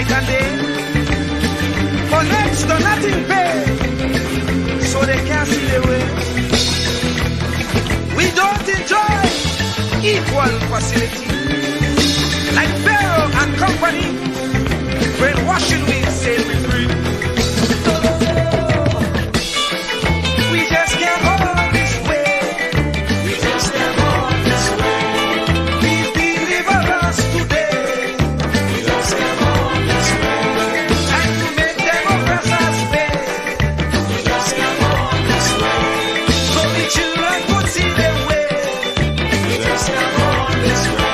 night and day. For next to nothing pay, so they can't see the way. We don't enjoy equal facility. Like Pharaoh and company, brainwashing we say we free. We just can't go this way. We just can't go this way. Please deliver us today. We just can't go this way. And to make them oppress us pay. We just can't go this way. So the children could see their way. We just can't go this way.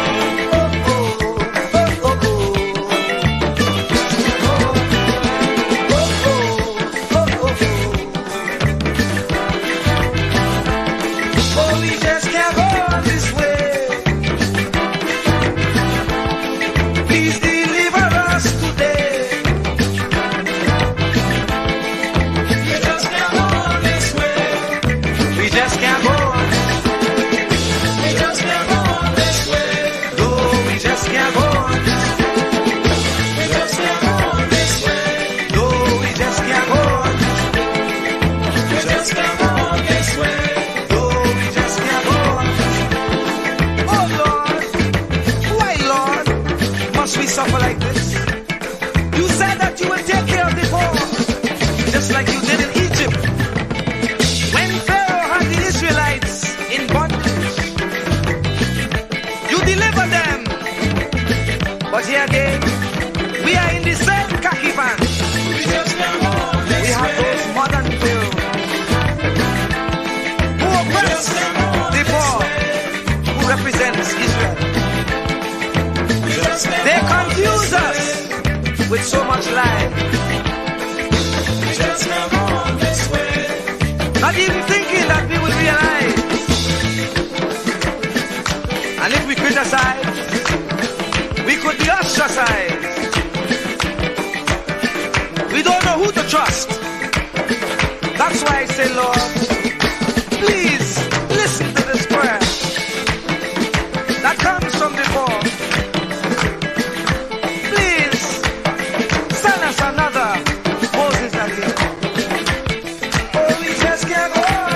Suffer like this. You said that you will take care of the poor, just like you did in Egypt. When Pharaoh had the Israelites in bondage, you delivered them. But here again, we are in the same khaki pants. We have those modern Pharaoh who oppress the poor, who represents Israel. They confuse us with so much lies. Not even thinking that we will realize. And if we criticize, we could be ostracized. We don't know who to trust. That's why I say, Lord, please listen to this prayer that comes from the poor. Another Moses again. Oh, we just can't go on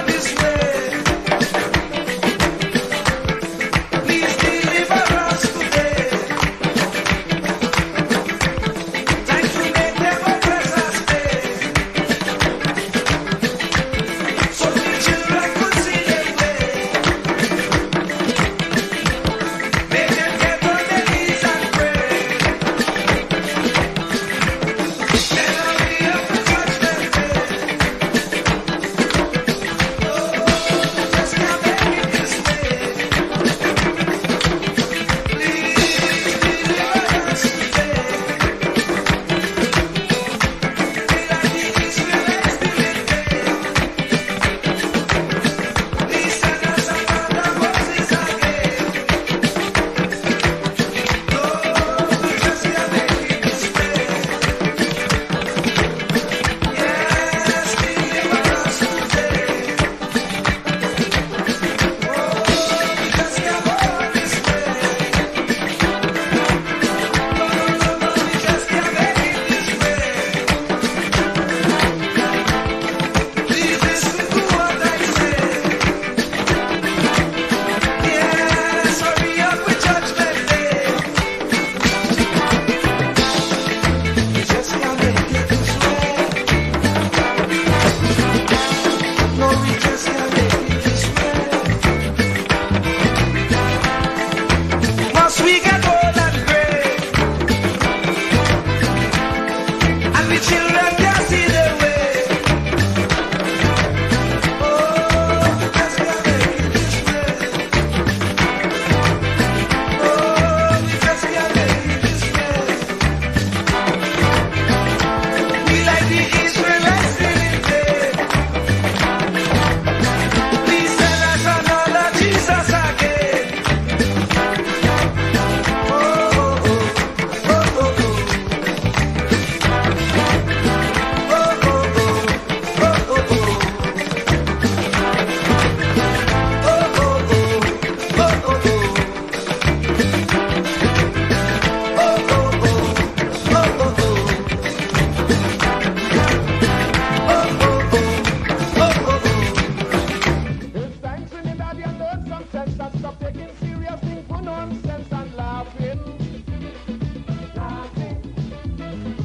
common sense and stop taking serious things for nonsense and laughing.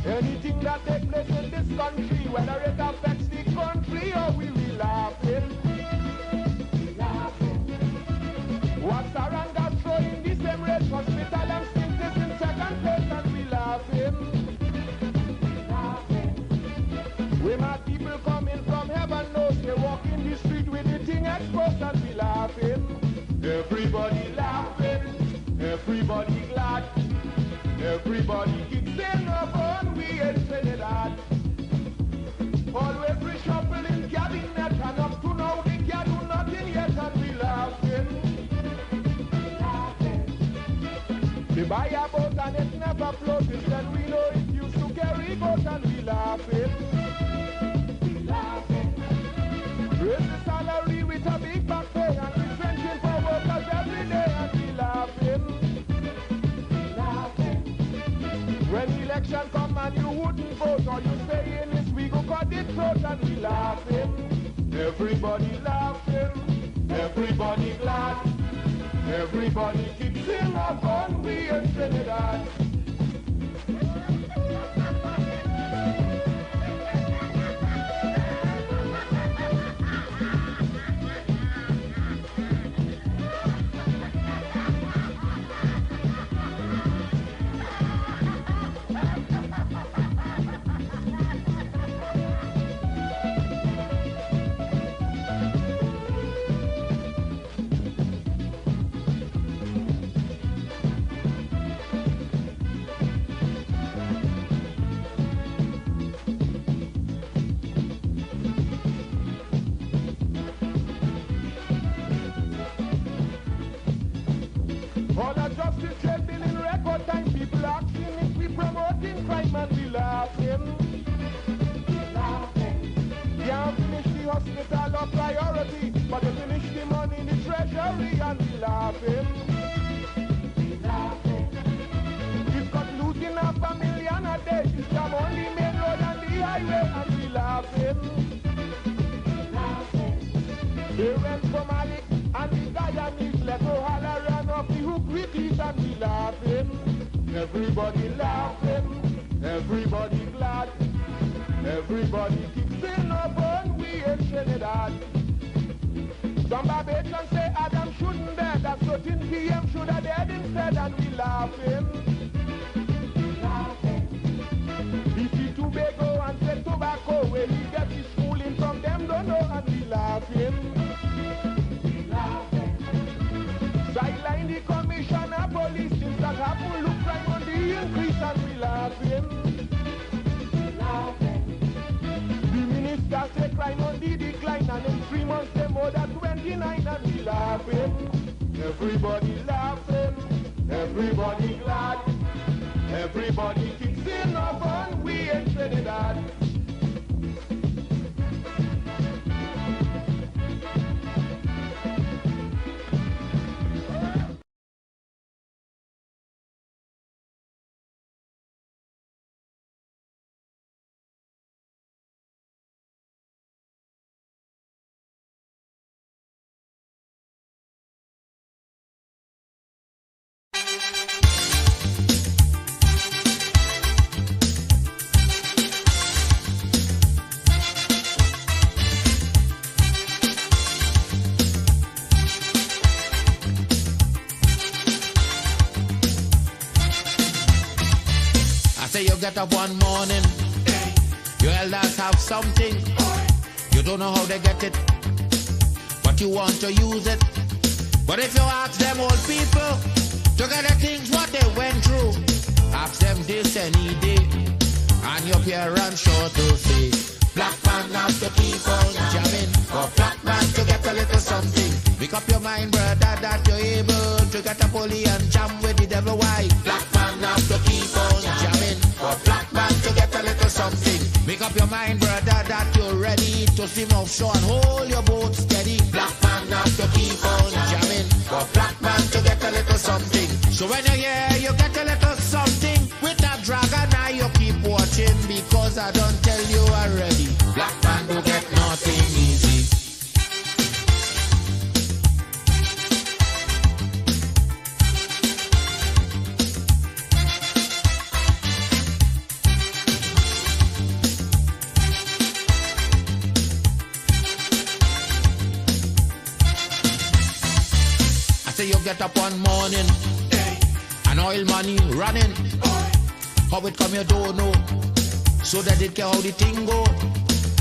Anything that takes place in this country, whether it affects the country or we will laughing. What's our anger throwing the same race hospital and still this in second place and we laughing. We my people coming from heaven knows they walk in the street with the thing exposed and we laughing. Everybody laughing, everybody glad, everybody kicks in the fun, we in Trinidad. Always reshuffling cabinet and up to now they can't do nothing yet and we laughing. They buy a boat and it never floats, instead we know it used to carry boat and we laughing. Raise the salary with a big back pay and retrenching for workers every day and we laughing. When election come and you wouldn't vote or you stay in this we go cut it throat and we laughing. Everybody laughing, everybody glad, everybody kicks in our fun, we in Trinidad. All the justice trade bill in record time, people asking if we promoting crime and we laughing. Can't finish the hospital of priority, but they finish the money in the treasury and we laughing. We've got losing $500,000 a day, it's jam on the main road and the highway and we laughing. They went from Malik and the Guyanese, let go holler and off the hook with it and we laughing. Everybody laughing, everybody glad, everybody keeps in a bun, we in Trinidad. Some Barbadians say Adam shouldn't dead, that 13 p.m. should have dead instead and we laughing. We see Tobago and say tobacco, where he gets his schooling from them don't know and we laughing. Sideline the commissioner police, things that happen look crime on the increase and we laughing. The minister say crime on the decline and in 3 months they more than 29 and we laughing. Everybody laughing, everybody glad, everybody kicks in our fun, we in Trinidad. You get up one morning, your elders have something, you don't know how they get it, but you want to use it. But if you ask them old people to get the things what they went through, ask them this any day, and your parents sure to say, black man have to keep on jamming, for black man to get a little something. Make up your mind, brother, that you're able to get a pulley and jam with the devil. Why? Black man have to keep on jamming, for black man to get a little something. Make up your mind, brother, that you're ready to swim offshore and hold your boat steady. Black man have to keep on jamming, for black man to get a little something. So when you're here, you get a little something. With that dragon, now you keep watching, because I don't tell you already. Black man do get nothing easy. say you get up one morning, and oil money running. How it come you don't know, so that it can how the thing go.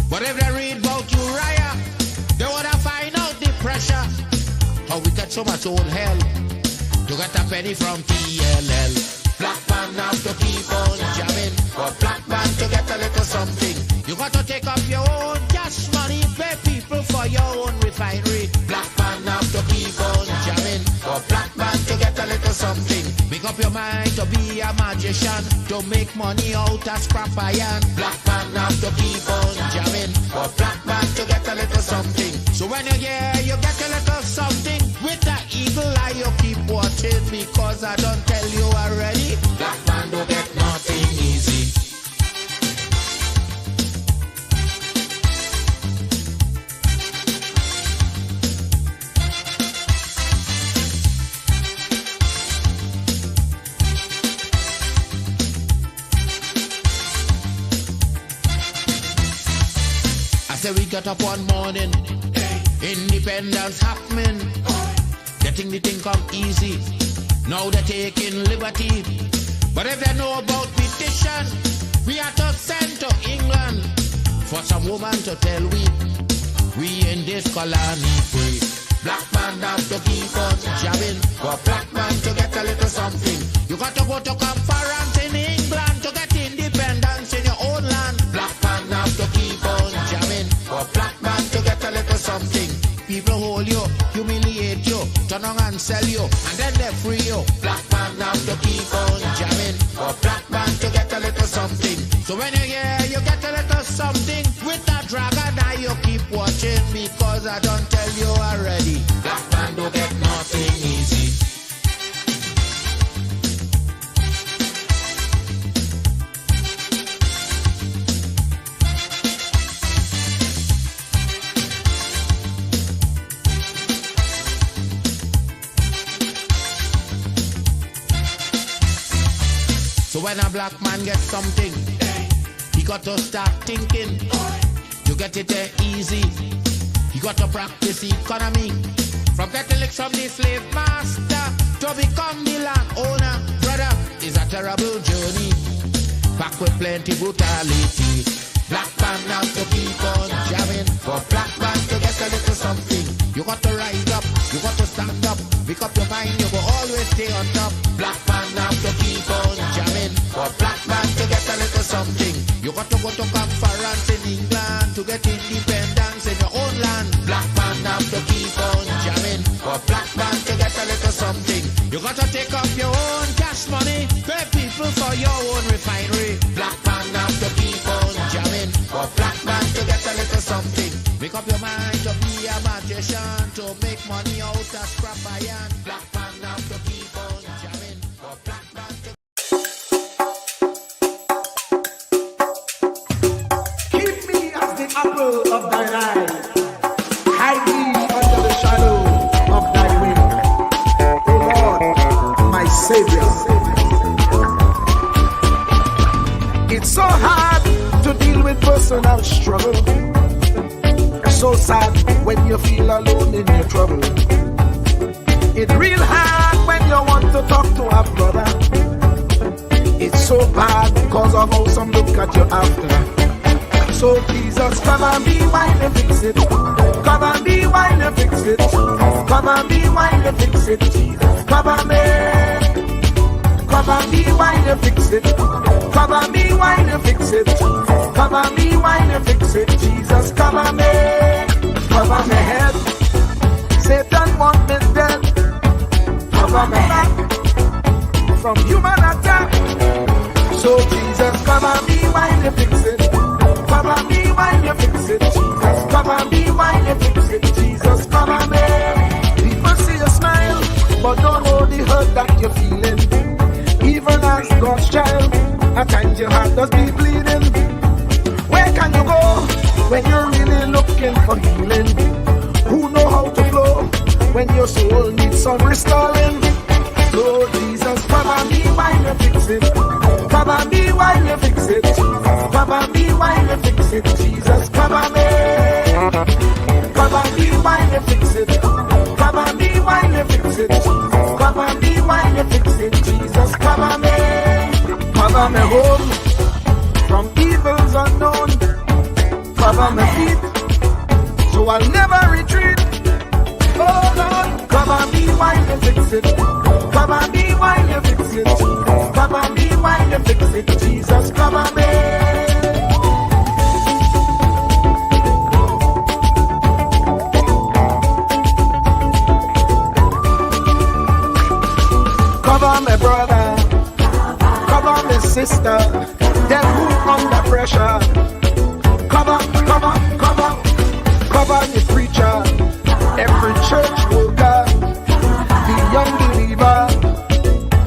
But if they read about Uriah, they wanna find out the pressure. How we get so much old hell to get a penny from TLL. Black man have to keep on jamming, for black man to get a little something. You got to take up your own cash money, pay people for your own refinery. Black man have to keep on jamming, for black man to get a little something. Make up your mind to be a magician, to make money out of scrap iron. Black man have to keep on jamming, for black man to get a little something. So when you hear you get a little something, with that eagle eye you keep watching, because I don't tell you already, black man don't get nothing easy. I say we got up one morning, independence happening. They think the thing come easy, now they're taking liberty. But if they know about petition, we are to send to England for some woman to tell we in this colony free. Black man have to keep on jamming, for black man to get a little something. You got to go to conference in England to get independence in your own land. Black man have to keep on jamming, for black man to get a little something. People hold you, humiliate you, turn on and sell you, and then they free you. Black man have to keep on jamming, for black man to get a little something. So when you hear you get a little something, with that dragon eye you keep watching, because I don't tell you already, black man don't get nothing easy. So when a black man gets something, he got to start thinking to get it there easy. He got to practice economy, from getting licks from the slave master to become the land owner. Brother, is a terrible journey, back with plenty brutality. Black man have to keep on jamming, for black man to get a little something. You got to rise up, you got to stand up, pick up your mind, you will always stay on top. Black man have to keep on jamming, for black man to get a little something. You got to go to conference in England to get independence in your own land. Black man have to keep on jamming, for black man to get a little something. You got to take up your own cash money, pay people for your own refinery. Black man have to keep on jamming, for black man to get a little something. Make up your mind to be a magician, to make money out of scrap iron. Black man have to keep on jamming, for black man to... Keep me as the apple of thine eye. Hide me under the shadow of thy wing. O Lord, my Savior. It's so hard to deal with personal struggle. So sad when you feel alone in your trouble. It's real hard when you want to talk to a brother. It's so bad because of how some look at you after. So Jesus, come and be while you fix it. Come and be while you fix it. Come and be while you fix it. Jesus, come and be. Come and be while you fix it. Come and be while you fix it. Come and be while you fix it. Jesus, come and be. Cover my head. Satan want me dead. Cover my back from human attack. So Jesus, come and be while you fix it. Come and be while you fix it. Jesus, come and be while you fix it. Jesus, come and be. People see you smile, but don't know the hurt that you're feeling. Even as God's child, at times your heart does be bleeding. Where can you go when you're really looking for healing? Who know how to flow when your soul needs some restoring? So Jesus, come and be while you fix it. Come and be while you fix it. Come and be while you fix it. Jesus, come and be. Come and be while you fix it. Come and be while you fix it. Cover me home from evils unknown. Cover me feet so I'll never retreat. Oh Lord, cover me while you fix it. Cover me while you fix it. Cover me while you fix it. Jesus, cover me. Cover me brother, cover me sister, them who under pressure. Cover the preacher, every church worker, the young believer.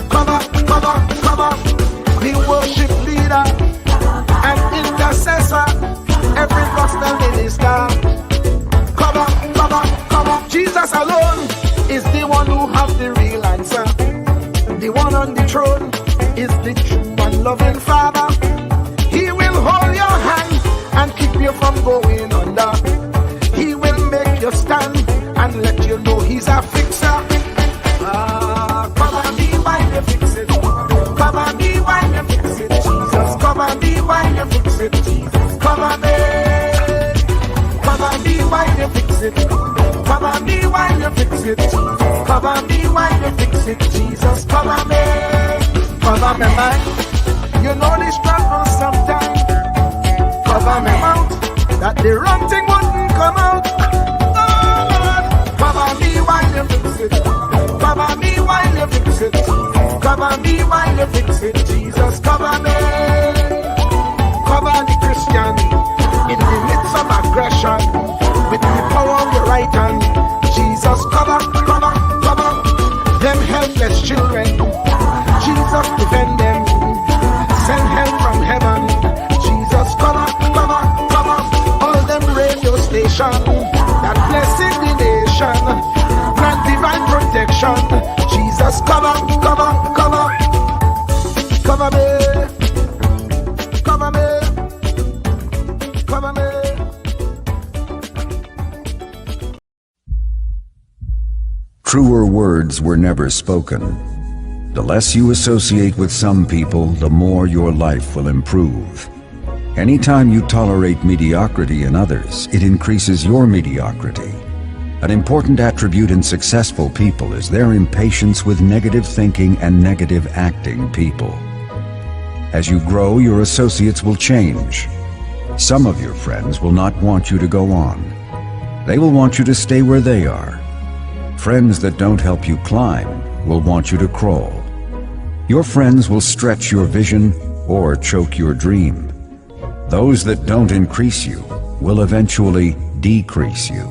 Cover the worship leader and intercessor, every gospel minister. Cover. Jesus alone is the one who has the real answer. The one on the throne is the true and loving Father. He will hold your hand and keep you from going under. He will make you stand and let you know he's a fixer. Cover me while you fix it. Cover me while you fix it. Jesus, cover me while you fix it. Jesus, cover me. Cover me while you fix it. Cover me while you fix it. Cover me while you fix it. Jesus, cover me. Cover me mind. You know the struggle sometimes. Cover me mouth, that the wrong thing wouldn't come out. Oh Lord, cover me while you fix it. Cover me while you fix it. Cover me while you fix it. Jesus, cover me. Cover the Christian in the midst of aggression with the power of your right hand. Jesus, cover them helpless children. Jesus, defend them. Send help from heaven. Jesus, cover all them radio stations that blessing the nation. Grant divine protection. Jesus, cover me. Truer words were never spoken. The less you associate with some people, the more your life will improve. Anytime you tolerate mediocrity in others, it increases your mediocrity. An important attribute in successful people is their impatience with negative thinking and negative acting people. As you grow, your associates will change. Some of your friends will not want you to go on. They will want you to stay where they are. Friends that don't help you climb will want you to crawl. Your friends will stretch your vision or choke your dream. Those that don't increase you will eventually decrease you.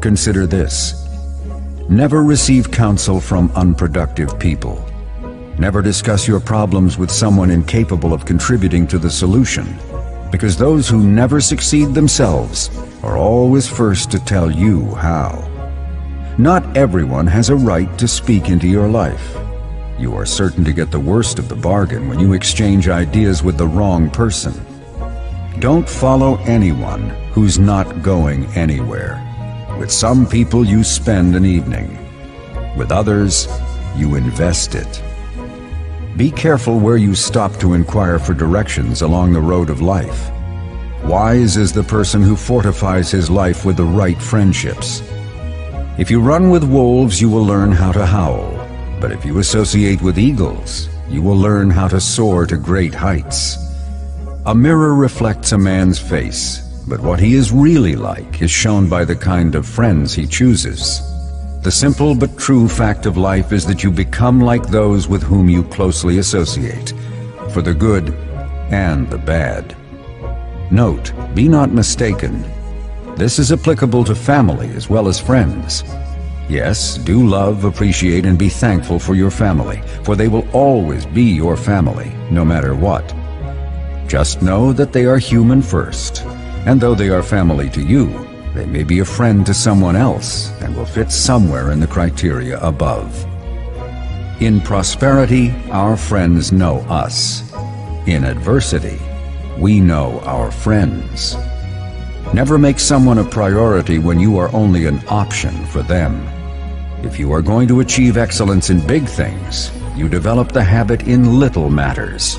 Consider this. Never receive counsel from unproductive people. Never discuss your problems with someone incapable of contributing to the solution, because those who never succeed themselves are always first to tell you how. Not everyone has a right to speak into your life. You are certain to get the worst of the bargain when you exchange ideas with the wrong person. Don't follow anyone who's not going anywhere. With some people you spend an evening. With others, you invest it. Be careful where you stop to inquire for directions along the road of life. Wise is the person who fortifies his life with the right friendships. If you run with wolves, you will learn how to howl. But if you associate with eagles, you will learn how to soar to great heights. A mirror reflects a man's face, but what he is really like is shown by the kind of friends he chooses. The simple but true fact of life is that you become like those with whom you closely associate, for the good and the bad. Note, be not mistaken. This is applicable to family as well as friends. Yes, do love, appreciate, and be thankful for your family, for they will always be your family, no matter what. Just know that they are human first, and though they are family to you, they may be a friend to someone else and will fit somewhere in the criteria above. In prosperity, our friends know us. In adversity, we know our friends. Never make someone a priority when you are only an option for them. If you are going to achieve excellence in big things, you develop the habit in little matters.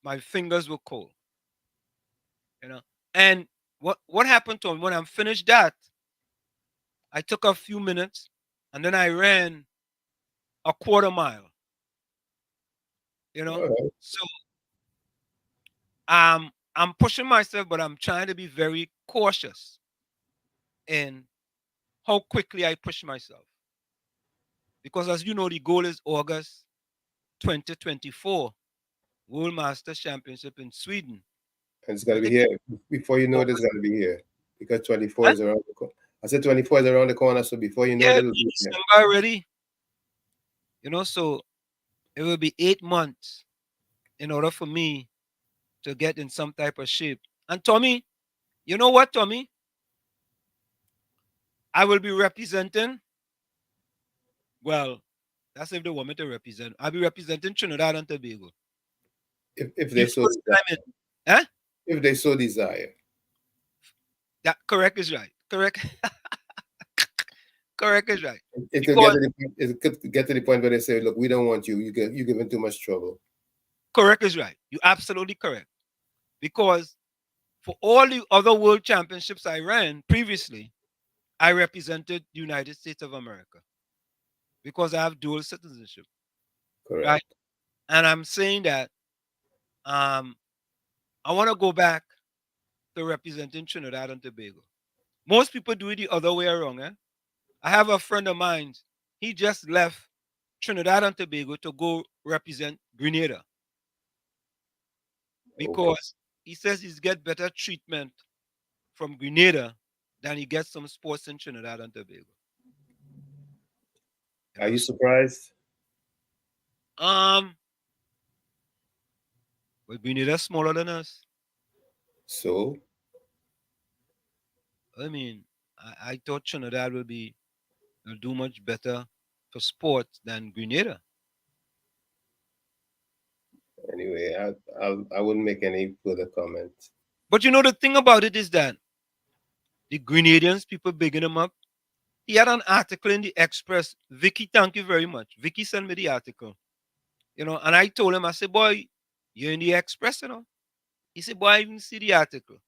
my fingers were cold, you know. And what happened to me when I'm finished that, I took a few minutes and then I ran a quarter mile, you know. All right. So I'm pushing myself, but I'm trying to be very cautious in how quickly I push myself. Because as you know, the goal is August 2024 World Master Championship in Sweden. And it's gonna I be think here. Before you know it, it's August, gonna be here. Because 24 huh? is around the corner. I said 24 is around the corner, so before you know it, Yeah, it'll be be here. December already. You know, so it will be 8 months in order for me to get in some type of shape. And Tommy, you know what, Tommy? I will be representing, well, that's if they want me to represent. I'll be representing Trinidad and Tobago. If The they so first desire. time in, huh? If they so desire. That correct is right. Correct. Correct is right. It could get Because to the it could get to the point where they say, look, we don't want you. You giving too much trouble. correct is right. You're absolutely correct. Because for all the other world championships I ran previously, I represented the United States of America because I have dual citizenship, right? Correct. And I'm saying that um, I want to go back to representing Trinidad and Tobago. Most people do it the other way around. Eh? I have a friend of mine. He just left Trinidad and Tobago to go represent Grenada Okay. because he says he's get better treatment from Grenada than he gets some sports in Trinidad and Tobago. You Are know, you surprised? um, but Grenada smaller than us. So I mean, I thought Trinidad will do much better for sports than Grenada. anyway, I wouldn't make any further comments. But you know the thing about it is that the Grenadians, people bigging them up. He had an article in the Express. Vicky, thank you very much. Vicky sent me the article. You know, and I told him, I said, boy, you're in the Express, you know. He said, boy, I didn't see the article.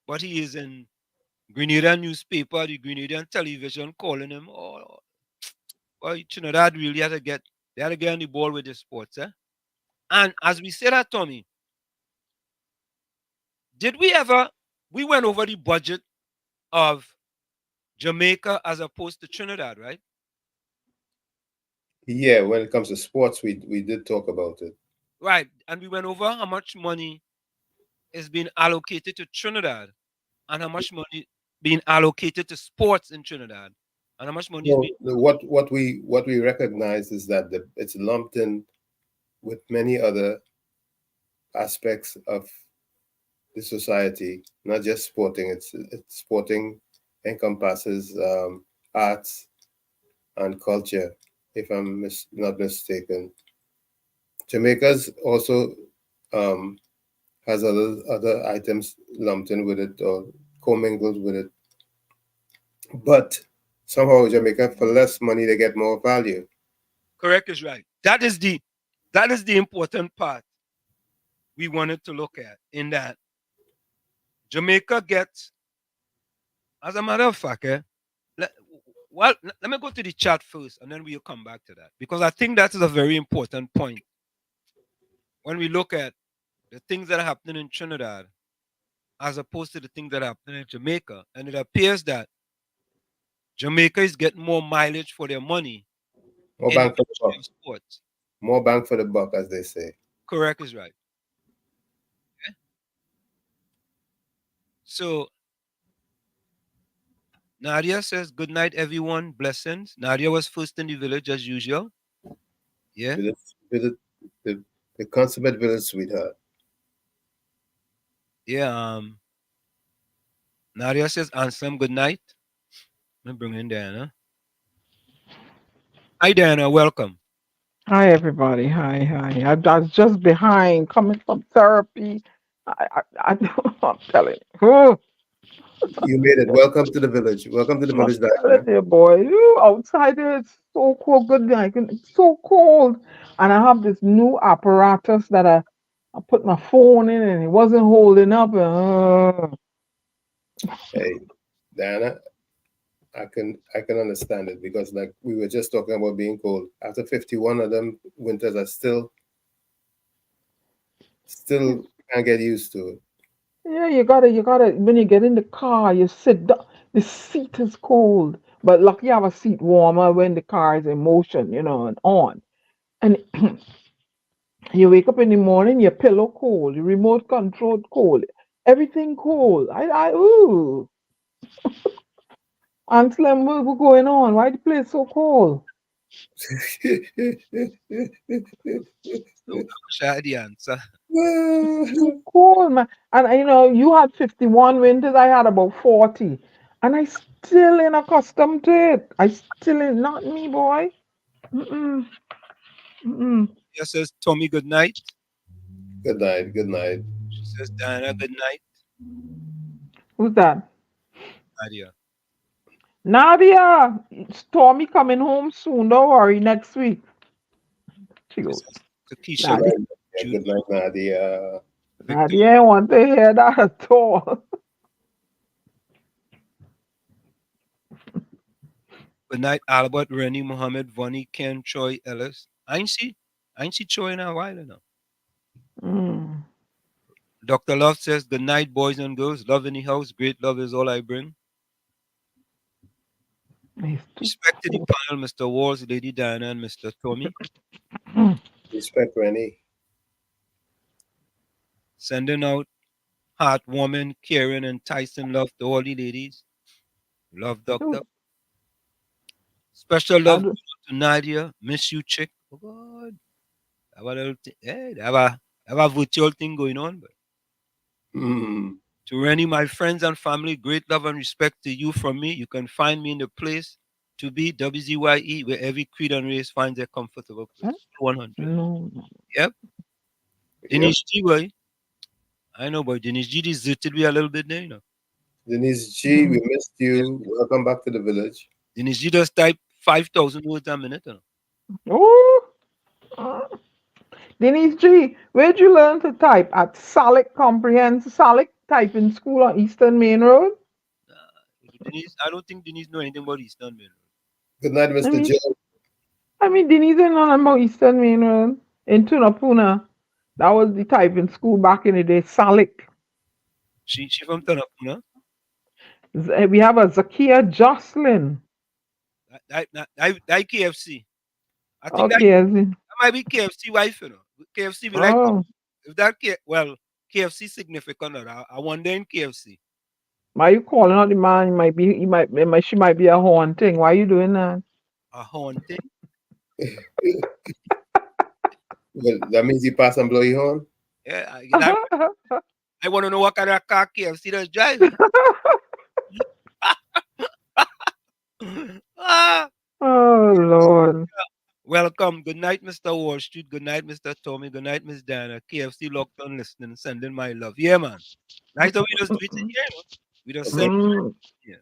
But he is in Grenadian newspaper, the Grenadian television calling him, oh, boy, Trinidad really had to get, they had to get on the ball with the sports, eh? And as we said that, Tommy, did we ever, we went over the budget of Jamaica as opposed to Trinidad, right? Yeah, when it comes to sports, we did talk about it. Right. And we went over how much money is being allocated to Trinidad and how much money being allocated to sports in Trinidad and how much money is So being what we recognize is that it's lumped in with many other aspects of the society, not just sporting. It's sporting encompasses arts and culture, if I'm not mistaken. Jamaica's also um, has other items lumped in with it or commingled with it, but somehow Jamaica, for less money, they get more value. correct is right. That is the important part we wanted to look at in that Jamaica gets, as a matter of fact, let, let me go to the chat first and then we'll come back to that because I think that is a very important point when we look at the things that are happening in Trinidad as opposed to the things that are happening in Jamaica. And it appears that Jamaica is getting more mileage for their money More in the bang for the industry buck. of sports. More bang for the buck, as they say. Correct is right. Okay? So Nadia says, good night, everyone. Blessings. Nadia was first in the village as usual. Yeah. Visit the consummate village sweetheart. Yeah. Nadia says, Anselm, good night. Let me bring in Diana. Hi, Diana. Welcome. Hi, everybody. Hi, hi. I was just behind coming from therapy. I'm telling you. You made it. Welcome to the village. Welcome to the I'm village, telling Diana. you, boy. Outside there, it's so cold. Good night. It's so cold. And I have this new apparatus that I put my phone in and it wasn't holding up. Hey, Diana, I can understand it because like we were just talking about being cold. After 51 of them winters are still can't get used to it. Yeah, you gotta. When you get in the car, you sit down. The seat is cold, but lucky you have a seat warmer when the car is in motion, and on. And you wake up in the morning, your pillow cold, your remote control cold, everything cold. Ooh. Aunt Slim, what going on? Why the place so cold? So I wish I had the answer. Too cold, man. And you had 51 winters, I had about 40. And I still ain't accustomed to it. I still ain't, not me, boy. Mm-mm, mm-mm. Yes, says Tommy, good night. Good night. Good night. She says Diana, good night. Who's that? Nadia. Nadia! Stormy coming home soon, don't worry, next week. She She goes, says Takesha, Good Nadia. night. Yeah, Judy, good night, Nadia. Victor. Nadia ain't want to hear that at all. Good night, Albert, Rennie, Mohammed, Vonnie, Ken, Troy, Ellis. I ain't see Troy in a while now. Mm, Dr. Love says, good night, boys and girls. Love in the house. Great love is all I bring. it's too Respect to the cold. panel, Mr. Walls, Lady Diana, and Mr. Tommy. Respect, Rennie. Sending out heartwarming, caring, and enticing love to all the ladies. Love, Doctor. Special I love do- to Nadia. Miss you, chick. Oh, God. Have a little have a virtual thing going on. But Mm. to any my friends and family, great love and respect to you from me. You can find me in the place to be WZYE, where every creed and race finds a comfortable Huh? place. 100. No, no. Yep. Yep. Denise G, boy. I know, boy. Denise G deserted me a little bit there, you know. Denise G, we missed you. Welcome back to the village. Denise G just type 5,000 words a minute, you know. Oh, uh, Denise G, where'd you learn to type? At Salic Comprehensive Salic Typing School on Eastern Main Road? Denise, I don't think Denise know anything about Eastern Man. Good night, I Mr. mean, Joe. Denise ain't know about Eastern Main Road in Tunapuna. That was the typing school back in the day, Salic. She from Tanapuna. We have a Zakia Jocelyn. That KFC. I think that Okay, as in, might be KFC wife, you know. KFC be like, oh, if that KFC significant or not, I wonder in KFC. why you calling out the man? She might be a haunting. Why you doing that? A haunting. Well, that means you pass and blow your horn. Yeah, I want to know what kind of car KFC does driving. Ah, Oh Lord. welcome. Good night, Mr. Wall Street. Good night, Mr. Tommy. Good night, Miss Diana. KFC locked on listening, sending my love. Yeah, man. Nice that we just do it in here. You know? We just send Okay, Mm. here.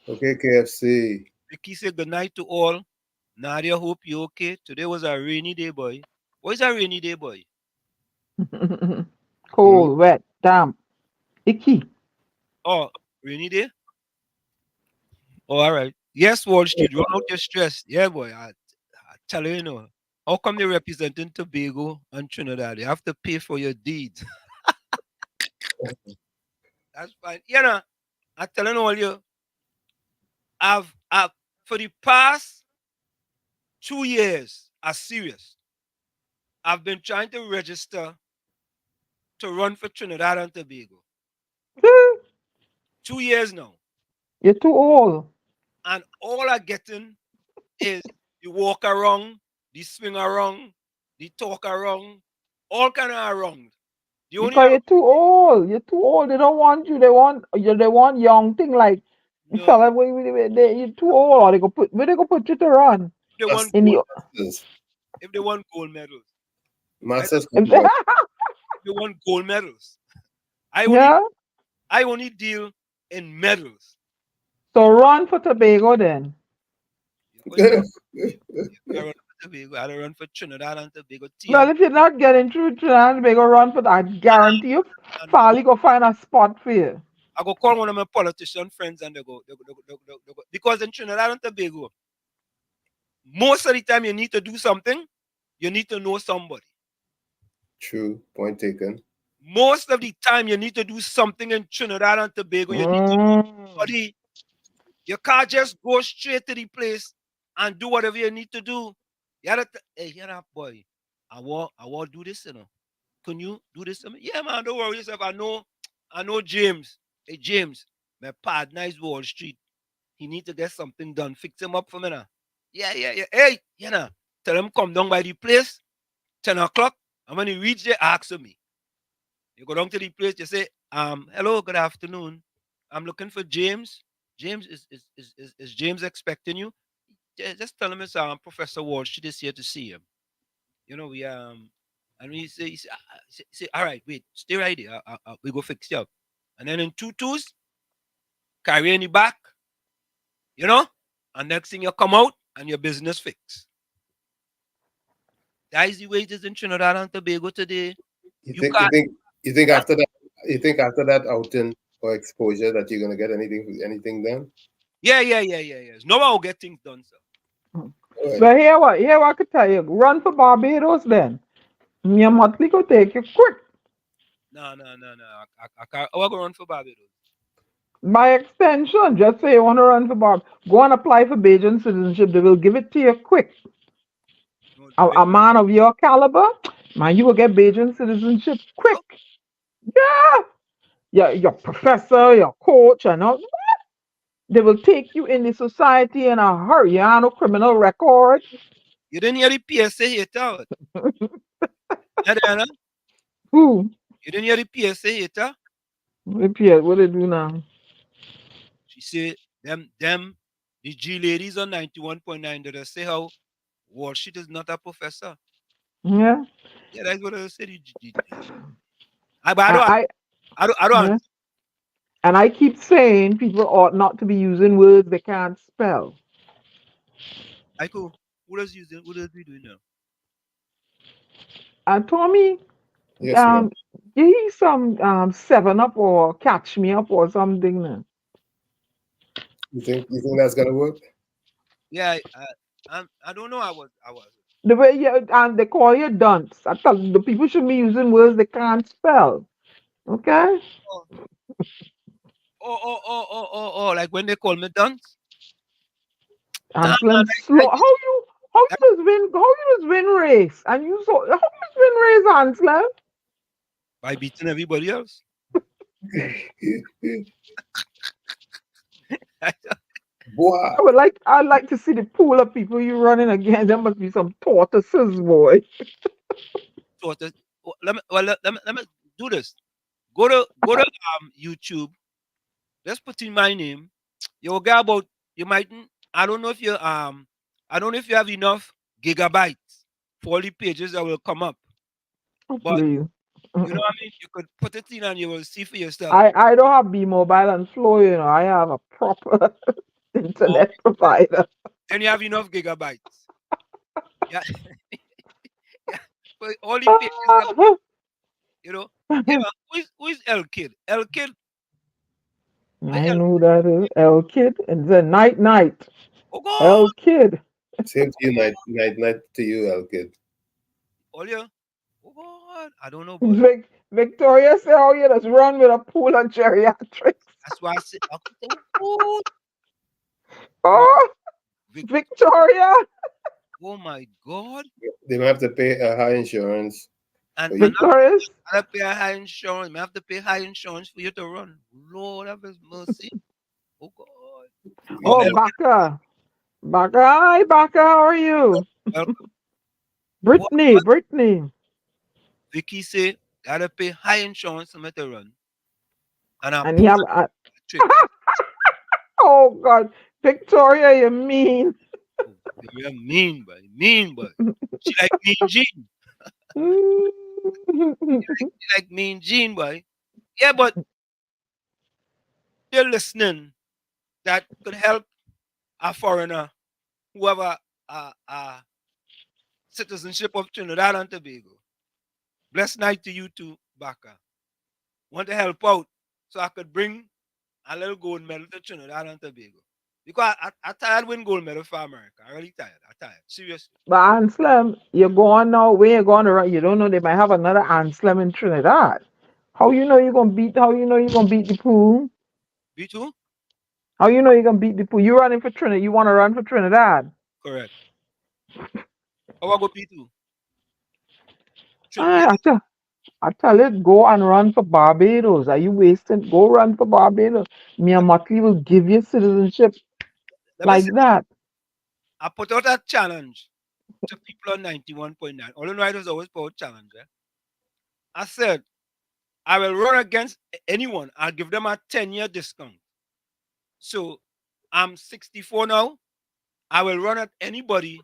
okay, KFC. Vicky said good night to all. Nadia, hope you okay. Today was a rainy day, boy. What is a rainy day, boy? Mm. Cold, wet, damp, icky. Oh, rainy day? Oh, all right. Yes, Wall Street, run out your stress. Yeah, boy. I tell you, you know. How come they representing Tobago and Trinidad? They have to pay for your deeds. That's fine. You know, I'm telling all you, I've for the past 2 years, are serious. I've been trying to register to run for Trinidad and Tobago. 2 years now. You're too old. And all I'm getting is the walk around, the swing around, the talk around, all kind of around. The only Because you're too old. You're too old. They don't want you. They want you. They want young thing like the no, fella. You're too old. Or they go put. Where they go put you to run if they want in gold, the. Masters. if they want gold medals, I don't, Masters come on. if they want gold medals. I only Yeah. I only deal in medals. So run for Tobago then. What do you mean? I run for Tobago. I don't run for Trinidad and Tobago. Well, if you're not getting through Trinidad and Tobago, run for that. I guarantee you, Farley go find a spot for you. I go call one of my politician friends and they go, because in Trinidad and Tobago, most of the time you need to do something, you need to know somebody. True. Point taken. Most of the time you need to do something in Trinidad and Tobago, you need to know somebody. You can't just go straight to the place and do whatever you need to do. You gotta hey, get up, boy. I want do this, you know. Can you do this to me? Yeah, man, don't worry yourself. I know James. Hey, James, my partner is Wall Street. He need to get something done. Fix him up for me now. Yeah. Hey, you know, tell him come down by the place, 10 o'clock. And when he reach there, ask me. You go down to the place, you say, hello, good afternoon. I'm looking for James. James, is James expecting you? Yeah, just tell him it's Professor Wall Street is here to see him. You know, and he say, all right, wait, stay right there. We go fix you up. And then in 2 2s, carry in the back, you know, and next thing you come out and your business fixed. That is the way it is in Trinidad and Tobago today. You think after that outing or exposure that you're gonna get anything done? Yeah. No one will get things done, sir. Right. But here what I could tell you. Run for Barbados then. Your monthly could take you quick. No. I can't. I want to run for Barbados. By extension, just say you want to run for Barbados. Go and apply for Bajan citizenship. They will give it to you quick. No, A man of your caliber, man, you will get Bajan citizenship quick. Yeah. Your professor, your coach, and all. They will take you in the society in a hurry. You have no criminal record. You didn't hear the PSA hit out. Who? You didn't hear the PSA hit out? What they do now? She said, the G ladies on 91.9 did I say how Wall Street is not a professor. Yeah. Yeah, that's what I said. I Yeah. don't. And I keep saying people ought not to be using words they can't spell. Who does we doing now? Tommy, Yes, ma'am. give me some 7 Up or Catch Me Up or something. Now. You think that's gonna work? Yeah, I don't know. I was. The way they call you dunce. I tell you, the people should be using words they can't spell. Okay? Like when they call me dunce. Ansel slow. How you just win race? And you how you just win race, Ansel? By beating everybody else. Boy. I'd like to see the pool of people you running against. There must be some tortoises, boy. Let me do this. Go to YouTube. Just put in my name. You'll get about you mightn't. I don't know if you have enough gigabytes for all the pages that will come up. Oh, But please. you know what I mean? You could put it in and you will see for yourself. I don't have B-Mobile and Flow, you know. I have a proper internet provider. Then you have enough gigabytes. Yeah. But all the pages, you know. Yeah, who is L Kid? L Kid. I know that is L Kid and then night. Oh God. L Kid. Same to you, night to you, L Kid. Oh yeah. Oh God. I don't know. But Victoria said, "Oh yeah, let's run with a pool of geriatrics." that's why I said, oh, Victoria. Oh my God. They might have to pay a high insurance. And Victoria's. I have to pay a high insurance. I have to pay high insurance for you to run. Lord have His mercy. Oh God. Oh, Baka. Hi, Baka. How are you? Brittany. Vicky say gotta pay high insurance for me to run. And you have oh God, Victoria, you mean? You're mean, boy. She like Mean Gene. She like Mean Gene, boy. Yeah, but you're listening. That could help a foreigner, whoever citizenship of Trinidad and Tobago. Blessed night to you too, Baka. Want to help out so I could bring a little gold medal to Trinidad and Tobago. Because I tired win gold medal for America. I really tired. I tired. Seriously. But Anselm, you're going now. Where you going to run? You don't know they might have another Anselm in Trinidad. How you know you're gonna beat? How you know you're gonna beat the pool? Beat who? How you know you're gonna beat the pool? You running for Trinidad? You want to run for Trinidad? Correct. How I go beat who? I tell, I tell it, go and run for Barbados. Are you wasting? Go run for Barbados. Me and Motley will give you citizenship Let me like say, that. I put out a challenge to people on 91.9. All I know it was always put out challenge. Eh? I said, I will run against anyone. I'll give them a 10-year discount. So I'm 64 now. I will run at anybody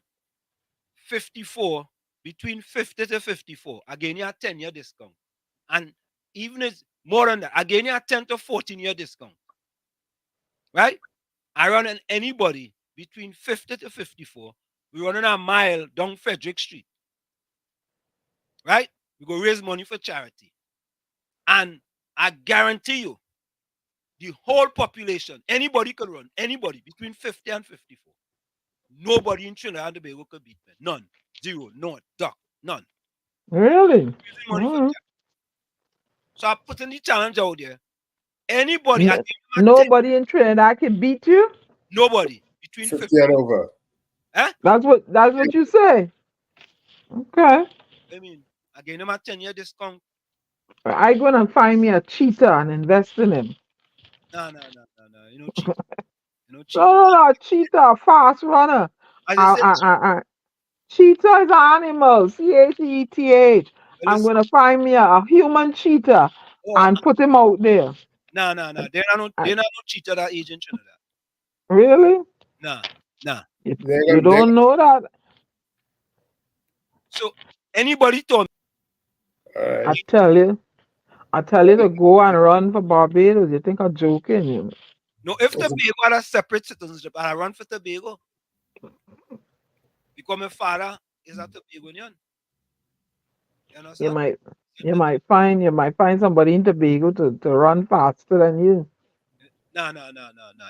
54, between 50 to 54. Again, you a 10-year discount. And even if more than that, again, you a 10 to 14-year discount. Right? I run on anybody between 50 to 54. We running a mile down Frederick Street. Right? We go raise money for charity. And I guarantee you, the whole population, anybody could run, anybody between 50 and 54. Nobody in Trinidad and Tobago could beat me. None. Zero. No. Duck. None. Really? Raising money for charity. So I put in the challenge out there. Anybody, I N- give them a 10. Nobody in Trinidad can beat you. Nobody between 50. 50 and over. Huh? That's what you say. Okay. I mean, I gave them a 10-year discount. I gonna find me a cheetah and invest in him. No. You know, cheat. You know, No, cheat. no, no, cheetah, a fast runner. As I said, Cheetah is an animal. CHETH. I'm listen, gonna find me a human cheetah oh, and put him out there. no. I- They're not no cheater that age in Trinidad. Really? Nah, nah. You, They're you gonna, they're don't know that? So anybody told gonna, all I right. tell you. I tell you to go and run for Barbados. You think I'm joking? You? no, if Listen, Tobago had a separate citizenship, I run for Tobago because my father is a Tobagonian. You You understand? might you might find somebody in Tobago to run faster than you. No.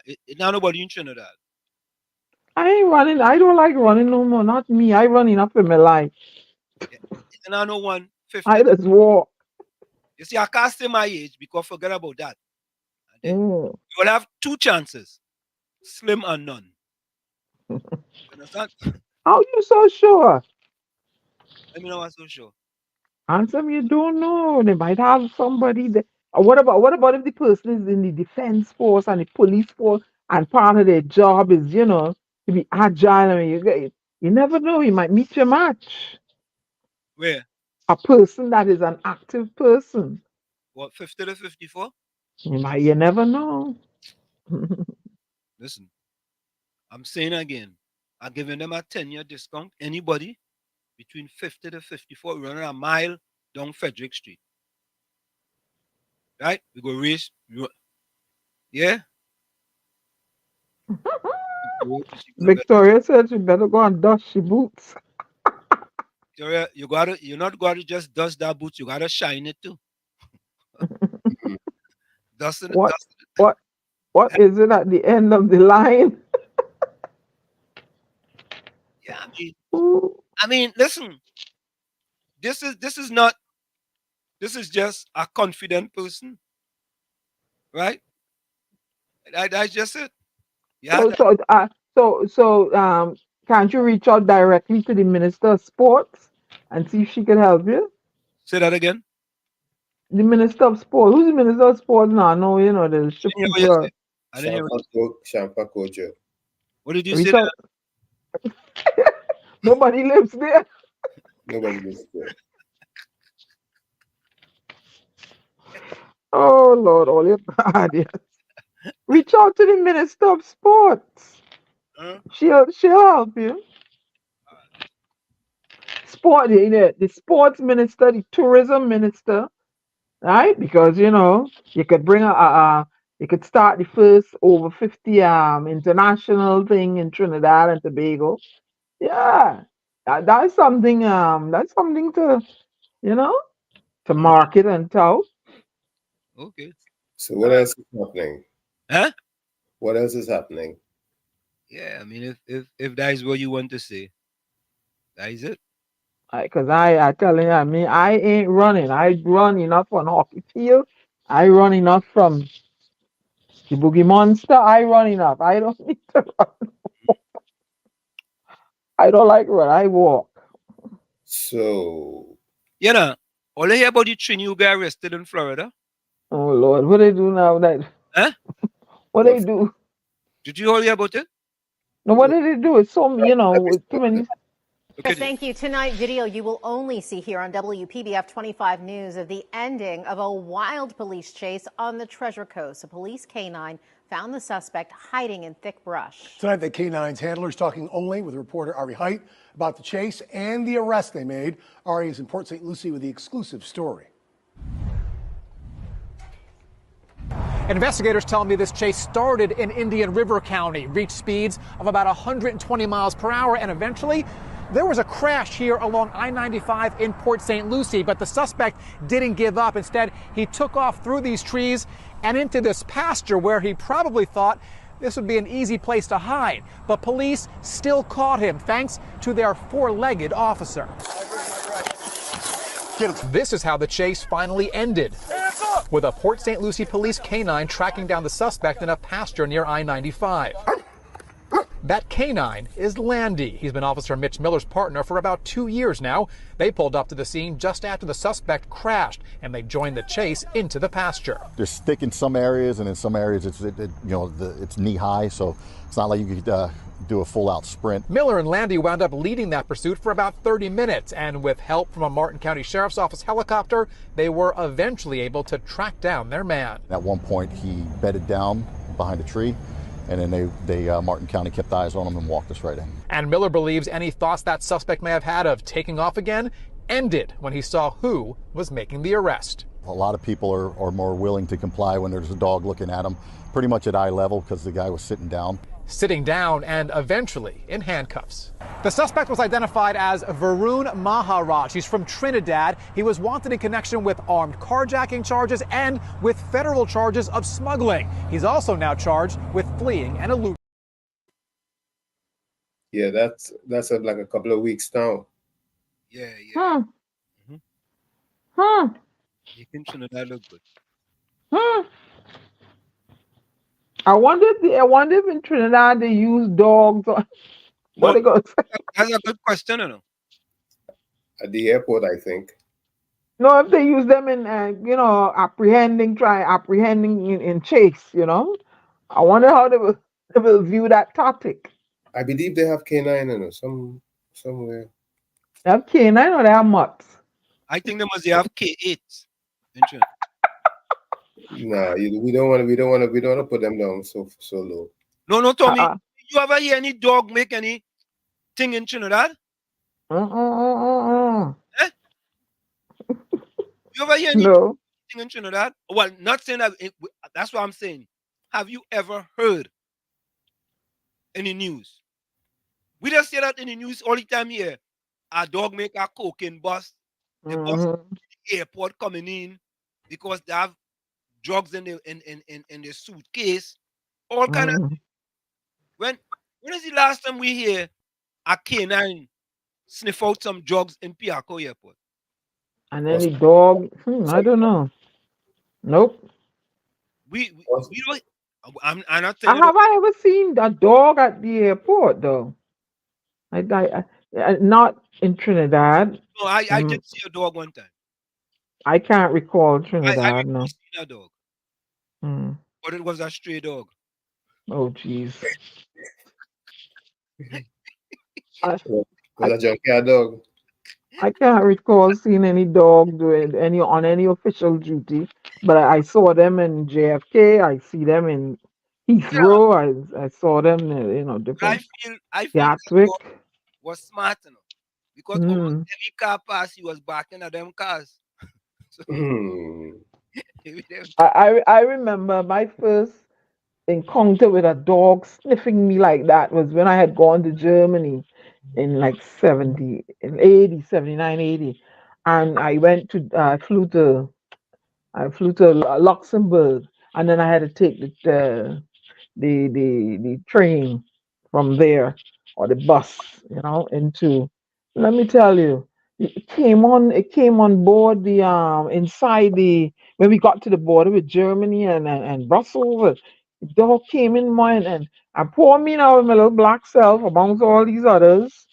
It not nobody in Trinidad. I ain't running. I don't like running no more. Not me. I run enough in my life. Yeah. And I know one I 50. just walk. You see, I can't say my age because forget about that. And then Mm. you will have two chances, slim and none. You understand? How you so sure? Let me know what's so sure. Answer me. You don't know. They might have somebody that. What about if the person is in the defense force and the police force and part of their job is to be agile and you never know. You might meet your match. Where? A person that is an active person. What, 50 to 54? You never know. Listen, I'm saying again, I'm giving them a 10-year discount. Anybody between 50 to 54 running a mile down Frederick Street. Right? We go race. Yeah? Victoria said she better go and dust she boots. Victoria, you're not gotta just dust that boots, you gotta shine it too. Mhm. Dust it, What dust what what it. is it at the end of the line? Yeah, Ooh, listen, this is not this is just a confident person, right? That's just it. Yeah, So so uh can't you reach out directly to the Minister of Sports and see if she can help you? say that again. The Minister of Sport. Who's the Minister of Sports now? No, the I ship didn't hear what you people. said. I didn't hear what you said. Shampa Kojo. What did you say Reach there? out. Nobody lives there. Nobody lives there. Oh Lord, all your bad. Yeah. Reach out to the Minister of Sports. Huh? She'll help you. The sports minister, the tourism minister, right? Because you could bring you could start the first over 50 international thing in Trinidad and Tobago. Yeah. That's something. That's something to you know to Mhm. market and tout. Okay. So what else is happening? Huh? What else is happening? Yeah, I mean, if that is what you want to say, that is it. Cause I telling you, I mean, I ain't running. I run enough on hockey field. I run enough from the Boogie Monster. I run enough. I don't need to run. I don't like run. I walk. So You know, all I hear about the three new guy arrested in Florida. Oh Lord, what they do now? That Huh? what what they do? Did you all hear about it? No, what did they do? It's so with too many. Look Yes, at it. thank you. Tonight, video you will only see here on WPBF 25 News of the ending of a wild police chase on the Treasure Coast. A police canine found the suspect hiding in thick brush. Tonight, the K9's handlers talking only with reporter Ari Height about the chase and the arrest they made. Ari is in Port St. Lucie with the exclusive story. Investigators tell me this chase started in Indian River County, reached speeds of about 120 miles per hour, and eventually there was a crash here along I-95 in Port St. Lucie, but the suspect didn't give up. Instead, he took off through these trees and into this pasture where he probably thought this would be an easy place to hide. But police still caught him thanks to their four-legged officer. This is how the chase finally ended, with a Port St. Lucie police canine tracking down the suspect in a pasture near I-95. That canine is Landy. He's been Officer Mitch Miller's partner for about 2 years now. They pulled up to the scene just after the suspect crashed, and they joined the chase into the pasture. There's thick in some areas, and in some areas it's knee high, so it's not like you could do a full-out sprint. Miller and Landy wound up leading that pursuit for about 30 minutes, and with help from a Martin County Sheriff's Office helicopter, they were eventually able to track down their man. At one point, he bedded down behind a tree, and then Martin County kept eyes on him and walked us right in. And Miller believes any thoughts that suspect may have had of taking off again ended when he saw who was making the arrest. A lot of people are more willing to comply when there's a dog looking at them, pretty much at eye level because the guy was sitting down. Sitting down and eventually in handcuffs. The suspect was identified as Varun Maharaj. He's from Trinidad. He was wanted in connection with armed carjacking charges and with federal charges of smuggling. He's also now charged with fleeing and eluding. yeah, that's like a couple of weeks now. Yeah, yeah. Huh. Mhm. Huh. You can Trinidad look good. Huh. I wonder if in Trinidad they use dogs or what No, they go say. that's a good question, you know. At the airport, I think. No, if they use them in apprehending in chase, I wonder how they will view that tactic. I believe they have canine, somewhere. They have canine or they have mutts. I think they must have K8 in Trinidad. Nah, we don't want to put them down so low. No, Tommy. Uh-uh. You ever hear any dog make any thing in Trinidad? Uh-uh. Eh? You ever hear any No. thing in Trinidad? Well, not saying that. That's what I'm saying. Have you ever heard any news? We just hear that in the news all the time here. A dog make a cocaine bust. The bus Mhm. the airport coming in because they have drugs in the suitcase. All kind of. Mhm. When is the last time we hear a canine sniff out some drugs in Piaco Airport? And then the dog, I don't know. Nope. We don't. I'm not Have telling you. I ever seen a dog at the airport though? Not in Trinidad. No, I Mm, did see a dog one time. I can't recall I Trinidad. No. recall seeing a dog, Mm. but it was a stray dog. Oh, jeez. I, Was a junkyard dog. I can't recall seeing any dog doing any official duty, but I saw them in JFK. I see them in Yeah, Heathrow. I saw them, I different feel that Gatwick. dog was smart enough because almost Mm. every car pass he was barking at them cars. So maybe them- I remember my first encounter with a dog sniffing me like that was when I had gone to Germany, in like 70, in 80, 79, 80. And I went to, I flew to Luxembourg, and then I had to take the train from there, or the bus, into. Let me tell you, it came on board the inside the when we got to the border with Germany and Brussels. The dog came in mine, and poor me now with my little black self amongst all these others.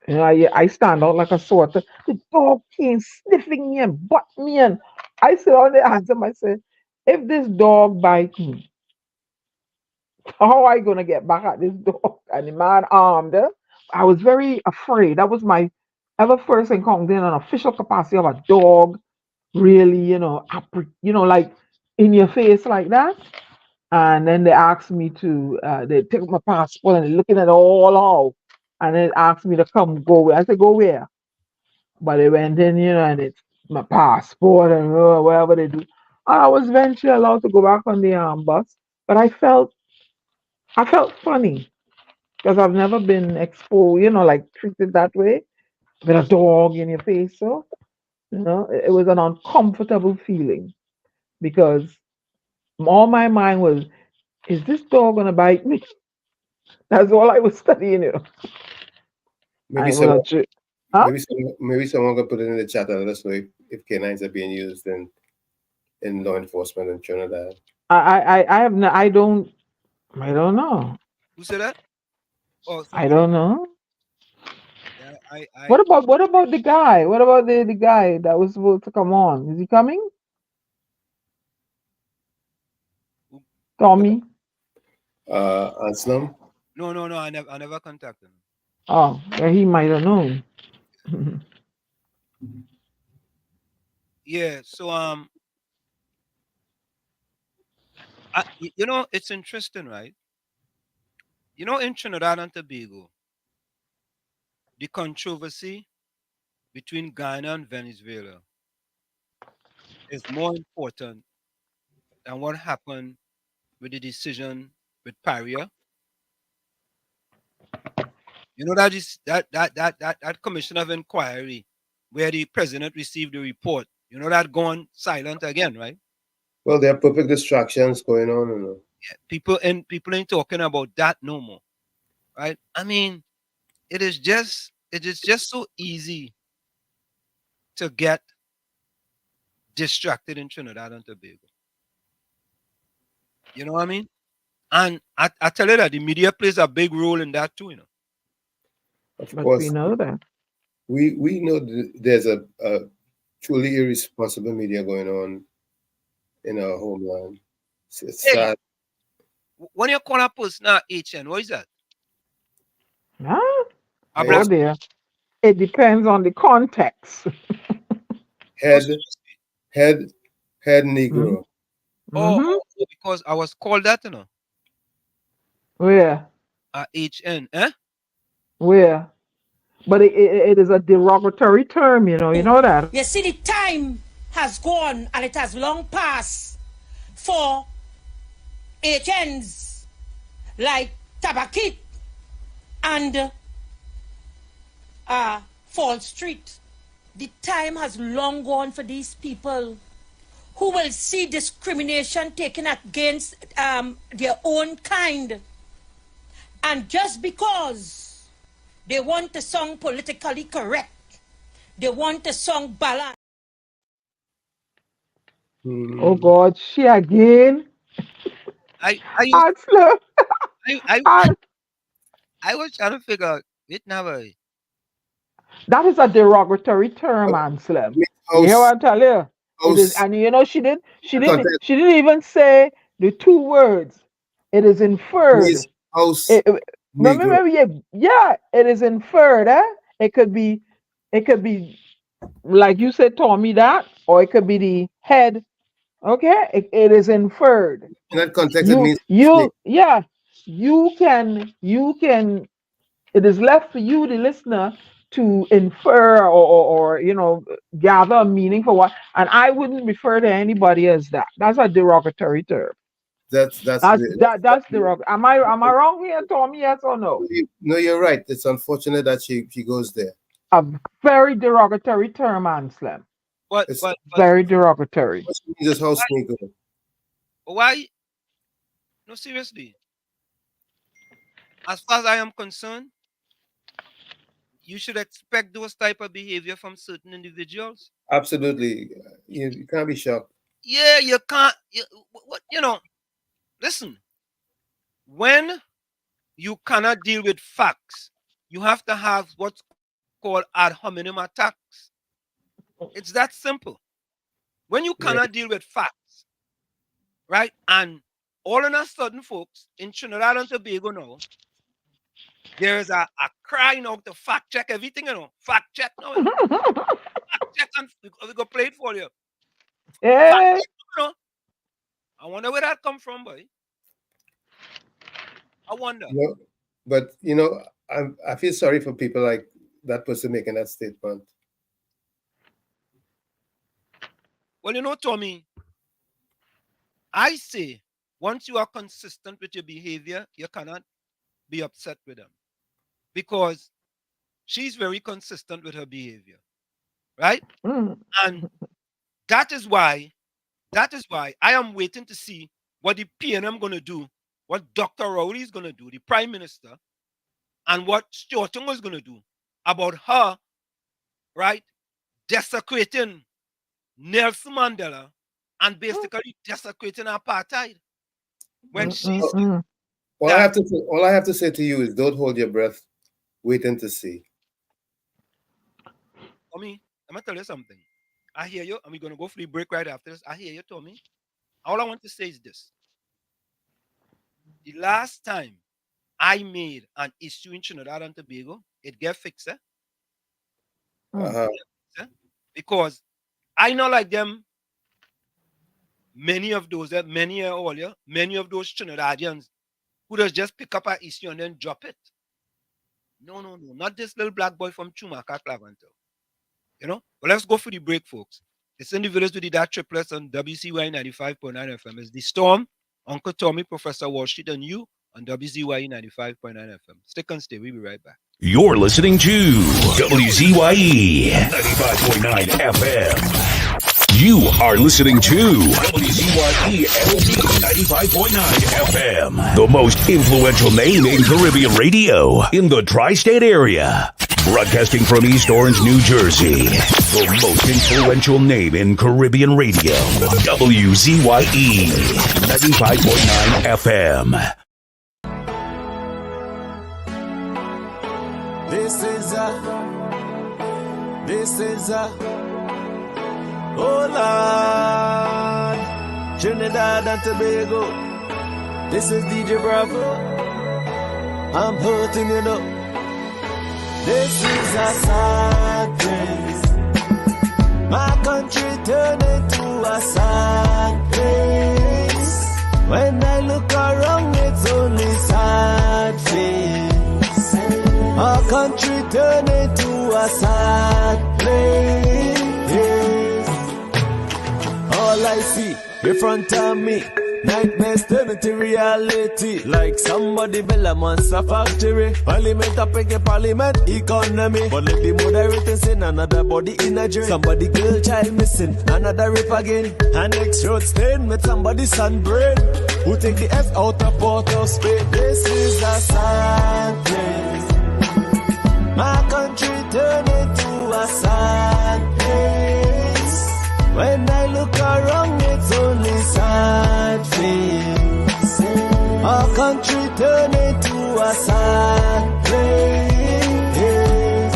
I stand out like a sore thumb. The dog came sniffing me and butt me, and I sit on the answer. I said, if this dog bites me, how I gonna get back at this dog? And the man armed. I was very afraid. That was my ever first encounter in an official capacity of a dog, really, like in your face like that. And then they asked me to, they took my passport and they're looking at it all out. And then asked me to come go where. I said, go where? But they went in, and it's my passport and whatever they do. And I was eventually allowed to go back on the bus. But I felt funny because I've never been exposed, like treated that way with a dog in your face. So, it was an uncomfortable feeling because all my mind was, is this dog gonna bite me? That's all I was studying. Maybe It was a someone, joke. Huh? maybe someone could put it in the chat and let us know if canines are being used in law enforcement in Trinidad. I have no, I don't know. Who said that? Oh, I somebody. don't know. Yeah, What about the guy? What about the guy that was supposed to come on? Is he coming? who got, Tommy? Anselm, no. I never contacted him. Oh, yeah, he might have known. Yeah. So it's interesting, right? In Trinidad and Tobago, the controversy between Guyana and Venezuela is more important than what happened with the decision with Paria. That commission of inquiry where the president received the report. That gone silent again, right? well, there are perfect distractions going on. Yeah, people ain't talking about that no more, right? I mean, it is just so easy to get distracted in Trinidad and Tobago. You know what I mean? And I tell you that the media plays a big role in that too. Of But we course, know that. we know there's a truly irresponsible media going on in our homeland. It's Hey, sad. when you call a person HN, what is that? Huh? A Head, Oh black dear. It depends on the context. head, person? head, head Mm-hmm. Negro. Oh, because I was called that, Where? HN, eh? Where? But it is a derogatory term, you know that. You see, the time has gone and it has long passed for HNs like Tabakit and Fall Street. The time has long gone for these people who will see discrimination taken against their own kind. And just because they want to sound politically correct, they want to sound balanced. Oh God, she again. I Answer. I I An- I was trying to figure out it never. That is a derogatory term, Anselm. You hear House, what I tell you? It is, house, and she did. She didn't. contact, She didn't even say the two words. It is please, inferred. house It, Negro. remember, yeah, it is inferred. It could be, like you said, Tommy, that, or it could be the head. Okay, it is inferred. In that context, it You, means snake. you, yeah, you can. It is left for you, the listener, to infer or gather a meaning for what. And I wouldn't refer to anybody as that. That's a derogatory term. That's That's derogatory. Am I wrong here, Tommy? Yes or no? No, you're right. It's unfortunate that she goes there. A very derogatory term, Anselm. But Very derogatory. This house sneaker. Why? No, seriously. As far as I am concerned, you should expect those type of behavior from certain individuals. Absolutely. You can't be shocked. Yeah, you can't. Listen. When you cannot deal with facts, you have to have what's called ad hominem attacks. It's that simple. When you cannot deal with facts, right? And all of a sudden, folks, in Trinidad and Tobago now, there's a cry now to fact check everything, Fact check now. Fact check, and we go play it for you. Yeah. Check, I wonder where that come from, boy. I wonder. No, but I feel sorry for people like that person making that statement. Well, Tommy, I say once you are consistent with your behavior, you cannot be upset with them, because she's very consistent with her behavior, right? And that is why I am waiting to see what the PNM going to do, what Dr. Rowley is going to do, the Prime Minister, and what Stuart Tungo is going to do about her, right, desecrating Nelson Mandela and basically desecrating apartheid. When she's all I have to say to you is, don't hold your breath, waiting to see. Tommy, I'm gonna tell you something. I hear you, and we're gonna go for the break right after this. I hear you, Tommy. All I want to say is this: the last time I made an issue in Trinidad and Tobago, it get fixed, because I know, like them, many of those Trinidadians who just pick up an issue and then drop it. No, not this little black boy from Chumaka, Clavanto. But let's go for the break, folks. It's in the village with the DAT Triplets on WZYE 95.9 FM. It's The Storm, Uncle Tommy, Professor Wall Street, and you on WZYE 95.9 FM. Stick and stay. We'll be right back. You're listening to WZYE 95.9 FM. You are listening to WZYE 95.9 FM, the most influential name in Caribbean radio in the tri-state area. Broadcasting from East Orange, New Jersey, the most influential name in Caribbean radio, WZYE 95.9 FM. This is oh Lord, Trinidad and Tobago. This is DJ Bravo. I'm hurting, This is a sad place. My country turned into a sad place. When I look around, it's only sad face. Our country turned into a sad place. All I see in front of me, nightmares turn into reality. Like somebody build a monster factory. Parliament up against parliament economy. But let the moderator say another body in a drain. Somebody girl child missing, another rape again. And next road stain with somebody's sunburn. Who take the F out of Port of Spain? This is a sad place. My country turned into a sad place. When I look around, it's only sad face. Our country turned into a sad place.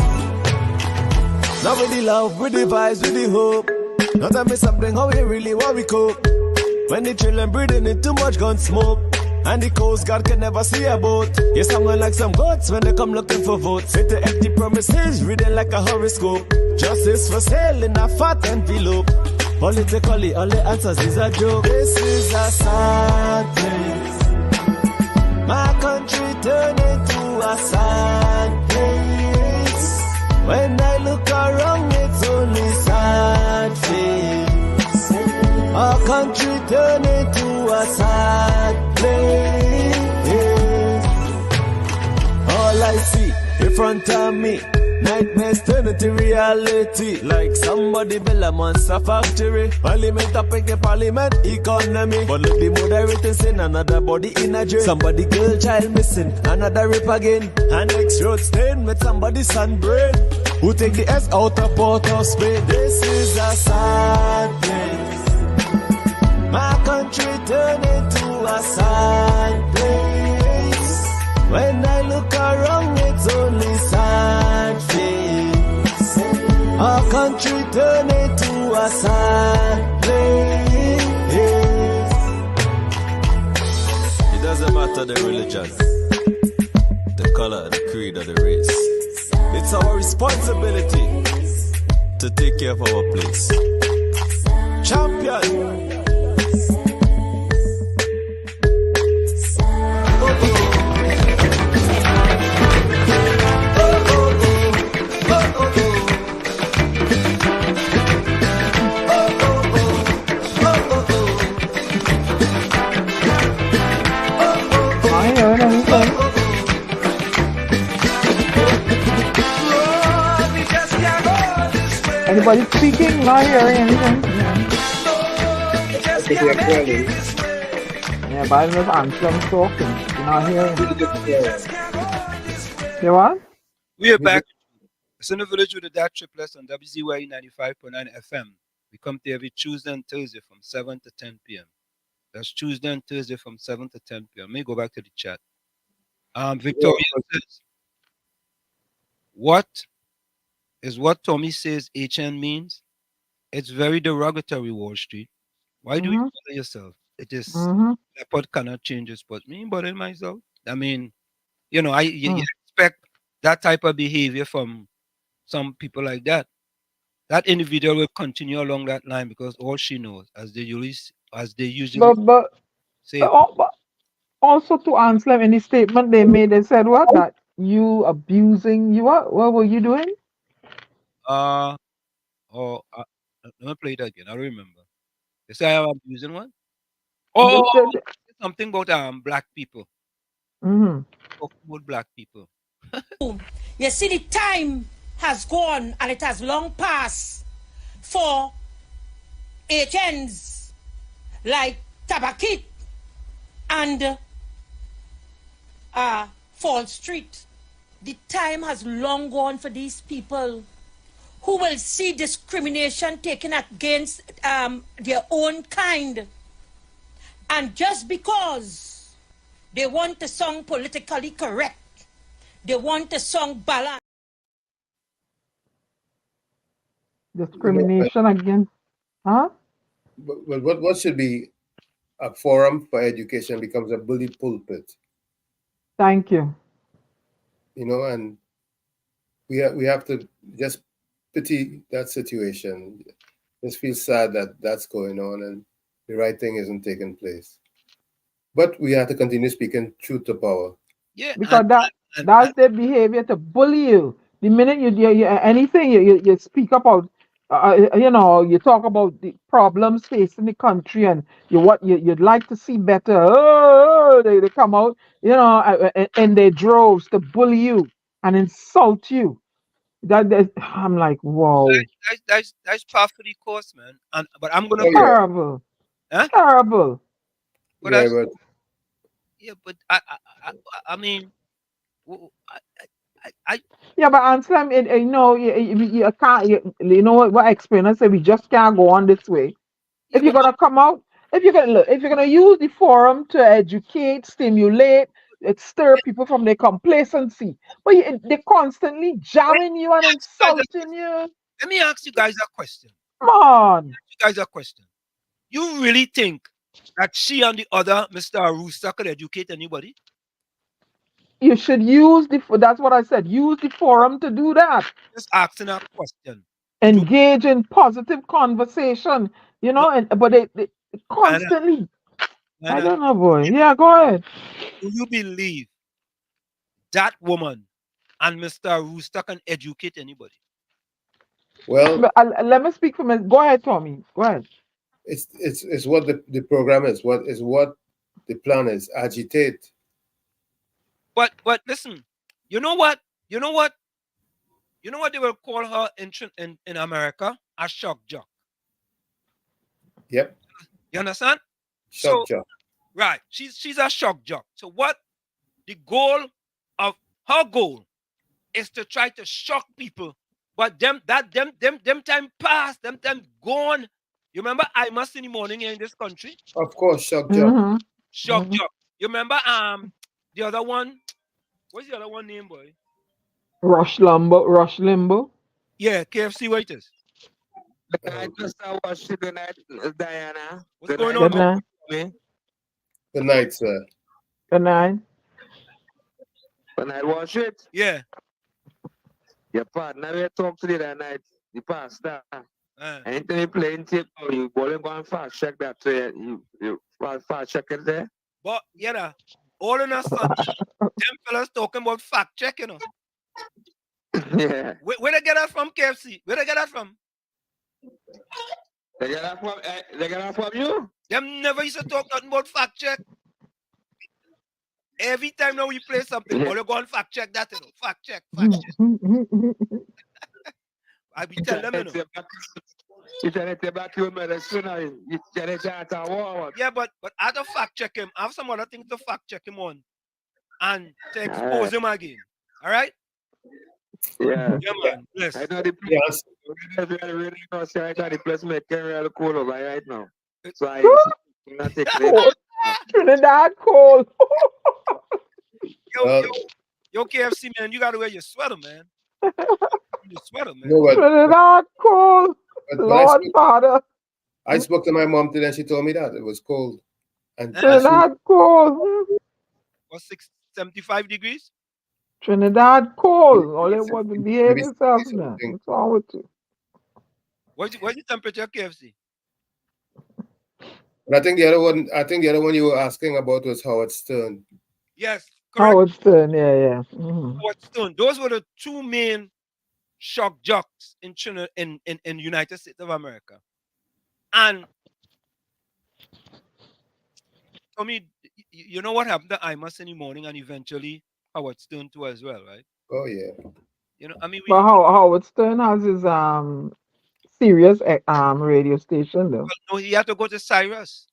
Now with the love, with the vibes, with the hope. Now tell me something, how we really want we cope. When the children breathing in too much gun smoke. And the Coast Guard can never see a boat. You're sounding like some goats when they come looking for votes. Say the empty promises, reading like a horoscope. Justice for sale in a fat envelope. Politically, all the answers is a joke. This is a sad place. My country turned into a sad place. When I look around, it's only sad face. Our country turned into a sad play. All I see in front of me, nightmares turn into reality. Like somebody build a monster factory. Parliament up against parliament economy. But let the moderator send another body in a jail. Somebody girl child missing, another rape again. And next road stain with somebody sunburn. Who take the S out of Port of Spain? This is a sad place. My country turned into a sad place. When I look around, it's only sad face. Our country turned into a sad place. It doesn't matter the religion, the color, the creed, or the race. It's our responsibility to take care of our place. Champion. Anybody speaking? Not hearing anything. Yeah, but I'm just answering talking. You're not hearing. You what? We are back. It's in the village with the DAT Triplets on WZYE 95.9 FM. We come to every Tuesday and Thursday from 7 to 10 p.m. That's Tuesday and Thursday from 7 to 10 p.m. Let me go back to the chat. Victoria says, what is what Tommy says HN means? It's very derogatory, Wall Street. Why do you bother yourself? It is leopard cannot change its but me bothering myself. I mean, you know, you expect that type of behavior from some people like that. That individual will continue along that line because all she knows, as they usually say. But also to answer them in the statement they made, they said what? That you abusing you what were you doing? Let me play it again. I remember. They say I'm abusing what? Something about black people. Talk about black people. You see, the time has gone and it has long passed for HNs like Tabakit and Fall Street. The time has long gone for these people who will see discrimination taken against their own kind. And just because they want to sound politically correct, they want to sound balanced. Discrimination against, huh? But what should be a forum for education becomes a bully pulpit. Thank you. You know, and we have to just pity that situation. Just feel sad that that's going on and the right thing isn't taking place. But we have to continue speaking truth to power. Yeah, because that's their behavior to bully you. The minute you anything you speak about, you know, you talk about the problems facing the country and you'd like to see better. They come out, you know, in their droves to bully you and insult you. I'm like, whoa. That's part for the course, man. But I'm gonna terrible, terrible. But but I mean, yeah, but Anselm, you know, you can't. You know what I explain? I say we just can't go on this way. If you're gonna come out, if you're gonna use the forum to educate, stimulate, stir people from their complacency, but they're constantly jamming you and insulting you. Let me ask you guys a question. Come on. You guys a question. You really think that she and the other Mr. Rooster could educate anybody? You should use that's what I said. Use the forum to do that. Just asking a question. Engage in positive conversation, you know, but they constantly. I don't know, boy. Yeah, go ahead. Do you believe that woman and Mr. Rooster can educate anybody? Well, let me speak for me. Go ahead, Tommy. Go ahead. It's what the program is. What the plan is agitate. But listen, you know what? You know what they will call her in America? A shock jock. Yep. You understand? Shock jock. Right. She's a shock jock. So what the goal of her goal is to try to shock people. But them time past, them time gone. You remember I Must in the Morning here in this country? Of course, shock jock. Shock jock. You remember the other one? What's the other one name, boy? Rush Limbo. Yeah, KFC waiters. I just watched it tonight, Diana. What's going on? Good night. Good night, sir. Good night. When I watch it, yeah. Your partner will talk to you that night, the pastor. Anytime you playing tape, you go and fast check that, so you fast check it there. But yeah, all in a Sunday, them fellas talking about fact check, you know. Yeah. Where they get that from, KFC? Where they get that from? They get that from you? Them never used to talk nothing about fact check. Every time now we play something, all you go and fact check that, you know. Fact check. I be tell them, you know. Yeah, but I don't fact check him. I have some other things to fact check him on and to expose him again. All right? Yeah. Yeah, man. Yes. I know the place. I got the place making real cool over right now. So I not take it. Trinidad cold. Yo, KFC, man, you gotta wear your sweater, man. Your sweater, man. No, Trinidad cold. Lord Father. I spoke to my mom today and she told me that it was cold. And Trinidad cold. What's 75 degrees? Trinidad cold. All they want to behave yourself now. What's wrong with you? What's the temperature, KFC? But I think the other one you were asking about was Howard Stern. Yes, correct. Howard Stern, yeah. Mm-hmm. Howard Stern. Those were the two main shock jocks in Trinidad, in United States of America. And I mean, you know what happened to I Must in the Morning and eventually Howard Stern too as well, right? Oh yeah. You know, I mean, But Howard Stern has his serious radio station though. Well, no, he had to go to Cyrus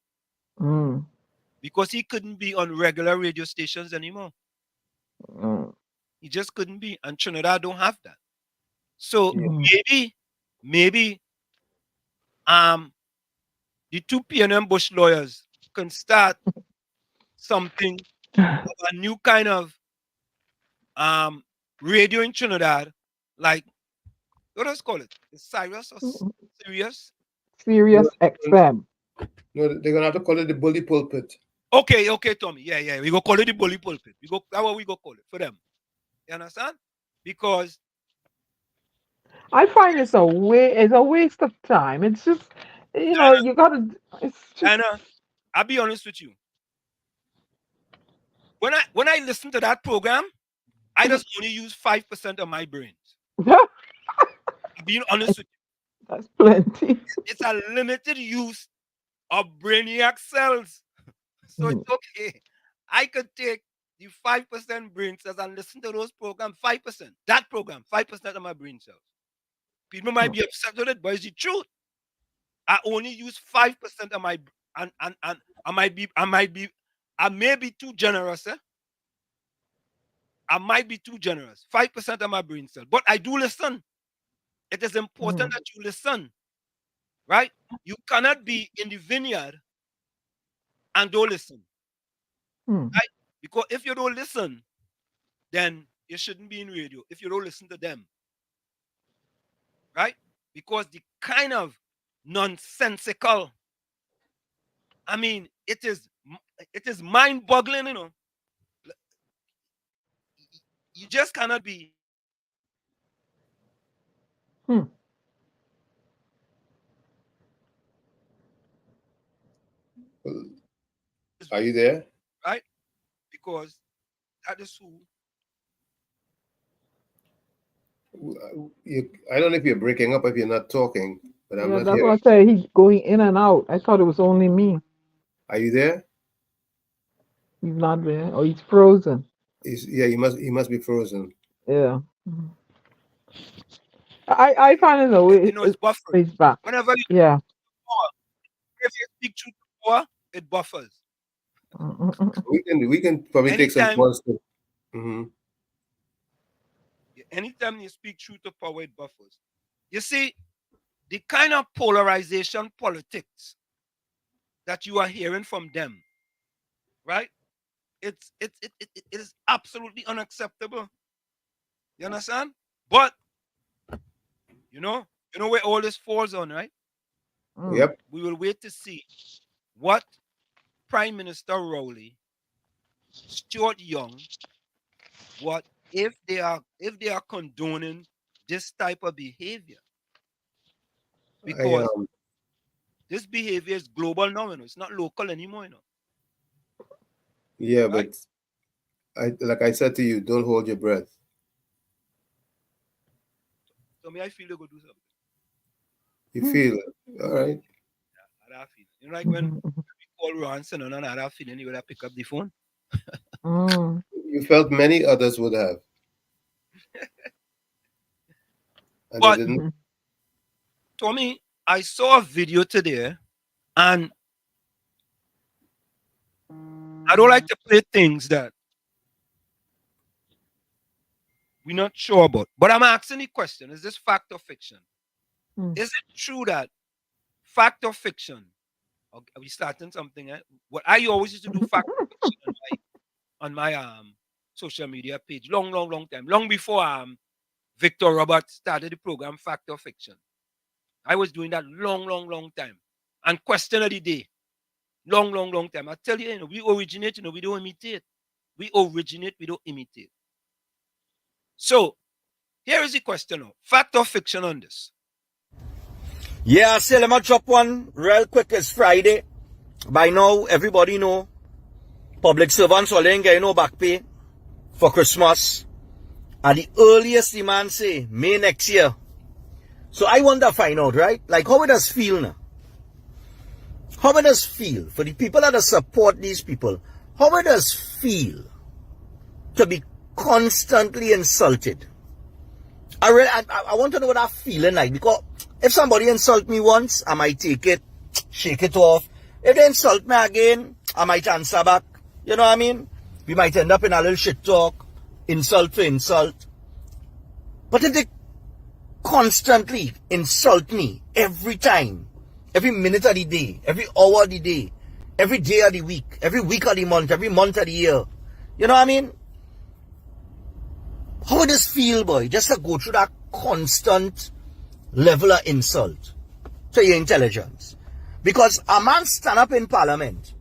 because he couldn't be on regular radio stations anymore. He just couldn't be, and Trinidad don't have that. So maybe the two PNM Bush lawyers can start something, a new kind of radio in Trinidad, like what does call it? Is Cyrus or Sirius? Sirius XM. No, they're gonna have to call it the bully pulpit. Okay, Tommy. Yeah. We go call it the bully pulpit. That's what we go call it for them. You understand? Because I find it's a waste of time. It's just you gotta. It's just. Anna, I'll be honest with you. When I listen to that program, I just only use 5% of my brains. Being honest with you. That's plenty. It's a limited use of brainiac cells. So it's okay. I could take the 5% brain cells and listen to those programs, 5%. That program, 5% of my brain cells. People might be upset with it, but it's the truth. I only use 5% of my and I may be too generous, I might be too generous. 5% of my brain cells. But I do listen. It is important that you listen. Right? You cannot be in the vineyard and don't listen. Right? Because if you don't listen, then you shouldn't be in radio if you don't listen to them. Right? Because the kind of nonsensical, I mean, it is mind-boggling, you know. You just cannot be. Are you there? Right? Because that is who. I don't know if you're breaking up, if you're not talking, but I'm not That's hearing. what I say. He's going in and out. I thought it was only me. Are you there? He's not there, or he's frozen. He must be frozen. Yeah. I finally know it's buffering. it's back. Whenever you Yeah. if you speak truth to power, it buffers. We can probably take some calls. Anytime you speak truth to power, it buffers. You see, the kind of polarization politics that you are hearing from them, right? It is absolutely unacceptable. You understand? But you know where all this falls on, right? Yep. We will wait to see what Prime Minister Rowley, Stuart Young, what if they are condoning this type of behavior. Because this behavior is global now, it's not local anymore, Yeah, right? But like I said to you, don't hold your breath. So I feel you go do something. You feel it. All right. Yeah, I feel it. Like when we call Ronson and another feeling, you would have pick up the phone. You felt many others would have. And but they didn't. Tommy, I saw a video today, and I don't like to play things that we're not sure about. But I'm asking the question, is this fact or fiction? Is it true that fact or fiction? Are we starting something? What I always used to do fact or fiction on my social media page, long time, long before Victor Roberts started the program Fact or Fiction. I was doing that long time. And question of the day, long time. I tell you, we originate, we don't imitate. We originate, we don't imitate. So here is the question now: fact or fiction on this? Yeah, so let me drop one real quick. It's Friday. By now, everybody know public servants will ain't get no back pay for Christmas. And the earliest demand say May next year. So I want to find out, right? Like how it does feel now. How it does feel for the people that support these people. How it does feel to be constantly insulted. I want to know what that feeling like, because if somebody insult me once, I might take it, shake it off. If they insult me again, I might answer back. You know what I mean? We might end up in a little shit talk, insult for insult. But if they constantly insult me every time, every minute of the day, every hour of the day, every day of the week, every week of the month, every month of the year, you know what I mean? How would this feel, boy, just to go through that constant level of insult to your intelligence? Because a man stand up in parliament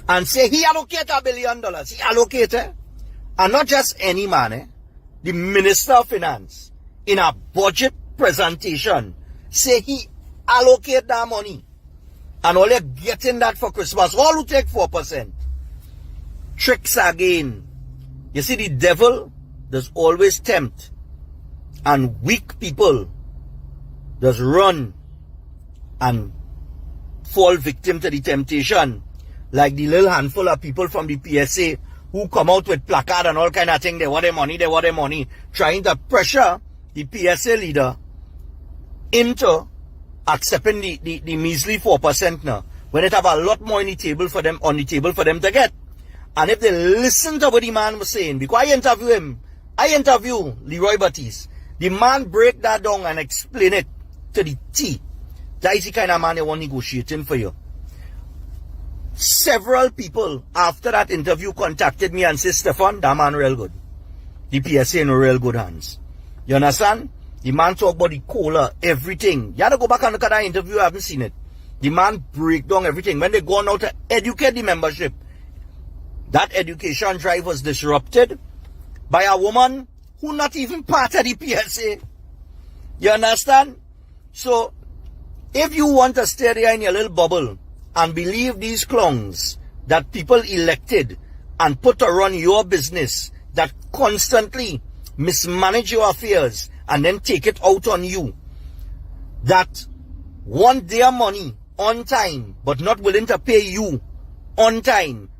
and say he allocate $1 billion. He allocated, and not just any man, the Minister of Finance, in a budget presentation, say he allocate that money. And all you're getting that for Christmas, all who take 4%. Tricks again. You see, the devil does always tempt, and weak people does run and fall victim to the temptation, like the little handful of people from the PSA who come out with placard and all kind of thing. They want their money, trying to pressure the PSA leader into accepting the measly 4% now, when it have a lot more on the table for them to get. And if they listen to what the man was saying, because I interview Leroy Batiste, the man break that down and explain it to the T. That is the kind of man they want negotiating for you. Several people after that interview contacted me and said, Stefan, that man real good. The PSA in real good hands. You understand? The man talk about the cola, everything. You have to go back and look at that interview. I haven't seen it. The man break down everything. When they go out to educate the membership, that education drive was disrupted by a woman who not even part of the PSA. You understand? So, if you want to stay there in your little bubble and believe these clowns that people elected and put to run your business, that constantly mismanage your affairs and then take it out on you, that want their money on time but not willing to pay you on time,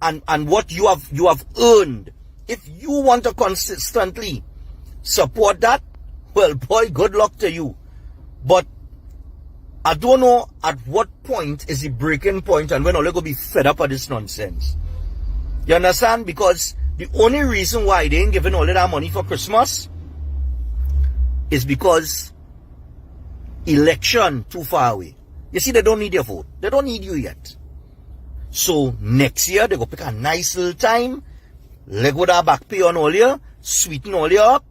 and what you have earned. If you want to consistently support that, well, boy, good luck to you. But I don't know at what point is the breaking point and when all going to be fed up of this nonsense. You understand? Because the only reason why they ain't giving all of that money for Christmas is because election too far away. You see, they don't need your vote. They don't need you yet. So next year, they go pick a nice little time, let go that back pay on all you, sweeten all you up,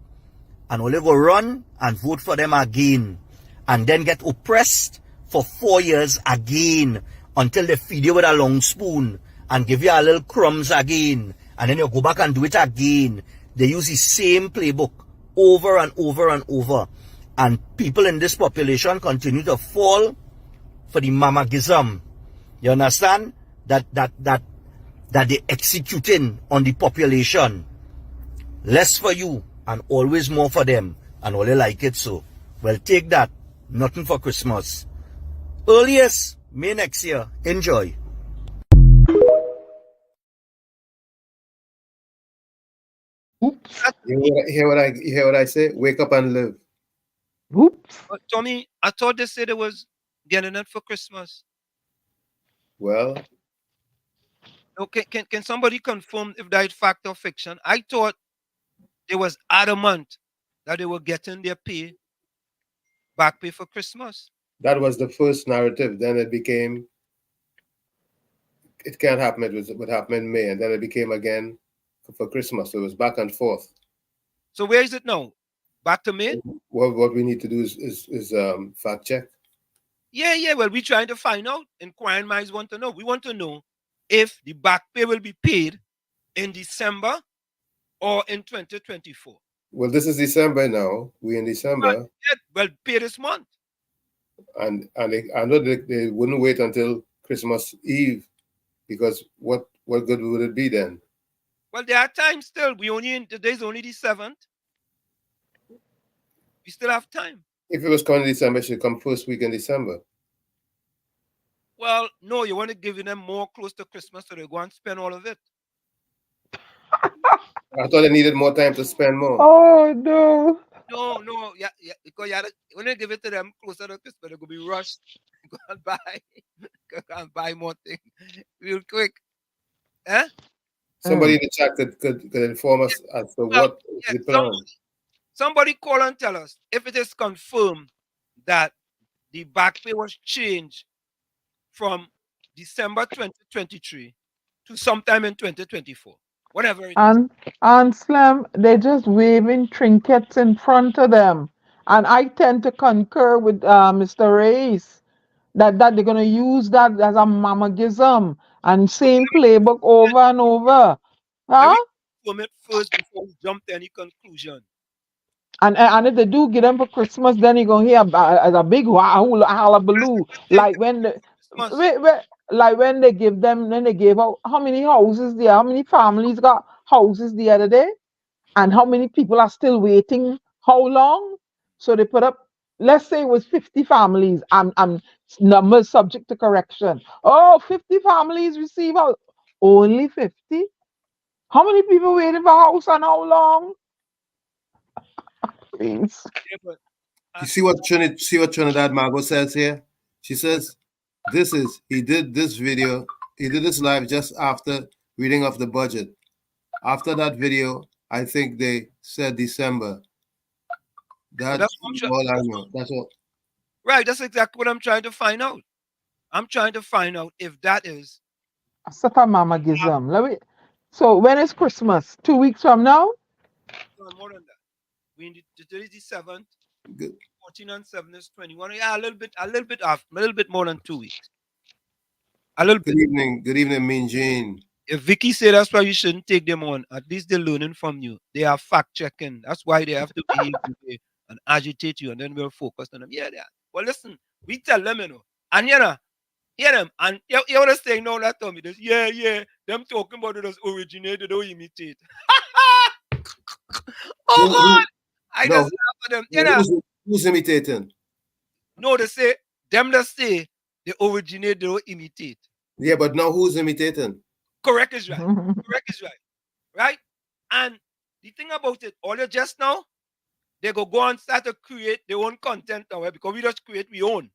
and all you go run and vote for them again. And then get oppressed for 4 years again until they feed you with a long spoon and give you a little crumbs again. And then you go back and do it again. They use the same playbook over and over and over. And people in this population continue to fall for the mamagism. You understand? That they executing on the population. Less for you and always more for them. And all they like it so. Well, take that. Nothing for Christmas. Earliest, May next year. Enjoy. Oops. You hear what I say? Wake up and live. Oops. But Tommy, I thought they said it was getting it for Christmas. Well, okay, can somebody confirm if that is fact or fiction? I thought they was adamant that they were getting their back pay for Christmas. That was the first narrative. Then it became, it can't happen. It would happen in May, and then it became again for Christmas. So it was back and forth. So where is it now? Back to May? What we need to do is fact check. Yeah. Well, we're trying to find out. Inquiring minds want to know. We want to know if the back pay will be paid in December or in 2024. Well, this is December now. We're in December. Well, pay this month. And I know they wouldn't wait until Christmas Eve, because what good would it be then? Well, there are time still. Today's only the 7th. We still have time. If it was coming in December, it should come first week in December. Well, no, you want to give them more close to Christmas so they go and spend all of it. I thought they needed more time to spend more. Oh, no. No, yeah, because when they give it to them closer to Christmas, they're going to be rushed. Go and buy more things real quick. Eh? Somebody in the chat could inform us as to what the plan. Somebody call and tell us if it is confirmed that the back pay was changed from December 2023 to sometime in 2024. Whatever it is. And Slim, they're just waving trinkets in front of them. And I tend to concur with Mr. Reyes that they're going to use that as a mamagism and same playbook over and over. Huh? Let me it first before we jump to any conclusion. And if they do get them for Christmas, then you're going to hear a big hullabaloo. Like when they give them, then they gave out how many houses there, how many families got houses the other day, and how many people are still waiting, how long? So they put up, let's say it was 50 families, and numbers subject to correction. Oh, 50 families receive out. Only 50? How many people waiting for a house and how long? Please. You see what Trinidad Margot says here? She says, he did this live just after reading of the budget. After that video, I think they said December. That's all I know. That's all. Right, that's exactly what I'm trying to find out. I'm trying to find out if that is a mamagism. So when is Christmas? 2 weeks from now? More than that. Today is the 7th. Good. 14 and 7 is 21. Yeah, a little bit more than 2 weeks. A little bit. Good evening, Mean Jane. If Vicky said that's why you shouldn't take them on, at least they're learning from you. They are fact checking. That's why they have to behave and agitate you, and then we'll focus on them. Yeah, they are. Well, listen, we tell them, and hear them, and you want to say no, that told me this. Yeah, them talking about it as originated or imitate. Oh God! I just laugh at them. Who's imitating? No, they say them that say they originate, they don't imitate. Yeah, but now who's imitating? Correct is right. Correct is right. Right? And the thing about it, all you just now, they go and start to create their own content now, because we just create we own.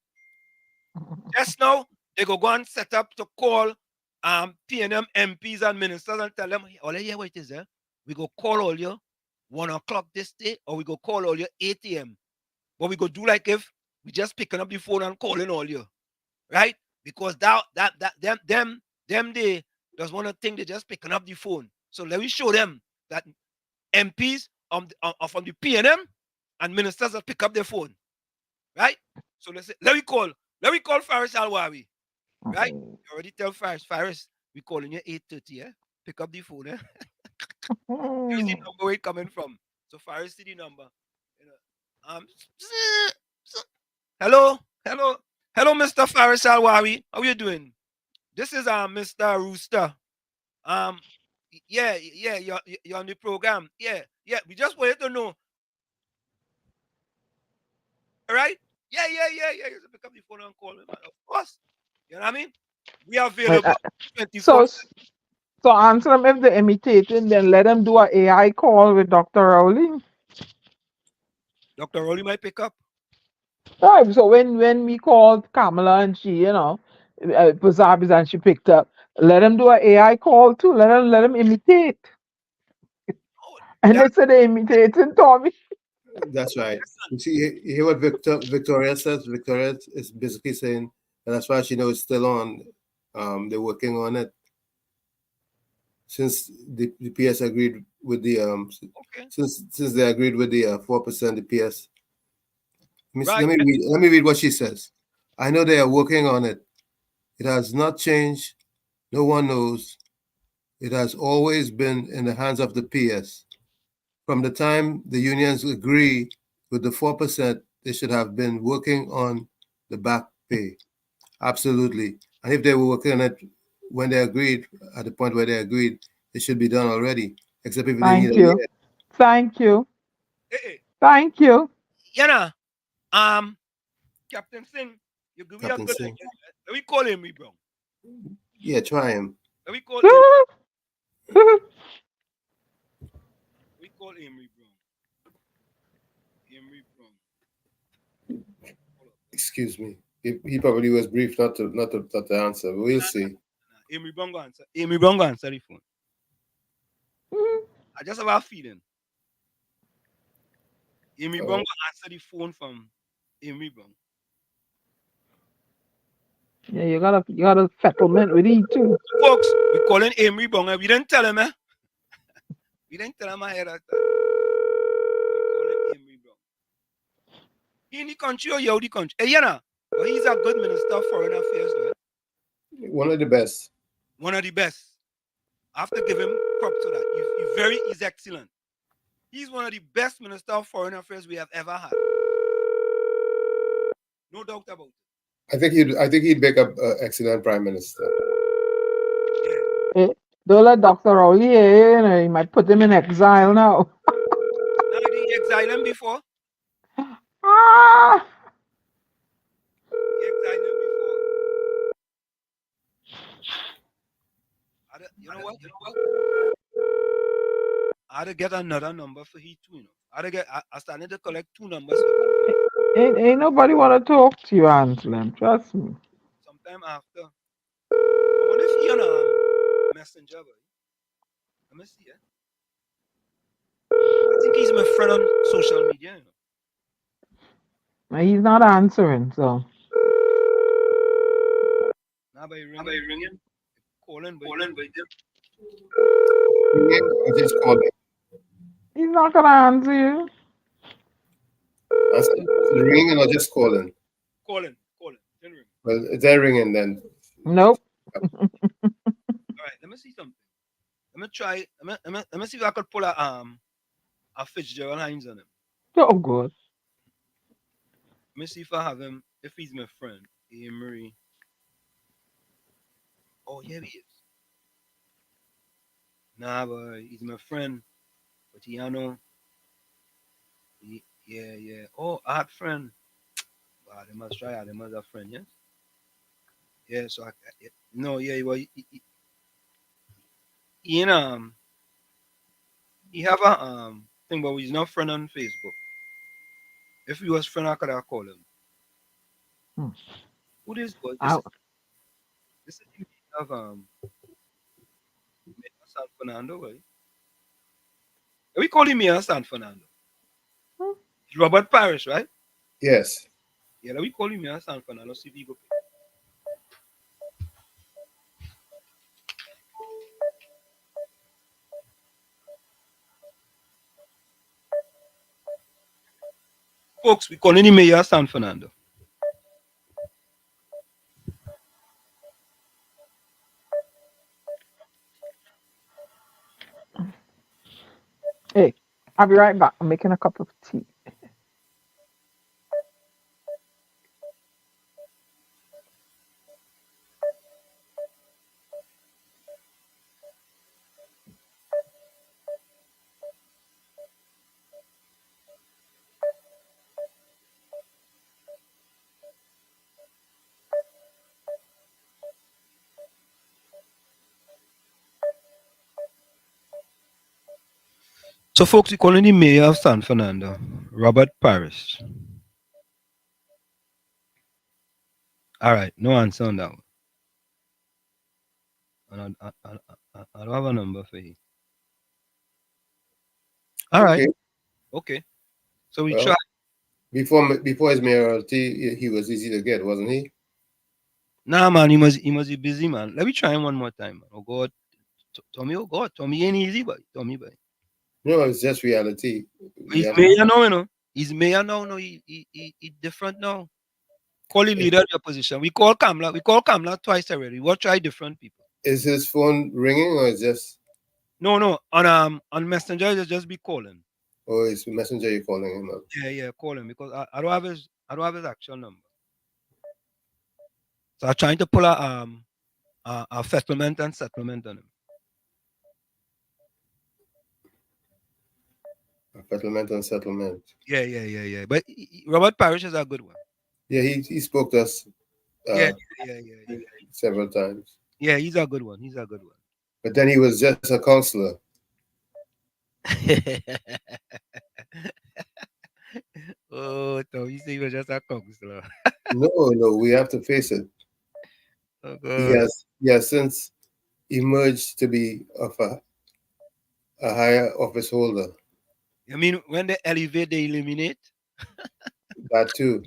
Just now, they go and set up to call PNM MPs and ministers and tell them, all you hear what it is, we go call all you 1 o'clock this day, or we go call all you 8 a.m. But we go do like if we just picking up the phone and calling all you. Right? Because them they just want to think they're just picking up the phone. So let me show them that MPs from the PNM and ministers that pick up their phone. Right? So let me call Faris Alwawi. Right? You already tell Faris, we calling you 8:30, yeah? Pick up the phone, eh? Here's the number where it coming from. So Faris see the number. You know, hello, Mr. Faris Alwawi. How you doing? This is Mr. Rooster. Yeah, you're on the program. Yeah. We just wanted to know. All right? Yeah. You pick up the phone and call me, man. Of course. You know what I mean? We are available 24. So answer them if they're imitating, then let them do an AI call with Dr. Rowley. Dr. Rowley might pick up. Right. So when we called Kamala and she, Pazabis and she picked up, let them do an AI call too. Let them imitate. And they said they imitating Tommy. That's right. You see, you hear what Victoria says? Victoria is basically saying, and that's why she knows it's still on. They're working on it since the PS agreed with the since they agreed with the 4%. The PS. Let me read what she says. I know they are working on it. It has not changed. No one knows. It has always been in the hands of the PS. From the time the unions agree with the 4%, they should have been working on the back pay. Absolutely. And if they were working on it when they agreed, at the point where they agreed, it should be done already. Except if they need a year. Thank you. Hey. Thank you. Captain Singh, you give me a good idea. Let me call him, bro. Yeah, try him. Let me call him. We call Emery Brown. Excuse me. He probably was brief not to answer. But we'll see. Emery Brown go answer. Emery Brown go answer the phone. I just have a feeling. Emery Brown go answer the phone from Emery Brown. Yeah, you got a settlement with he too. Folks, we calling Emery Brown and we didn't tell him, We didn't tell him ahead of time. We calling Emery Brown. He in the country or you out the country? Hey, but he's a good minister of foreign affairs, though. One of the best. One of the best. I have to give him props to that. He's excellent. He's one of the best minister of foreign affairs we have ever had. No doubt about it. I think he'd make up an excellent prime minister. Yeah. Don't let Dr. Rowley, he might put him in exile now. Now did he exile him before? Ah! He exiled him before. You know what? I had to get another number for he too. I started to collect 2 numbers for Ain't nobody want to talk to you, Anselm. Trust me. Sometime after. I wonder if he on a messenger, boy. Let me see, I think he's my friend on social media. He's not answering, so. Now by ringing. Calling by them. Just call him. He's not gonna answer you. Ringing or just calling? Calling. Then ring. Well, they're ringing then. Nope. All right, let me see something. Let me try. Let me see if I could pull a Fitzgerald Hines on him. Oh God. Let me see if I have him. If he's my friend, Emery. Oh, yeah, he is. Nah, boy, he's my friend. But he, yeah. Oh, I had friend. Wow, they must try out. They must have friend, yes? Yeah, so he he have a thing, but he's not friend on Facebook. If he was friend, I could have called him. Hmm. Who this boy? This is the of San Fernando, right? We call him Mayor San Fernando. Robert Parrish, right? Yes. Yeah, we call him Mayor San Fernando. See if he go. Folks, we call him Mayor San Fernando. Hey, I'll be right back. I'm making a cup of tea. So, folks, we call him the Mayor of San Fernando, Robert Parrish. All right, no answer on that one. And I don't have a number for you. All right. Okay. So we try. Before his mayoralty, he was easy to get, wasn't he? Nah, man, he must be busy, man. Let me try him one more time, man. Oh God, Tommy, oh God, Tommy ain't easy, but Tommy, boy. No, it's just reality. He's mayor now, you know. He's mayor now. No, he different now. Call the leader of the opposition. We call Kamla twice already. We'll try different people. Is his phone ringing or is just? No. On Messenger, it'll just be calling. Oh, it's Messenger you're calling him up. Yeah, call him because I don't have his actual number. So I'm trying to pull a settlement and settlement on him. A settlement and settlement. Yeah. But Robert Parrish is a good one. Yeah, he spoke to us. Yeah. Several times. Yeah, he's a good one. But then he was just a counselor. Oh, so you say he was just a counselor. No, we have to face it. Oh, God. He has since emerged to be of a higher office holder. I mean, when they elevate, they eliminate. That too.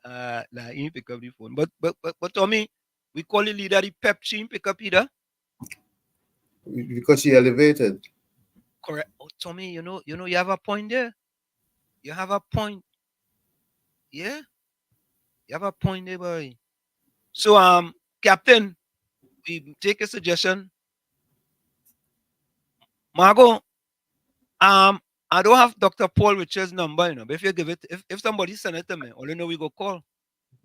Nah, he pick up the phone. But Tommy, we call the leader the pep. She pick up either. Because she elevated. Correct. Oh, Tommy, you know, you have a point there. You have a point. Yeah, you have a point there, boy. So, Captain, we take a suggestion. Margot, I don't have Dr. Paul Richard's number, you know. But if you give it, if somebody send it to me, all you know we go call.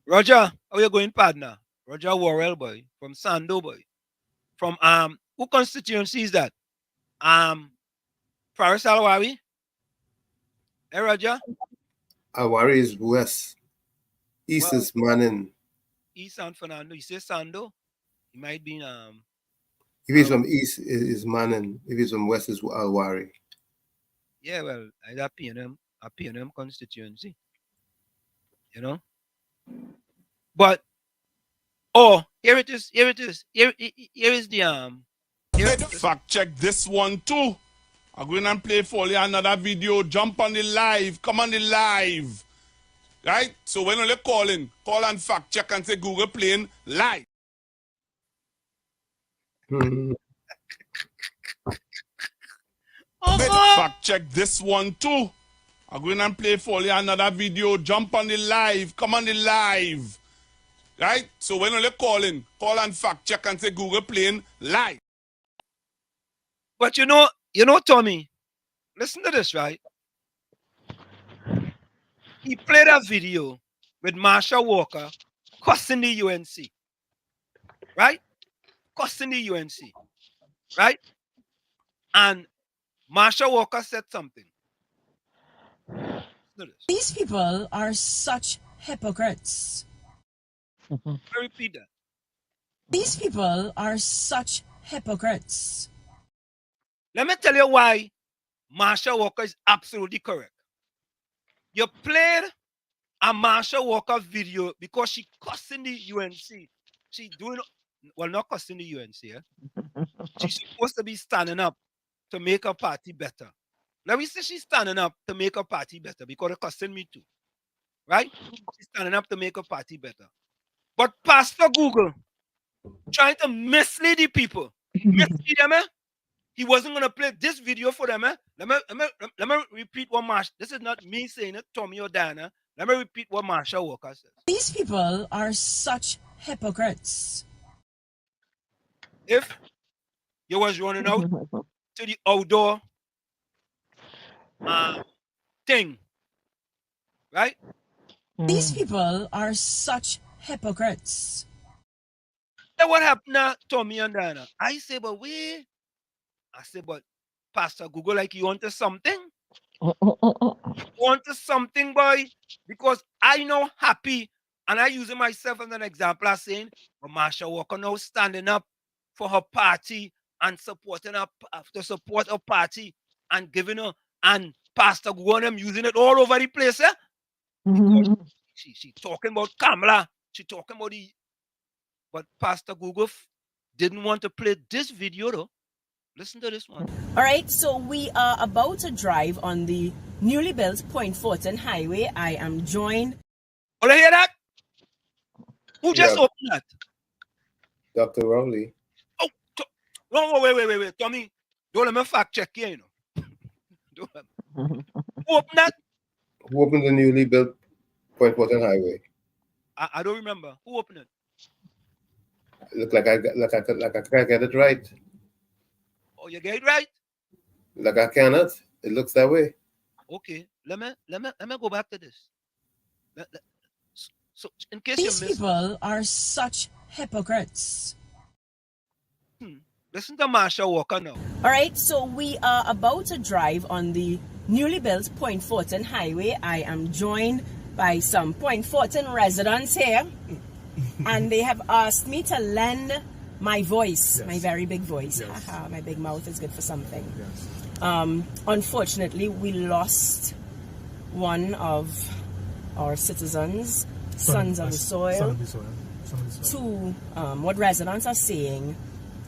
Roger, how you going, partner? Roger Worrell, boy, from Sando, boy. From who constituency is that? Paris Alwari? Hey, Roger? Alwari is west. East is Manning. East San Fernando. You say Sando? He might be if he's from east is Manning. If he's from west is Alwari. Yeah, well, either PNM constituency. You know? But here it is. Here is the Fact check this one too. I'm going and play for you another video. Jump on the live. Come on the live. Right? So when you're calling, call and fact check and say Google playing live. Fact check this one too. I'm going and play for you another video. Jump on the live. Come on the live. Right? So when you're calling, call and fact check and say Google playing live. But you know, Tommy, listen to this, right? He played a video with Marsha Walker cussing the UNC. Right? Cussing the UNC. Right? And Marsha Walker said something. These people are such hypocrites. I repeat that. These people are such hypocrites. Let me tell you why Marsha Walker is absolutely correct. You played a Marsha Walker video because she cussing the UNC. She doing, well, not cussing the UNC. She's supposed to be standing up to make her party better. Let me say she's standing up to make her party better because they're cussing me too. Right? She's standing up to make her party better. But Pastor Google trying to mislead the people. Mislead them, eh? He wasn't going to play this video for them. Eh? Let me repeat what Marsha. This is not me saying it, Tommy or Diana. Let me repeat what Marsha Walker says. These people are such hypocrites. If you was running out to the outdoor thing, right? These people are such hypocrites. Then what happened now, Tommy and Diana? I say, but wait. I say, but Pastor Google, like you wanted something? You wanted something, boy? Because I know happy, and I using myself as an example as saying, well, Marsha Walker now standing up for her party and supporting her to support her party and giving her, and Pastor Google them using it all over the place, eh? Because she talking about Kamala, she talking about the, but Pastor Google didn't want to play this video though. Listen to this one. All right, so we are about to drive on the newly built Point Fortin Highway. I am joined. Oh, you hear that? Who just opened that? Dr. Rowley. Oh, no, wait, Tommy. Don't let me fact check here, you know. Who opened that? Who opened the newly built Point Fortin Highway? I don't remember. Who opened it? Look like I can't get it right. Oh, you get it right? Like I cannot. It looks that way. Okay, let me go back to this. So in case These you missed, people are such hypocrites. Listen to Marsha Walker now. All right, so we are about to drive on the newly built Point Fortin Highway. I am joined by some Point Fortin residents here, and they have asked me to lend my voice, my very big voice. Haha, my big mouth is good for something. Unfortunately, we lost one of our citizens, sons of the soil. To what residents are saying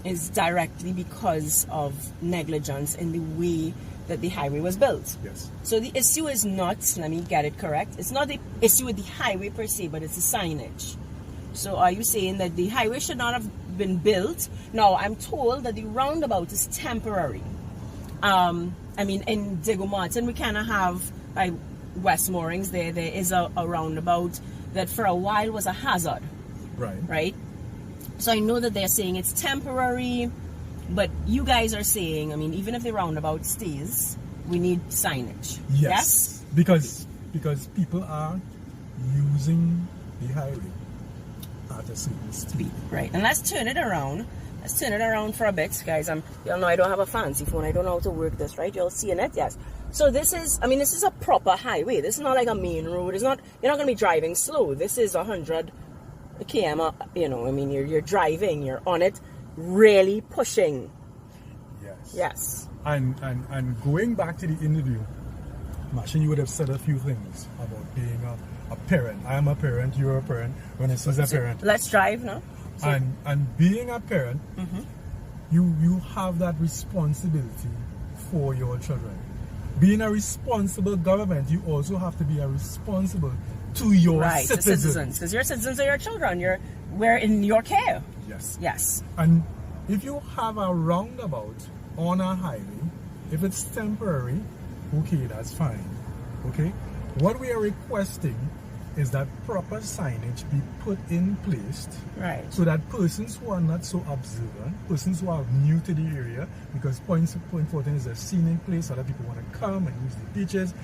is directly because of negligence in the way that the highway was built. So the issue is not, let me get it correct, it's not the issue with the highway per se, but it's the signage. So are you saying that the highway should not have been built? Now, I'm told that the roundabout is temporary. I mean, in Diego Martin, we kind of have, by West Moorings, there is a roundabout that for a while was a hazard. Right? So I know that they're saying it's temporary, but you guys are saying, I mean, even if the roundabout stays, we need signage. Yes? Because people are using the highway at a certain speed. Right, and let's turn it around. Let's turn it around for a bit, guys. Y'all know I don't have a fancy phone. I don't know how to work this, right? Y'all seeing it? Yes. So this is, I mean, this is a proper highway. This is not like a main road. It's not, you're not going to be driving slow. This is 100 km, you know, I mean, you're driving, you're on it, really pushing. Yes. And going back to the interview, Marsha, you would have said a few things about being a parent. I am a parent, you're a parent, when it's a parent. Let's drive now. So, and being a parent, you have that responsibility for your children. Being a responsible government, you also have to be a responsible to your citizens. Because your citizens are your children. We're in your care. Yes. And if you have a roundabout on a highway, if it's temporary, okay, that's fine. Okay? What we are requesting is that proper signage be put in place, so that persons who are not so observant, persons who are new to the area, because Point Fortin is a scenic place, other people want to come and use the beaches.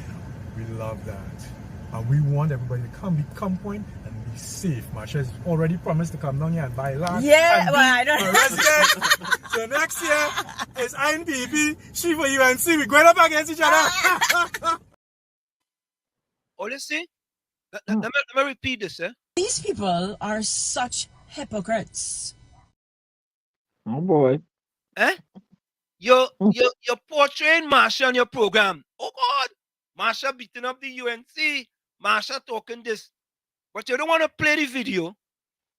We love that, and we want everybody to come Point and be safe. Marsha has already promised to come down here and buy land. Yeah, well, I don't. So next year is INPP, she for UNC. We're going up against each other. Oh, let's see. Let me repeat this, eh? These people are such hypocrites. Oh boy. Eh? You're portraying Marsha on your program. Oh God, Marsha beating up the UNC. Marsha talking this, but you don't want to play the video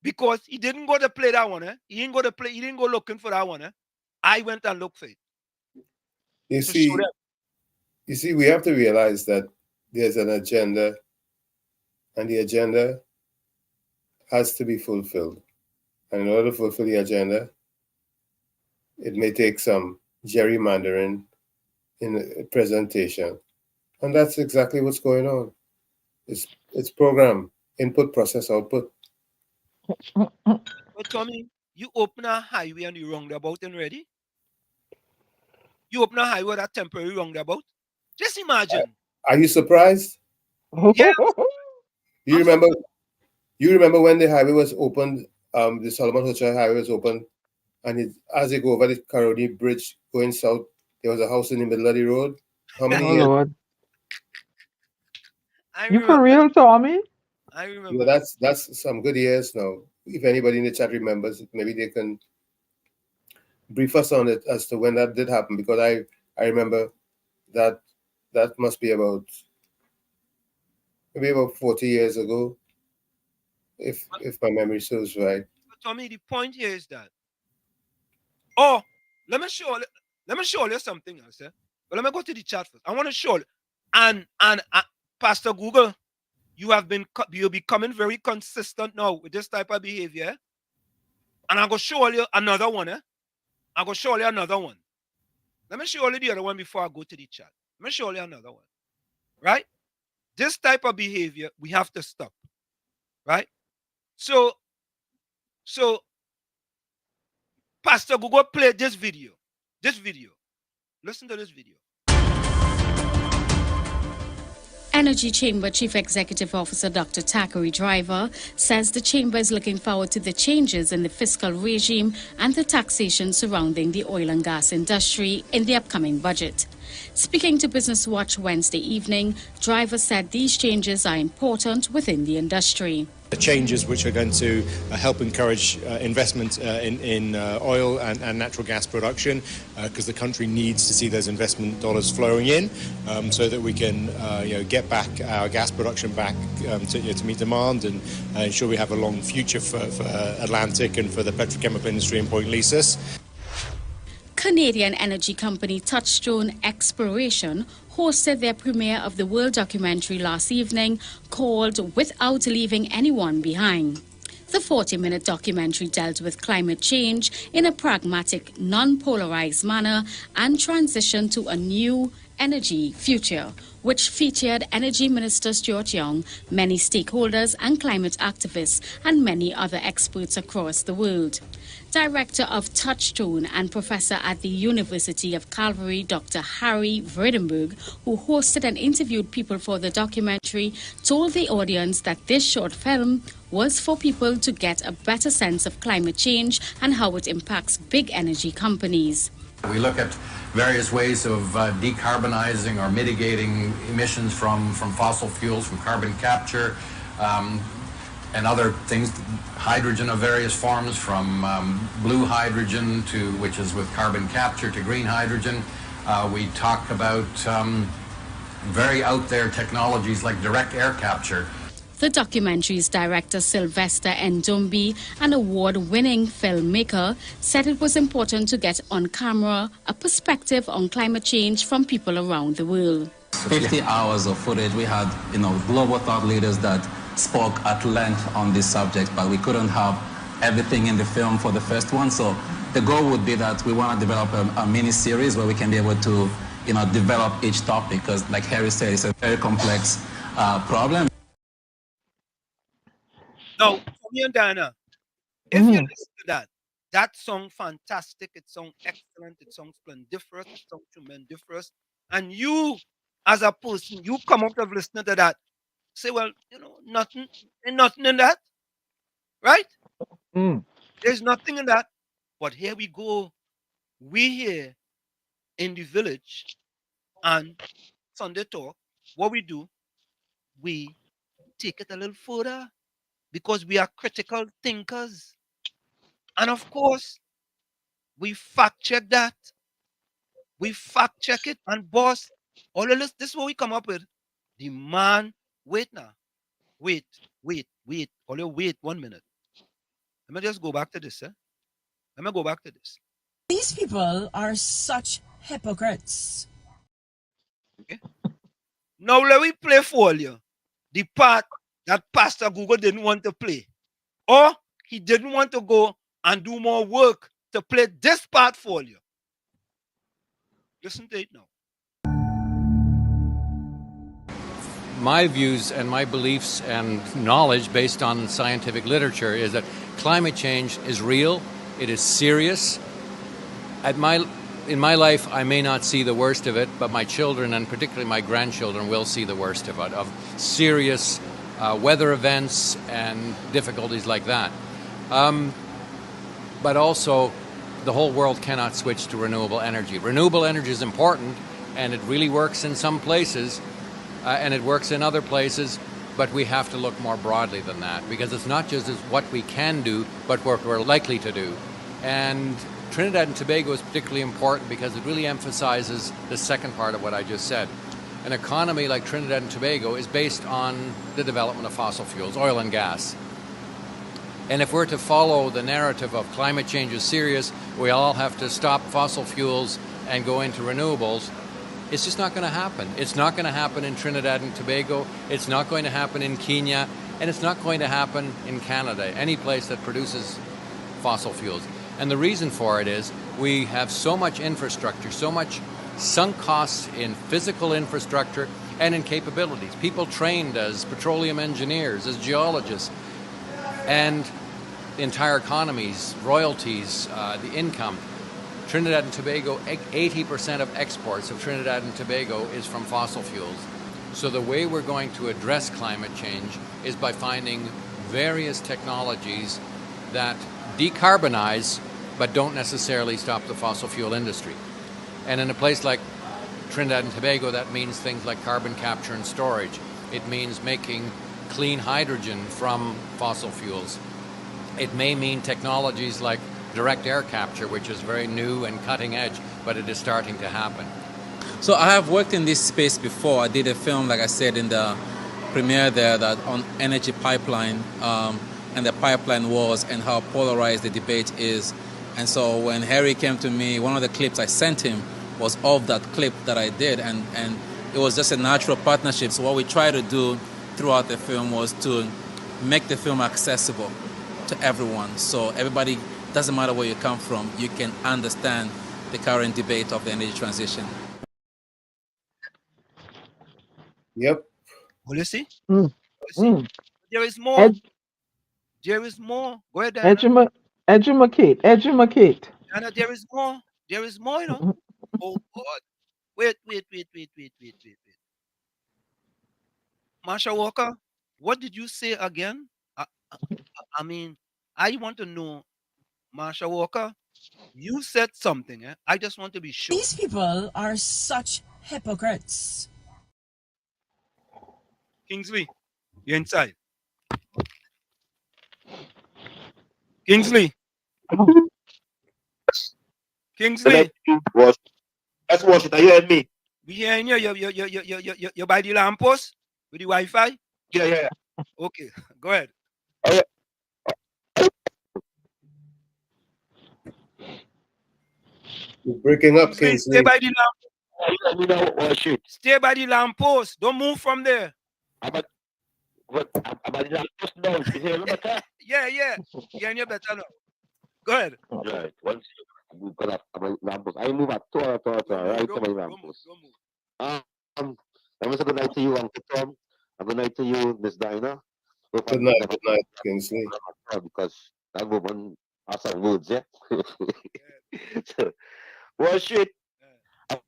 because he didn't go to play that one. Eh? He didn't go to play. He didn't go looking for that one. Eh? I went and looked for it. You see, we have to realize that there's an agenda, and the agenda has to be fulfilled. And in order to fulfill the agenda, it may take some gerrymandering in the presentation. And that's exactly what's going on. It's program, input, process, output. But Tommy, you open a highway and you roundabout and ready? You open a highway that temporary roundabout? Just imagine. Are you surprised? Yeah. You remember when the highway was opened, the Solomon Hochar highway was opened, and as they go over the Caroni Bridge going south, there was a house in the middle of the road. How many years? Lord. You for real, Tommy? I remember. Yeah, that's some good years now. If anybody in the chat remembers, maybe they can brief us on it as to when that did happen, because I remember that must be maybe about 40 years ago, if my memory serves right. But Tommy, the point here is that. Oh, let me show you something else. Eh? But let me go to the chat first. I want to show you. And Pastor Google, you're becoming very consistent now with this type of behavior. And I'm going to show you another one. I'm going to show you another one. Let me show you the other one before I go to the chat. Let me show you another one. Right? This type of behavior, we have to stop. Right? So Pastor Google played this video. Listen to this video. Energy Chamber Chief Executive Officer Dr. Thackeray Driver says the Chamber is looking forward to the changes in the fiscal regime and the taxation surrounding the oil and gas industry in the upcoming budget. Speaking to Business Watch Wednesday evening, Driver said these changes are important within the industry. The changes which are going to help encourage investment in oil and natural gas production, because the country needs to see those investment dollars flowing in, so that we can get back our gas production back to meet demand and ensure we have a long future for Atlantic and for the petrochemical industry in Point Lisas. Canadian energy company Touchstone Exploration hosted their premiere of the World documentary last evening called Without Leaving Anyone Behind. The 40-minute documentary dealt with climate change in a pragmatic, non-polarized manner and transitioned to a new energy future, which featured Energy Minister Stuart Young, many stakeholders and climate activists, and many other experts across the world. Director of Touchstone and professor at the University of Calgary, Dr. Harry Vredenberg, who hosted and interviewed people for the documentary, told the audience that this short film was for people to get a better sense of climate change and how it impacts big energy companies. We look at various ways of decarbonizing or mitigating emissions from fossil fuels, from carbon capture, and other things, hydrogen of various forms, from blue hydrogen which is with carbon capture, to green hydrogen. We talk about very out there technologies like direct air capture. The documentary's director, Sylvester Ndombi, an award-winning filmmaker, said it was important to get on camera a perspective on climate change from people around the world. 50 hours of footage. We had, global thought leaders that spoke at length on this subject, but we couldn't have everything in the film for the first one. So the goal would be that we want to develop a mini series where we can be able to, develop each topic, because, like Harry said, it's a very complex problem. Now, Tommy and Diana, if you listen to that song fantastic, it sounds excellent, it sounds splendiferous, it sounds tremendiferous, and you, as a person, you come out of listening to that, say, well, nothing in that, right? There's nothing in that. But here we go. We here in the village and Sunday Talk, what we do, we take it a little further because we are critical thinkers. And of course, We fact check that. We fact check it, and boss, all of this is what we come up with. The man, wait now. Wait. Hold you wait 1 minute. Let me just go back to this, eh? Let me go back to this. These people are such hypocrites. Okay. Now let me play for you the part that Pastor Google didn't want to play. Or he didn't want to go and do more work to play this part for you. Listen to it now. My views and my beliefs and knowledge based on scientific literature is that climate change is real, it is serious. In my life, I may not see the worst of it, but my children and particularly my grandchildren will see the worst of it, of serious weather events and difficulties like that. But also, the whole world cannot switch to renewable energy. Renewable energy is important, and it really works in some places, and it works in other places, but we have to look more broadly than that, because it's not just what we can do, but what we're likely to do. And Trinidad and Tobago is particularly important because it really emphasizes the second part of what I just said. An economy like Trinidad and Tobago is based on the development of fossil fuels, oil and gas. And if we're to follow the narrative of climate change is serious, we all have to stop fossil fuels and go into renewables, it's just not going to happen. It's not going to happen in Trinidad and Tobago. It's not going to happen in Kenya. And it's not going to happen in Canada, any place that produces fossil fuels. And the reason for it is we have so much infrastructure, so much sunk costs in physical infrastructure and in capabilities. People trained as petroleum engineers, as geologists, and the entire economies, royalties, the income. Trinidad and Tobago, 80% of exports of Trinidad and Tobago is from fossil fuels. So the way we're going to address climate change is by finding various technologies that decarbonize but don't necessarily stop the fossil fuel industry. And in a place like Trinidad and Tobago, that means things like carbon capture and storage. It means making clean hydrogen from fossil fuels. It may mean technologies like direct air capture, which is very new and cutting edge, but it is starting to happen. So I have worked in this space before. I did a film, like I said, in the premiere there that on energy pipeline and the pipeline wars and how polarized the debate is. And so when Harry came to me, one of the clips I sent him was of that clip that I did, and it was just a natural partnership. So what we tried to do throughout the film was to make the film accessible to everyone. So everybody, doesn't matter where you come from, you can understand the current debate of the energy transition. Yep. Well, you see? Mm. Mm. There is more. There is more. Go ahead, Diana. Educate. Diana, there is more. There is more, you know. Oh, God. Wait. Marsha Walker, what did you say again? I mean, I want to know, Marsha Walker, you said something. Eh? I just want to be sure. These people are such hypocrites. Kingsley, you're inside. Kingsley. Kingsley. That's what are you hearing me? We hearing you. You by the lamppost with the Wi-Fi? Yeah. Okay, go ahead. You're breaking up, Kingsley. Kingsley. Stay by the lamppost. Stay by the lamppost. Don't move from there. About the lamppost now. You hear me better? Yeah. You're in your better now. Go ahead. Right. Once you move about lamppost, I move at all right to my lamppost. I'm just good night to you, Uncle Tom. A good night to you, Miss Dinah. Good night, Kingsley. Because that woman has some words, yeah? Well, shit. I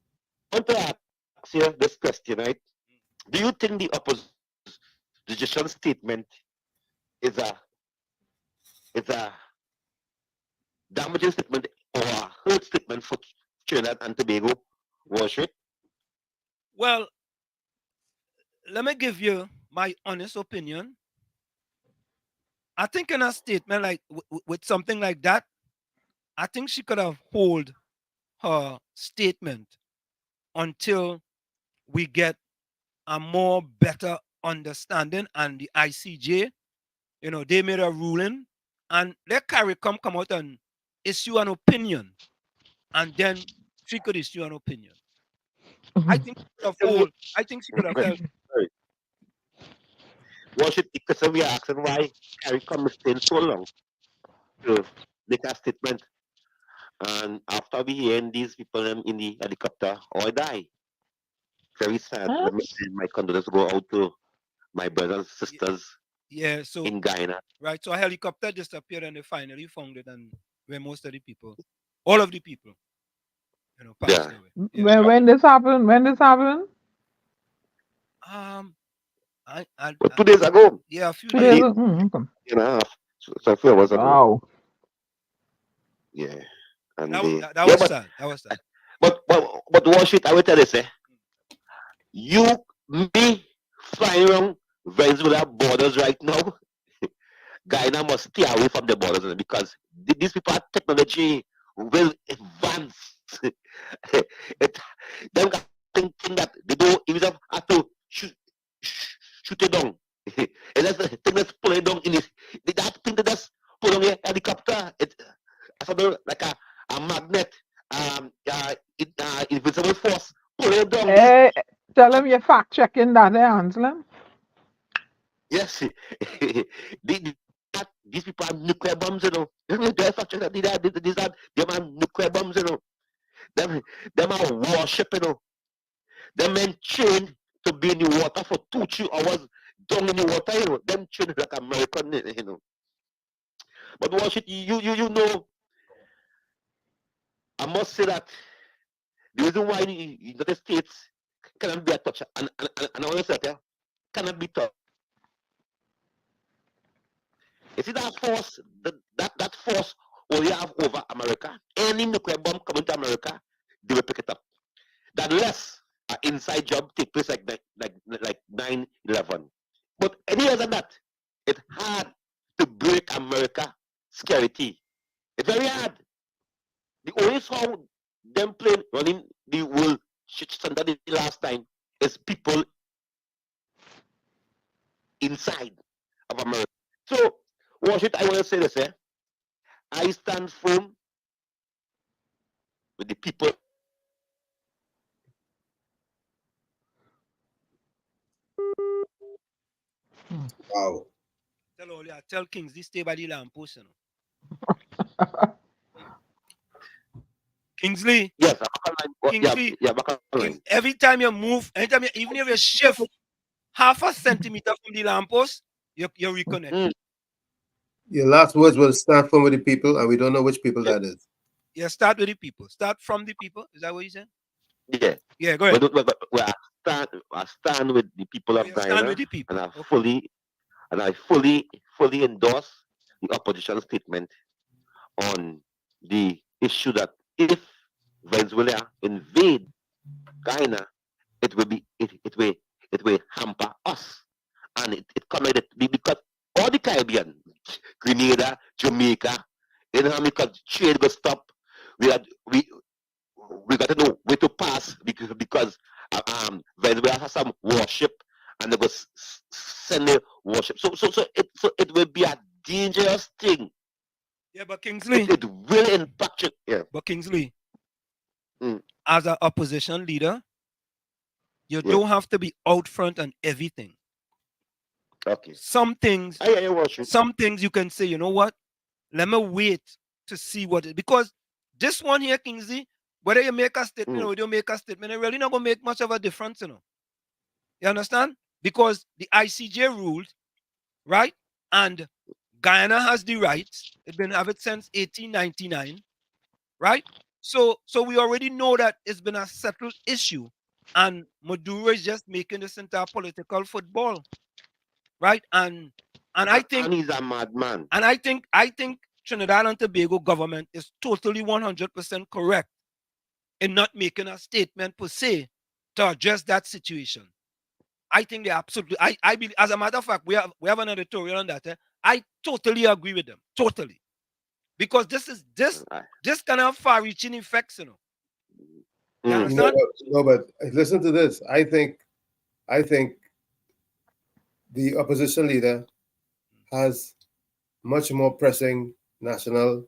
want to ask you this question, right? Do you think the opposition statement is a damaging statement or a hurt statement for Trinidad and Tobago? Was it? Well, let me give you my honest opinion. I think in a statement like with something like that, I think she could have hold her statement until we get a more better understanding, and the ICJ, you know, they made a ruling, and let Carrie come out and issue an opinion, and then she could issue an opinion. I think she could have hold. I think she could have held. Worship, because we are asking why Carrie come staying so long to make a statement. And after we hearing these people in the helicopter all die. Very sad. Let me say my condolences go out to my brothers and sisters So in Guyana. Right. So a helicopter disappeared and they finally found it, and where most of the people, all of the people, you know, passed away. Yeah. When this happened? When this happened? 2 days ago. Yeah, a few 2 days days ago. ago. You know, so a few hours ago. Wow. Yeah. And that yeah, was sad. That was sad. But watch it, I will tell you, say, me flying around Venezuela borders right now, Guyana must stay away from the borders because these people are technology will advance. Them got thing that they don't even have to shoot it down. And that's the thing that's pulling down in it. That thing that that's pulling a helicopter. It's like a magnet. Invincible force pulling it down. Hey, tell him you're fact checking that, Anselm. Yes. These people have nuclear bombs, you know. They're fact checking that these are them nuclear bombs, you know. Them are warship, you know. Them men trained to be in the water for 2-3 hours down in the water, you know. Them trained like American, you know. But watch it, you know, I must say that the reason why the United States cannot be a touch, and I want to say that cannot be touched. You see that force, that force we have over America, any nuclear bomb coming to America, they will pick it up. That less an inside job take place like 9/11. But any other than that, it's hard to break America security. It's very hard. The only song them playing running the world standard the last time is people inside of America. So, watch it, I want to say this, I stand firm with the people. Wow. Tell Kings this stay by the lamppost, you know. Kingsley. Yes, Kingsley. Yeah, every time you move, anytime even if you shift half a centimeter from the lamppost, you reconnect. Your last words will start from with the people, and we don't know which people that is. Yeah, start with the people. Start from the people. Is that what you said? Yeah. Yeah, go ahead. I stand with the people of Guyana, stand with the people. And I fully endorse the opposition statement on the issue that if Venezuela invade Guyana, it will hamper us, and it committed because all the Caribbean, Grenada, Jamaica, you know, because trade will stop. We got to know where to pass because Venezuela has some warship, and they will send the warship. So it will be a dangerous thing. Yeah, but Kingsley, it will impact you. Yeah. But Kingsley, as an opposition leader, you don't have to be out front on everything. Okay. Some things you can say, you know what? Let me wait to see what it, because this one here, Kingsley, whether you make a statement or you don't make a statement, it really not gonna make much of a difference, you know. You understand? Because the ICJ ruled, right? And Guyana has the rights. It's been have it since 1899, right? So we already know that it's been a settled issue, and Maduro is just making this entire political football, right? And I think he's a madman. And I think Trinidad and Tobago government is totally 100% correct in not making a statement per se to address that situation. I think they absolutely. I believe, as a matter of fact, we have an editorial on that. I totally agree with them. Totally. Because this can have far-reaching effects, you know. You You understand? know, but listen to this. I think the opposition leader has much more pressing national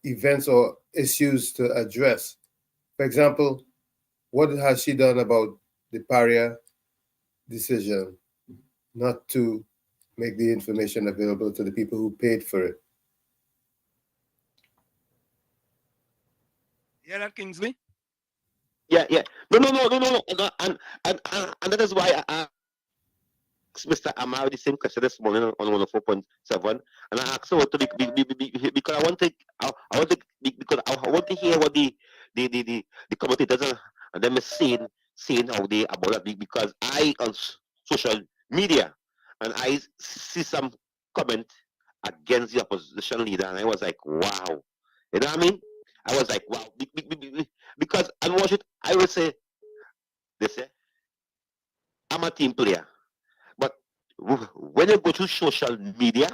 events or issues to address. For example, what has she done about the Paria decision not to make the information available to the people who paid for it? Yeah, that Kingsley? Yeah. No. And that is why I asked Mr. Amar the same question this morning on 104.7, and I asked her to because I want to because I want to hear what the commentators and them is saying how they about that, because I on social media and I see some comment against the opposition leader, and I was like, wow, you know what I mean? I was like, wow, because and watch it. I would say, they say, I'm a team player, but when you go to social media,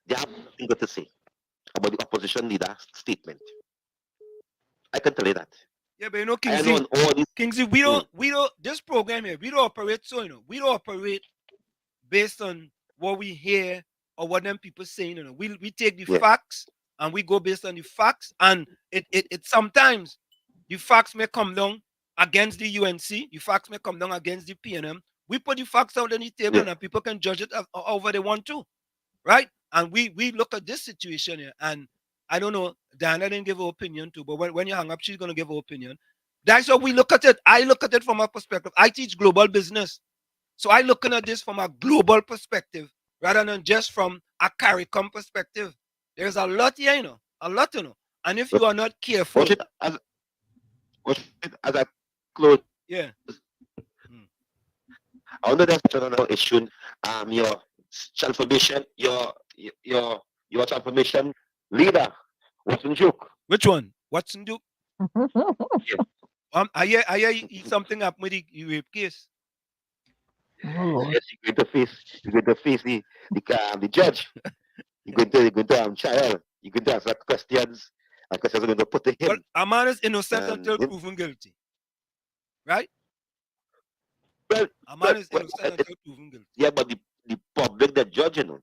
they have nothing good to say about the opposition leader statement. I can tell you that. Yeah, but you know, I Kingsley, know all these. Kingsley, we don't, this program here, we don't operate so, you know, we don't operate based on what we hear or what them people saying, you know. We take the facts and we go based on the facts, and it sometimes the facts may come down against the UNC, the facts may come down against the PNM. We put the facts out on the table and people can judge it however they want to, right? And we look at this situation here, and I don't know, Diana didn't give her opinion too, but when you hang up, she's going to give her opinion. That's how we look at it. I look at it from a perspective. I teach global business. So I looking at this from a global perspective rather than just from a CARICOM perspective. There's a lot here, you know, a lot, you know. And if you are not careful, Watch it as I close. Yeah. I wonder that's another issue. Your transformation, your transformation leader, Watson Duke. Which one? Watson Duke? I hear something up with the rape case. Oh, yes, you're going to face the judge. You're going to trial. You're going to answer questions, and questions are going to put to him. But a man is innocent until proven guilty, right? Well, a man is innocent until proven guilty. Yeah, but the public, the judge, you know.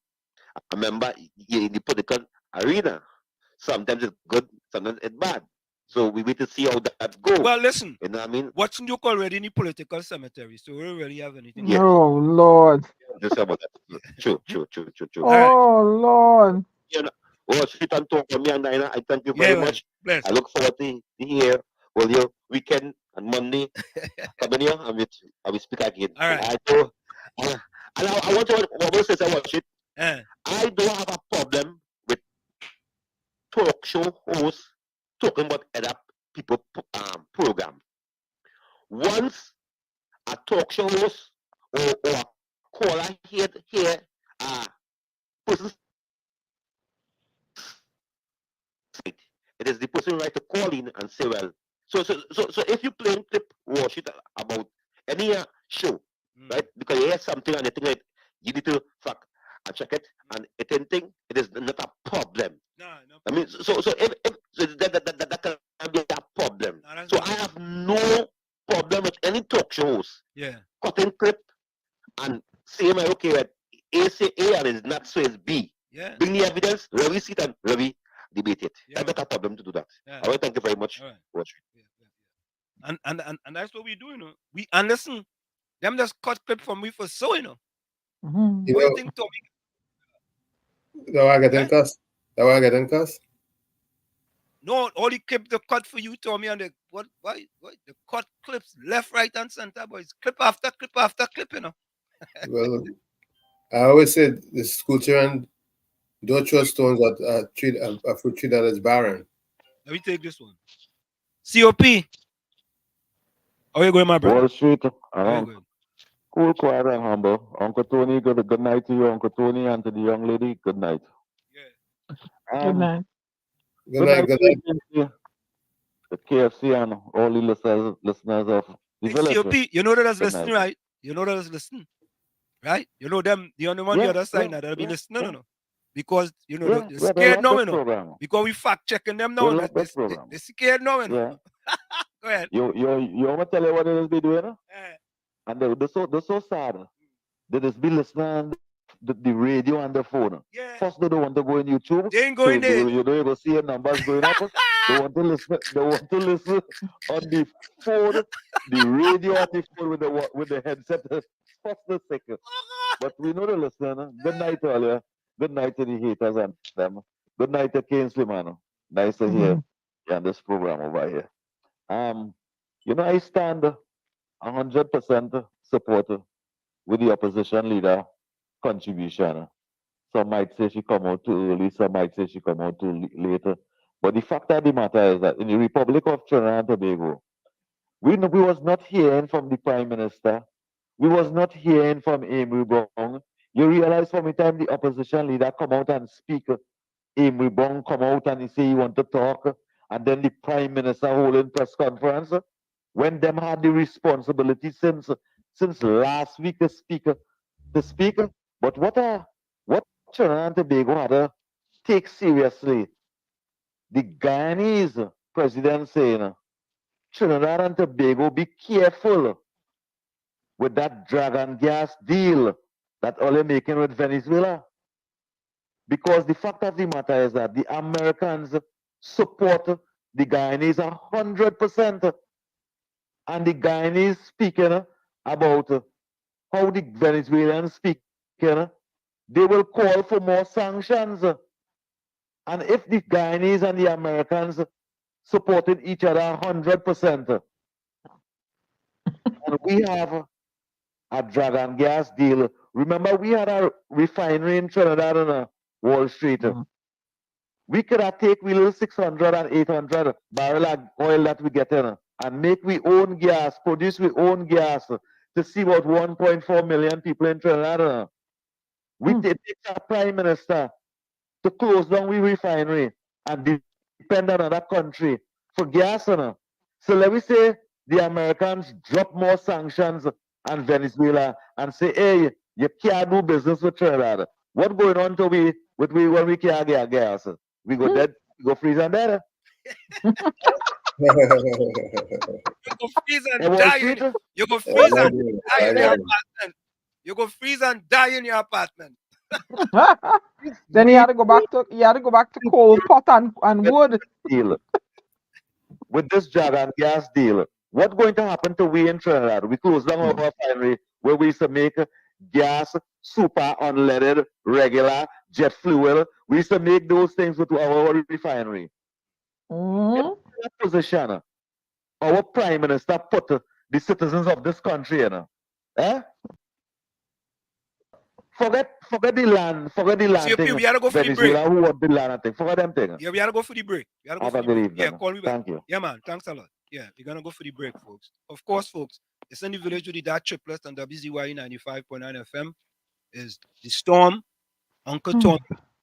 Remember, in the political arena, sometimes it's good, sometimes it's bad. So we wait to see how that goes. Well, listen, you know what I mean? Watson Duke already in the political cemetery, so we don't really have anything. Oh, Lord. Just about that. True. Oh, Lord. You know, sit and talk to me, and I thank you very much. Bless. I look forward to hear all your weekend and Monday coming here, and we speak again. All right. I want to what says I watch it. I don't have a problem with talk show hosts talking about other people program. Once a talk show host or a caller here person, it is the person right to call in and say, well, so if you play clip, watch it about any show, right? Because you hear something and you think that you need to fuck and check it, and it anything, it is not a problem. No. I mean, so if that can be a problem. So I have no problem with any talk shows. Yeah. Cutting clip and saying, okay, that A say A and it's not so it's B. Yeah. Bring the evidence, let me see it and let me debate it. Yeah. That's not a problem to do that. Yeah. All right, thank you very much. All right. And that's what we do, you know. And listen, them just cut clip from me for so, you know. You What know, you think, Tommy? that I get in cuss. No, all the clip the cut for you, Tommy, and why the cut clips left, right, and center, boys. Clip after clip after clip, you know. Well, I always say the school children don't throw stones at a fruit tree that is barren. Let me take this one. COP. How you going, my brother? Wall Street. Cool, quiet, and humble. Uncle Tony, good night to you, Uncle Tony, and to the young lady, good night. Yeah. Good night. Good night. The KFC and all the listeners of the village. COP, you know that is listening, right? You know that is listening, right? You know them, the only one the other side now that'll be listening, no. because you know Yeah, they're yeah, they scared love now, this you know. program. Because we fact checking them They now. love this program. They're scared now, you know. Yeah. Go ahead. You want to tell you what it is be doing? And they're so sad. They just be listening the radio and the phone. Yeah. First, they don't want to go on YouTube. They ain't going there. You don't even see your numbers going up. They want to listen. They want to listen on the phone, the radio at the phone with the headset. First the second. But we know the listener. Good night earlier. Good night to the haters and them. Good night to Kingsley, man. Nice to hear you on this program over here. You know, I stand 100% supporter with the opposition leader contribution. Some might say she come out too early, some might say she come out too later. But the fact of the matter is that in the Republic of Trinidad and Tobago, we was not hearing from the Prime Minister. We was not hearing from Amy Brown. You realize from the time the opposition leader come out and speak, Amy Brown come out and he say he want to talk, and then the Prime Minister holding press conference. When them had the responsibility since last week to speak. But what Trinidad and Tobago had to take seriously, the Guyanese president saying, Trinidad and Tobago, be careful with that dragon gas deal that all you're making with Venezuela. Because the fact of the matter is that the Americans support the Guyanese 100%. And the Guyanese speaking about how the Venezuelans speaking, they will call for more sanctions. And if the Guyanese and the Americans supported each other 100%, and we have a dragon gas deal. Remember, we had a refinery in Trinidad on Wall Street. We could have take we little 600 and 800 barrel of oil that we get in and make we own gas, produce we own gas to see about 1.4 million people in Trinidad. We take our Prime Minister to close down we refinery and depend on another country for gas. So let me say the Americans drop more sanctions on Venezuela and say, hey, you can't do business with Trinidad. What's going on to we when we can't get gas? We go dead, we go freeze and dead. You go freeze and die. You go freeze and die in your apartment. You go freeze and die in your apartment. Then he had to go back to coal pot and wood. Deal. With this dragon gas deal, what's going to happen to we in Trinidad? We close down our refinery where we used to make gas, super unleaded, regular, jet fuel. We used to make those things with our refinery. In that position, our Prime Minister put the citizens of this country in. Forget the land So thing. we gotta go for the break. Venezuela, who want the land and thing. Forget them thing. Yeah, we gotta go for the break. Have a good evening. Yeah, call me back. Thank you. Yeah, man. Thanks a lot. Yeah, we're gonna go for the break, folks. Of course, folks. It's in the village with the DAT Triplets on WZYE 95.9 FM. Is the Storm, Uncle Tom,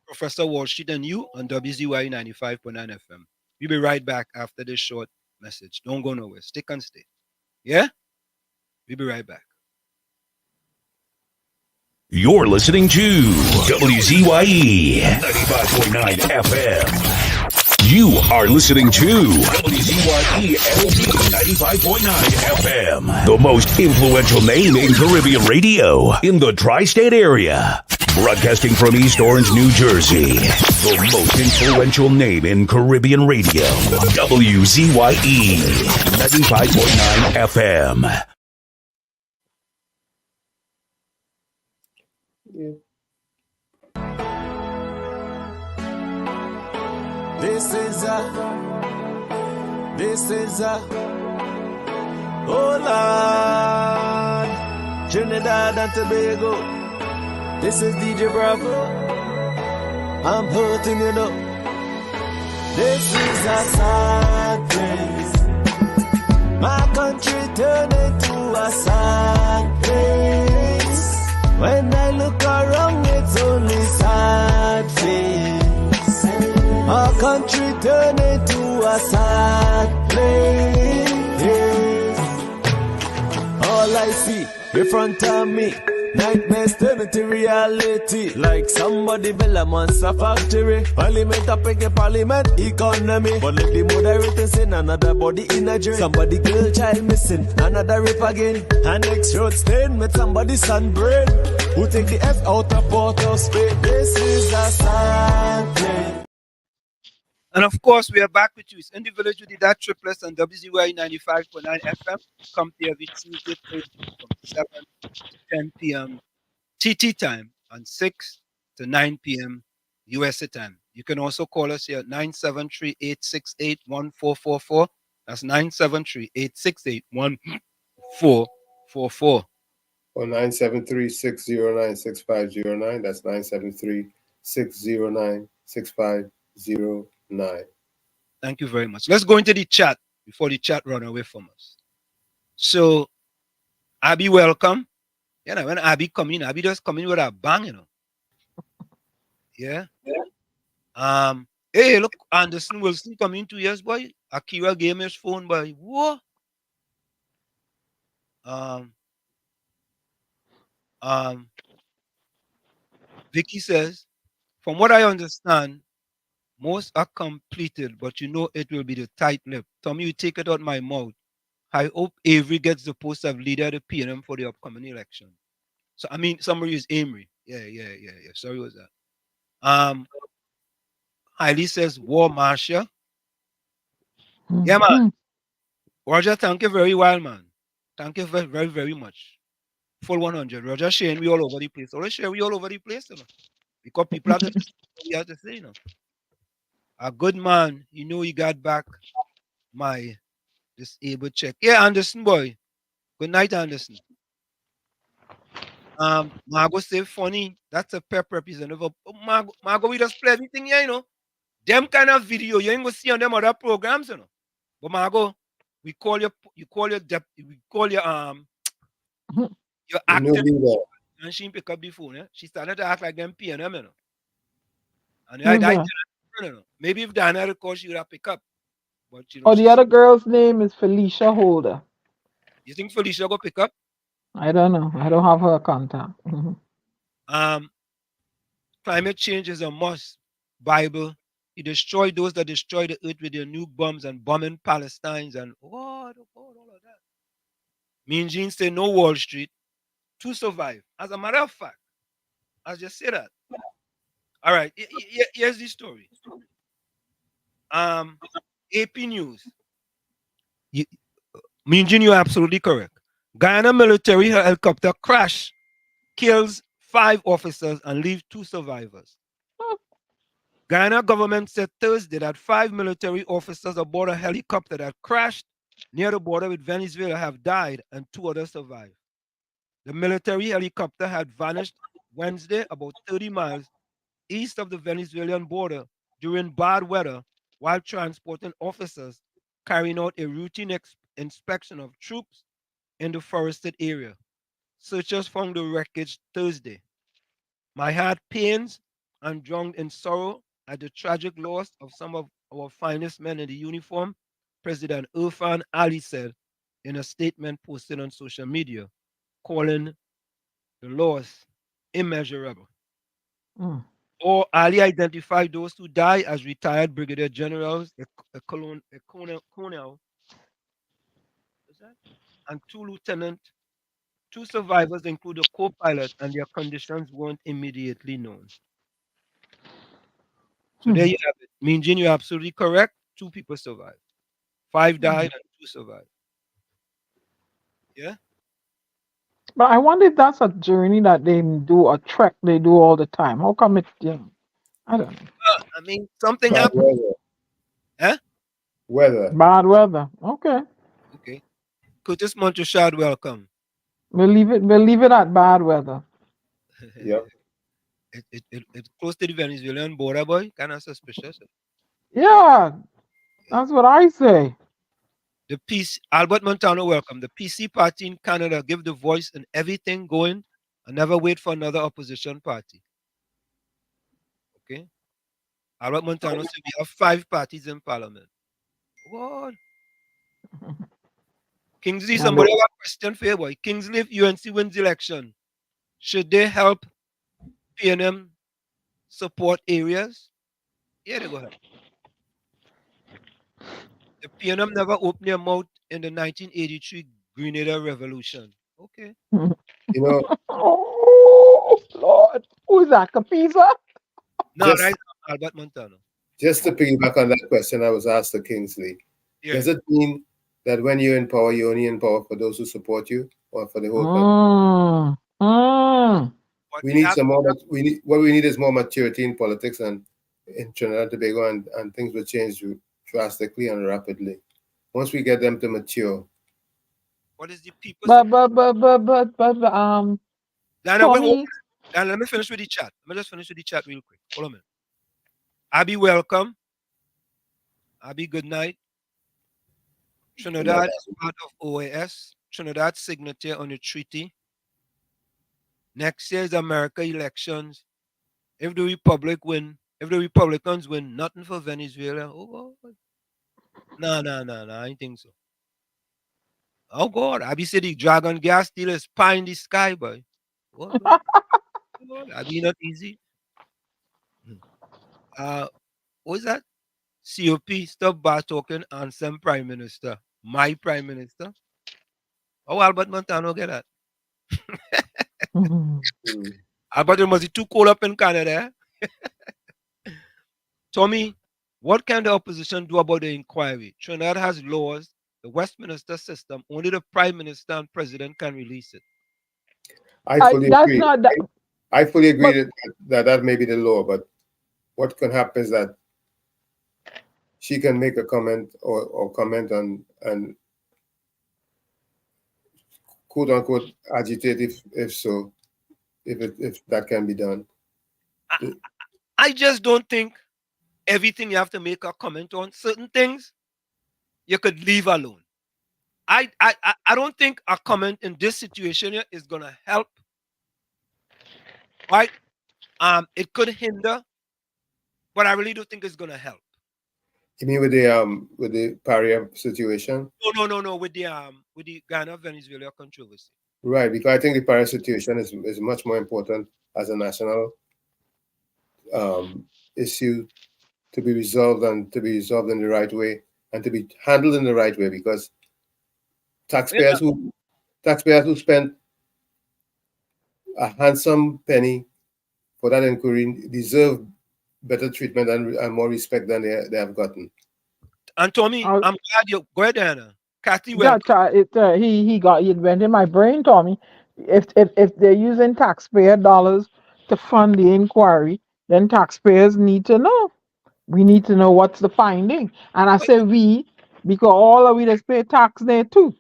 Professor Wall Street, and you on WZYE 95.9 FM. We'll be right back after this short message. Don't go nowhere. Stick and stay. Yeah? We'll be right back. You're listening to WZYE 95.9 FM. You are listening to WZYE LP 95.9 FM, the most influential name in Caribbean radio in the tri-state area. Broadcasting from East Orange, New Jersey, the most influential name in Caribbean radio. WZYE 95.9 FM. This is oh Lord, Trinidad and Tobago. This is DJ Bravo. I'm hurting it up. This is a sad place. My country turned into a sad place. When I look around, it's only sad face. Our country turned into a sad place. All I see in front of me Nightmares turn into reality. Like somebody build a monster factory. Parliament a peg a parliament economy. But let the moderators in another body in a dream. Somebody girl child missing, another rape again. And next road stain with somebody sunburn. Who take the F out of Port of Spain? This is a sad day. And of course, we are back with you. It's in the village with the DAT Triplets on WZYE 95.9 FM. Come to every Tuesday, Thursday from 7 to 10 p.m. TT time and 6 to 9 p.m. USA time. You can also call us here at 973-868-1444. That's 973-868-1444. Or 973-609-6509. That's 973-609-6509. Thank you very much. Let's go into the chat before the chat run away from us. So, Abby, welcome. You know, when Abby come in, Abby just come in with a bang, you know. Yeah. Hey, look, Anderson Wilson come in 2 years, boy. Akira gave me his phone, boy. What? Vicky says, from what I understand, most are completed, but you know it will be the tight lip. Tommy, you take it out my mouth. I hope Avery gets the post of leader of the PNM for the upcoming election. So I mean, somebody is Amory. Yeah. Sorry, was that? Hailey says War Marshal. Yeah, man. Roger, thank you very well, man. Thank you very, very, very much. Full 100. Roger sharing we all over the place. Always share we all over the place, you know. Because people have to listen to what we have to say, you know. A good man, you know, he got back my disabled check. Yeah, Anderson boy. Good night, Anderson. Margot say funny. That's a pep representative. Margot, we just play everything here, you know. Them kind of video you ain't gonna see on them other programs, you know. But Margot, we call your your actor, and she pick up the phone. Eh? She started to act like them PNM, you know. And I you know. Maybe if Diana recalled, she would have pick up. But you know, the other girl's name is Felicia Holder. You think Felicia go pick up? I don't know. I don't have her contact. Climate change is a must. Bible. You destroy those that destroy the earth with your nuke bombs and bombing Palestinians and all of that. Mean Gene say no Wall Street to survive. As a matter of fact, I just say that. All right, here's the story. AP News. Mean Gene, you're absolutely correct. Guyana military helicopter crash kills 5 officers and leaves 2 survivors. Guyana government said Thursday that 5 military officers aboard a helicopter that crashed near the border with Venezuela have died and 2 others survived. The military helicopter had vanished Wednesday about 30 miles east of the Venezuelan border during bad weather while transporting officers carrying out a routine inspection of troops in the forested area. Searchers found the wreckage Thursday. My heart pains and drowned in sorrow at the tragic loss of some of our finest men in the uniform, President Irfan Ali said in a statement posted on social media, calling the loss immeasurable. Or Ali identified those who died as retired brigadier generals, a colonel, and 2 lieutenants. 2 survivors include a co-pilot, and their conditions weren't immediately known. So there you have it. Mean Gene, you're absolutely correct. 2 people survived. 5 died and 2 survived. Yeah? But I wonder if that's a journey that they do, a trek they do all the time. How come it's, I don't know. I mean, something happened. Huh? Weather. Bad weather. Okay. Curtis Monteshard, welcome. We'll leave it at bad weather. Yep. It's close to the Venezuelan border, boy. Kind of suspicious. Yeah. That's what I say. The PC, Albert Montano, welcome. The PC party in Canada give the voice and everything going and never wait for another opposition party. Okay? Albert Montano said we have 5 parties in parliament. What? Kingsley, somebody have a question for you, boy. Kingsley, if UNC wins the election, Should they help PNM support areas? Yeah, they go ahead. The PNM never opened their mouth in the 1983 Grenada Revolution. Okay. You know, Oh, Lord. Who's that? Capiza? No, just right, Albert Montano. just to piggyback on that question I was asked to Kingsley, Yeah. does it mean that when you're in power, you're only in power for those who support you or for the whole country? We need some more. What we need is more maturity in politics and in Trinidad and Tobago, and things will change drastically and rapidly. Once we get them to mature. What is the people? But Tommy. Let me finish with the chat. Let me just finish with the chat real quick. Hold on a minute. Abby, welcome. Abby, good night. Trinidad is part of OAS. Trinidad signature on the treaty. Next year is America elections. If the Republicans win, nothing for Venezuela. Oh God. No, I don't think so. Oh God, Abby said the dragon gas deal is pie in the sky, boy. What? Abby not easy. What's that? COP, stop bad talking, answer Prime Minister. My Prime Minister. Oh, Albert Montano get that. Albert, it must be too cold up in Canada. Tommy, what can the opposition do about the inquiry? Trinidad has laws, the Westminster system, only the Prime Minister and President can release it. I fully agree. I fully agree that may be the law, but what can happen is that she can make a comment or comment on and quote unquote agitate if that can be done. I just don't think everything you have to make a comment on. Certain things you could leave alone. I don't think a comment in this situation is gonna help. Right? It could hinder, but I really don't think it's gonna help. You mean with the Paria situation? No. With the Ghana Venezuela controversy. Right, because I think the Paria situation is much more important as a national issue to be resolved and to be resolved in the right way and to be handled in the right way, because taxpayers who spent a handsome penny for that inquiry deserve better treatment and more respect than they have gotten. And Tommy, I'm glad you go ahead, Anna. Kathy, Yeah, it went in my brain, Tommy. If they're using taxpayer dollars to fund the inquiry, then taxpayers need to know. We need to know what's the finding. And I say we, because all of we just pay tax there too.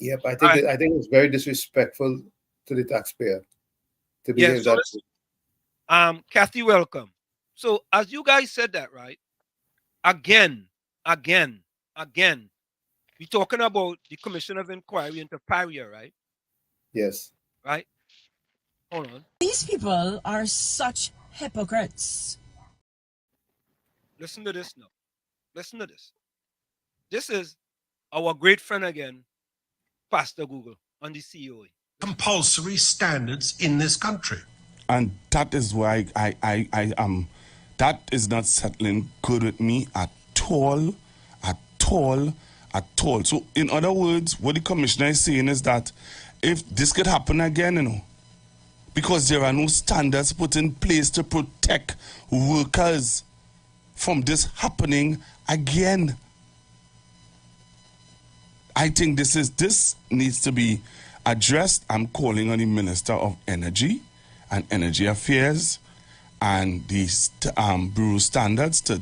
Yep, I think it's very disrespectful to the taxpayer to behave that way. Kathy, welcome. So as you guys said that, right? Again, we're talking about the Commission of Inquiry into Paria, right? Yes. Right? Hold on. These people are such hypocrites. Listen to this now. Listen to this. This is our great friend again, Pastor Google, on the COA. Compulsory standards in this country. And that is why I am, that is not settling good with me at all. So in other words, what the commissioner is saying is that if this could happen again, because there are no standards put in place to protect workers from this happening again. I think this needs to be addressed. I'm calling on the Minister of Energy and Energy Affairs and the Bureau Standards to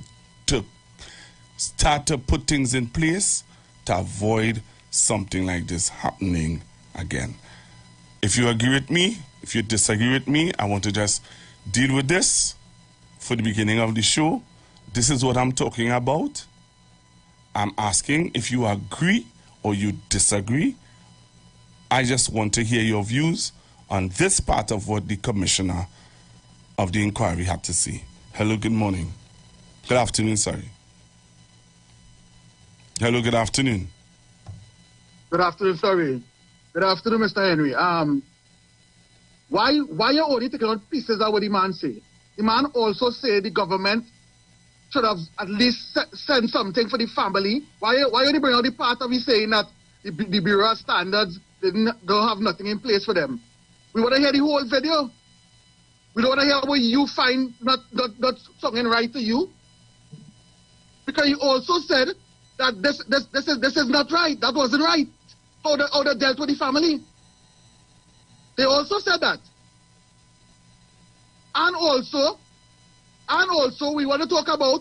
start to put things in place to avoid something like this happening again. If you agree with me, if you disagree with me, I want to just deal with this for the beginning of the show. This is what I'm talking about. I'm asking if you agree or you disagree. I just want to hear your views on this part of what the commissioner of the inquiry had to say. Hello, good morning. Good afternoon, sorry. Hello, good afternoon. Good afternoon, sorry. Good afternoon, Mr. Henry. Why you only taking out pieces of what the man say? The man also say the government should have at least sent something for the family. Why you bring out the part of he saying that the Bureau of Standards don't have nothing in place for them? We want to hear the whole video. We don't want to hear what you find not something right to you. Because you also said that this is not right. That wasn't right. How they dealt with the family. They also said that. And also we want to talk about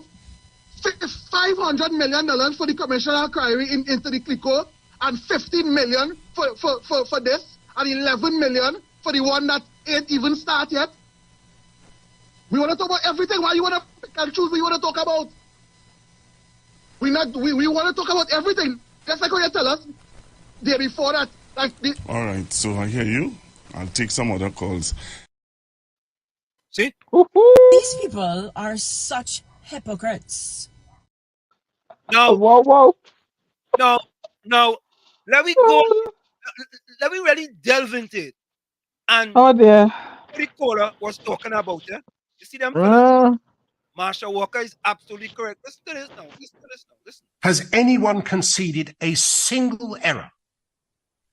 $500 million for the commercial inquiry into the CLICO, and $15 million for this, and $11 million for the one that ain't even started yet. We want to talk about everything. Why you want to pick and choose what you want to talk about? We want to talk about everything. Just like what you tell us day before that. All right, so I hear you. I'll take some other calls. See? These people are such hypocrites. No. Whoa. No. Let me go. Let me really delve into it. And oh dear. the caller was talking about it. You see them fellas? Marsha Walker is absolutely correct. Listen to this now. Listen. Has anyone conceded a single error,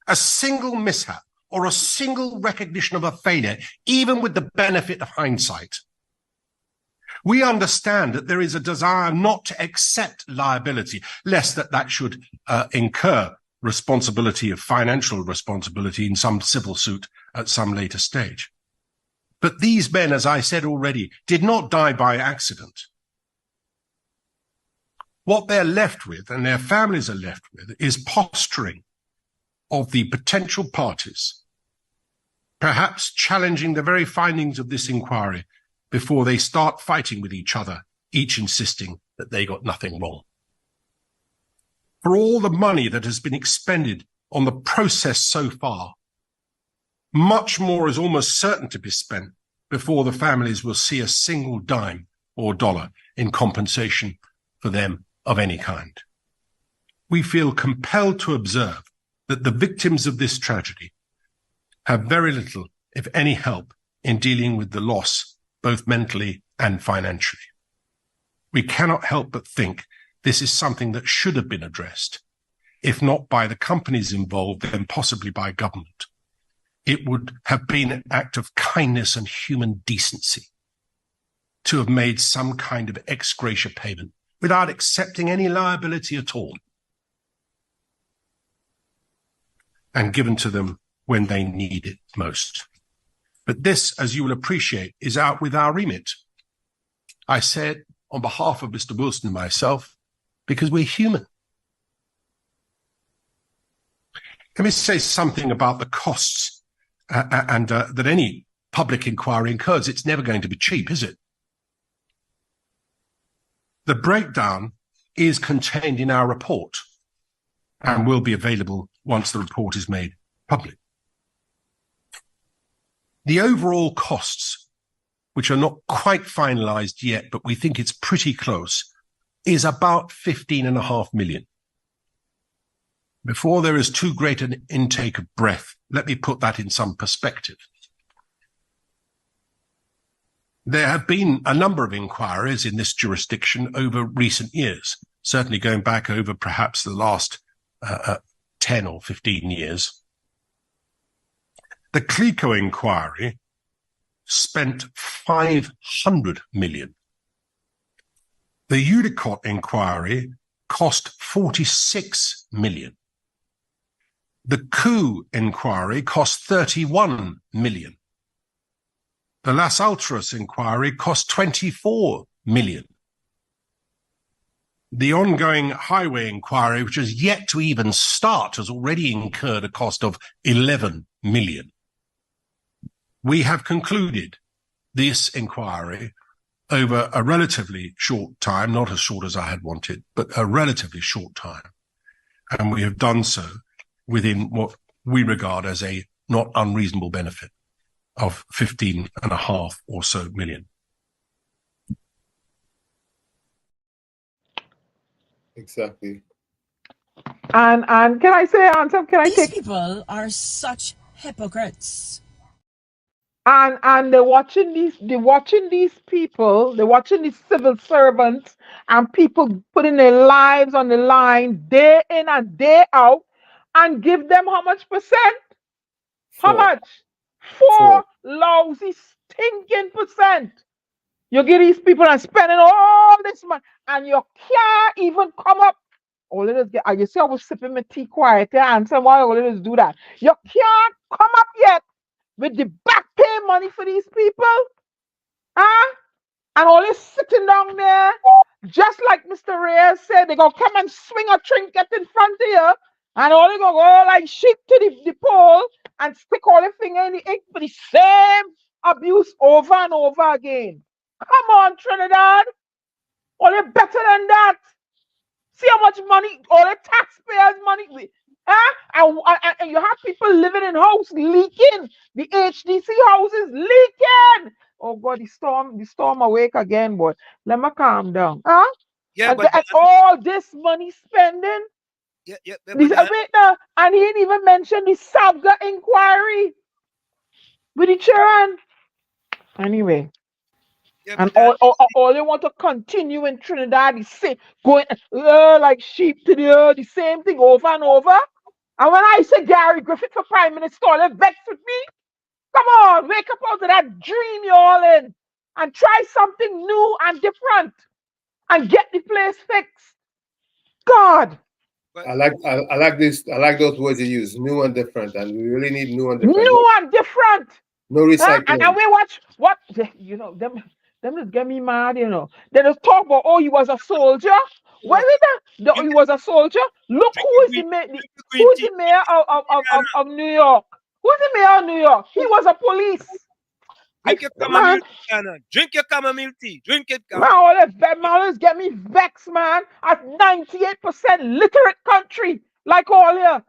a single mishap, or a single recognition of a failure, even with the benefit of hindsight? We understand that there is a desire not to accept liability, lest that should incur responsibility of financial responsibility in some civil suit at some later stage. But these men, as I said already, did not die by accident. What they're left with, and their families are left with, is posturing of the potential parties, perhaps challenging the very findings of this inquiry before they start fighting with each other, each insisting that they got nothing wrong. For all the money that has been expended on the process so far, much more is almost certain to be spent before the families will see a single dime or dollar in compensation for them of any kind. We feel compelled to observe that the victims of this tragedy have very little, if any, help in dealing with the loss, both mentally and financially. We cannot help but think this is something that should have been addressed, if not by the companies involved, then possibly by government. It would have been an act of kindness and human decency to have made some kind of ex gratia payment without accepting any liability at all, and given to them when they need it most. But this, as you will appreciate, is out with our remit. I said on behalf of Mr. Wilson and myself, because we're human. Let me say something about the costs and that any public inquiry incurs. It's never going to be cheap, is it? The breakdown is contained in our report and will be available once the report is made public. The overall costs, which are not quite finalized yet, but we think it's pretty close, is about 15.5 million. Before there is too great an intake of breath, let me put that in some perspective. There have been a number of inquiries in this jurisdiction over recent years, certainly going back over perhaps the last 10 or 15 years. The CLICO inquiry spent 500 million. The Udicot inquiry cost 46 million. The coup inquiry cost 31 million. The Las Ultras inquiry cost 24 million. The ongoing highway inquiry, which has yet to even start, has already incurred a cost of 11 million. We have concluded this inquiry over a relatively short time, not as short as I had wanted, but a relatively short time. And we have done so within what we regard as a not unreasonable benefit of 15.5 or so million. Exactly. And can I say, Ansem, can I These take... people are such hypocrites. And they're watching these people, they're watching these civil servants and people putting their lives on the line day in and day out, and give them how much percent? How 4. much? 4. 4 lousy stinking percent. You give these people and spending all this money, and you can't even come up. All it is, you see, I was sipping my tea quiet there, and say, why all it is do that? You can't come up yet with the back pay money for these people, huh? And all this sitting down there, just like Mr. Reyes said, they're gonna come and swing a trinket in front of you, and all they gonna go like sheep to the pole and stick all the finger in the ink for the same abuse over and over again. Come on, Trinidad. All they better than that. See how much money, all the taxpayers' money, huh? And you have people living in house leaking. The HDC houses leaking. Oh God, the storm awake again, boy. Let me calm down. Huh? Yeah, And all this money spending. Wait now, and he didn't even mention the Sabga inquiry with the children. Anyway. And all they want to continue in Trinidad is going like sheep to the same thing over and over. And when I say Gary Griffith for Prime Minister, all they vex with me. Come on, wake up out of that dream you're all in and try something new and different and get the place fixed. God. I like this. I like those words you use, new and different, and we really need new and different. New and different. No recycling. And we watch what them just get me mad, They just talk about, oh, he was a soldier. Where is that? He was a soldier. Look who's the mayor of New York. Who's the mayor of New York? He was a police. Drink your chamomile tea, Anna. Drink your chamomile tea. Drink it, man. All that get me vexed, man. At 98% literate country, like all here.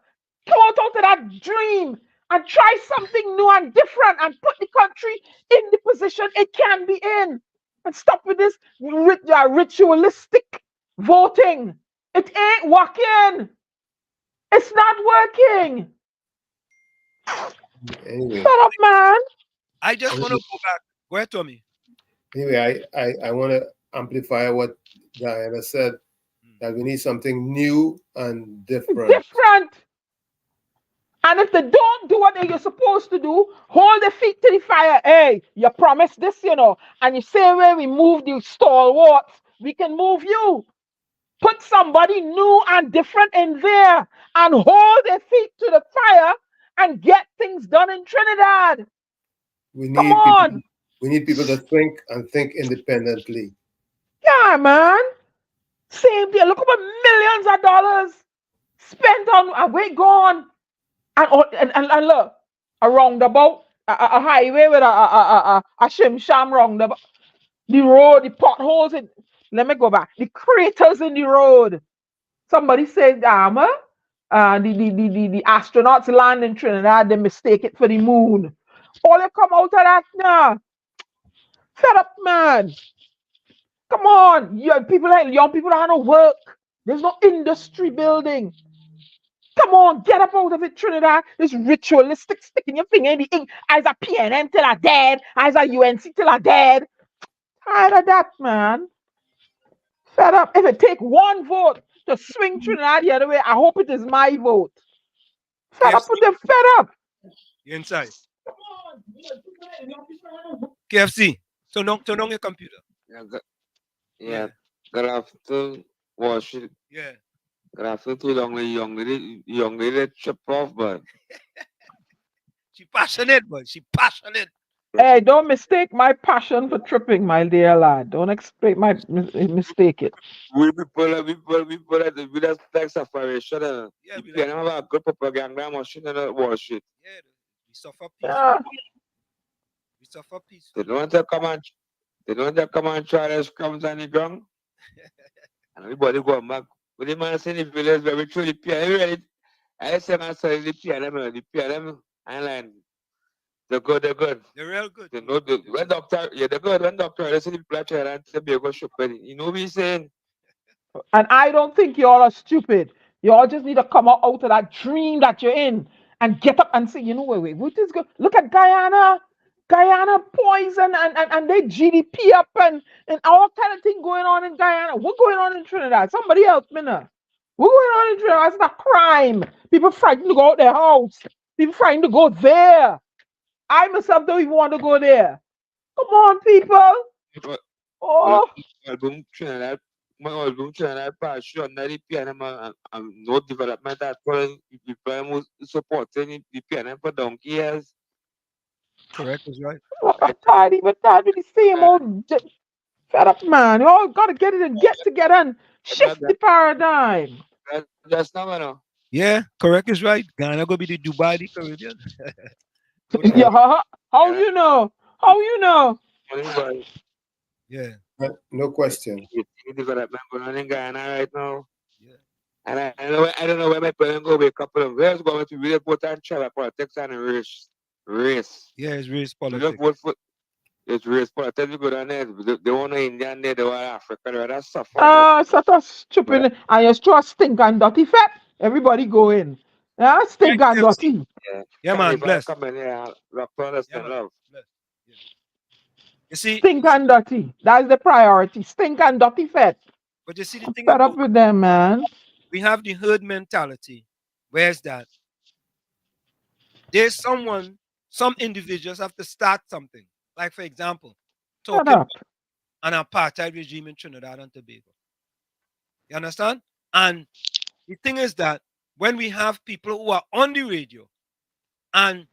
Come out of that dream and try something new and different and put the country in the position it can be in. And stop with this ritualistic voting. It ain't working. It's not working. Anyway. Shut up, man. I just want to go back. Go ahead, Tommy. Anyway, I want to amplify what Diana said, that we need something new and different. Different. And if they don't do what they're supposed to do, hold their feet to the fire. Hey, you promised this, and you say, where we move the stalwarts, we can move you. Put somebody new and different in there and hold their feet to the fire and get things done in Trinidad. Come on. We need people to think and think independently. Yeah, man. Same deal. Look at millions of dollars spent on we gone. And look, a roundabout, a highway with a shim-sham roundabout. The road, the potholes, let me go back. The craters in the road. Somebody said, the astronauts land in Trinidad, they mistake it for the moon. All they come out of that now. Fed up, man. Come on. Young people don't have no work. There's no industry building. Come on, get up out of it, Trinidad. This ritualistic sticking your finger in the ink. As a PNM till I dead. As a UNC till I dead. Tired of that, man. Fed up. If it take one vote to swing Trinidad the other way, I hope it is my vote. Fed up with them, fed up. You're inside. KFC. Turn on your computer. Yeah. Good afternoon, Washington. Yeah. Good afternoon, young lady trip off, but she passionate, but she passionate. Hey, don't mistake my passion for tripping, my dear lad. Don't mistake it. We just take separation. Yeah, we can have a good propaganda machine and wash it. Yeah, we suffer peace. Yeah. We suffer peace. They don't want to come and try to scrums on the ground. And everybody go back. But the man saying the village very true, the PNM, I say myself the PNM, Island. They're good. They're real good. They know when doctor, they're good. When doctor, they say the black child and say be go shop. You know what he's saying? And I don't think y'all are stupid. Y'all just need to come out of that dream that you're in and get up and say, wait, what is good? Look at Guyana. Guyana poison and their GDP up and all kind of thing going on in Guyana. What going on in Trinidad? Somebody help me now. What going on in Trinidad? It's a crime. People frightened to go out their house. People frightened to go there. I myself don't even want to go there. Come on, people. Oh, Album Trinidad, my album Trinidad passion, that the piano no development at all. People supporting the piano for donkey years. Correct is right. I'm tired even tired with the same old fed up man. You all gotta get it and get together and shift the paradigm. Just now, no. Yeah, correct is right. Ghana gonna be the Dubai the Caribbean. Yeah, how you know? How you know? Yeah. No question. Development going on in Ghana right now. Yeah. And I don't know where my parents go with a couple of years going to really put on travel politics and race. Yeah, it's race So politics. it's race politics. We go down there. They want Indian there, they want African. That's suffer. Such a stupid and you just stink and dirty fat. Everybody go in. Yeah, stink and dirty. Yeah, man, bless. Come in here, rock love. You see, stink and dirty. That's the priority. Stink and dirty fat. But you see the thing Fed up with them, man. We have the herd mentality. Where's that? There's some individuals have to start something. Like, for example, talking about an apartheid regime in Trinidad and Tobago. You understand? And the thing is that when we have people who are on the radio and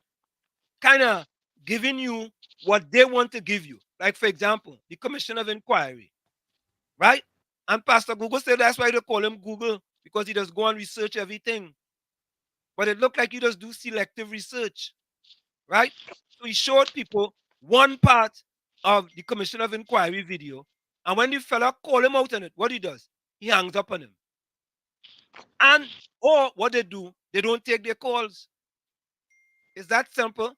kind of giving you what they want to give you, like, for example, the Commission of Inquiry, right? And Pastor Google said that's why they call him Google, because he does go and research everything. But it looked like he does do selective research, right? So he showed people one part of the Commission of Inquiry video, and when the fella call him out on it, what he does, he hangs up on him. And or what they do, they don't take their calls. It's that simple.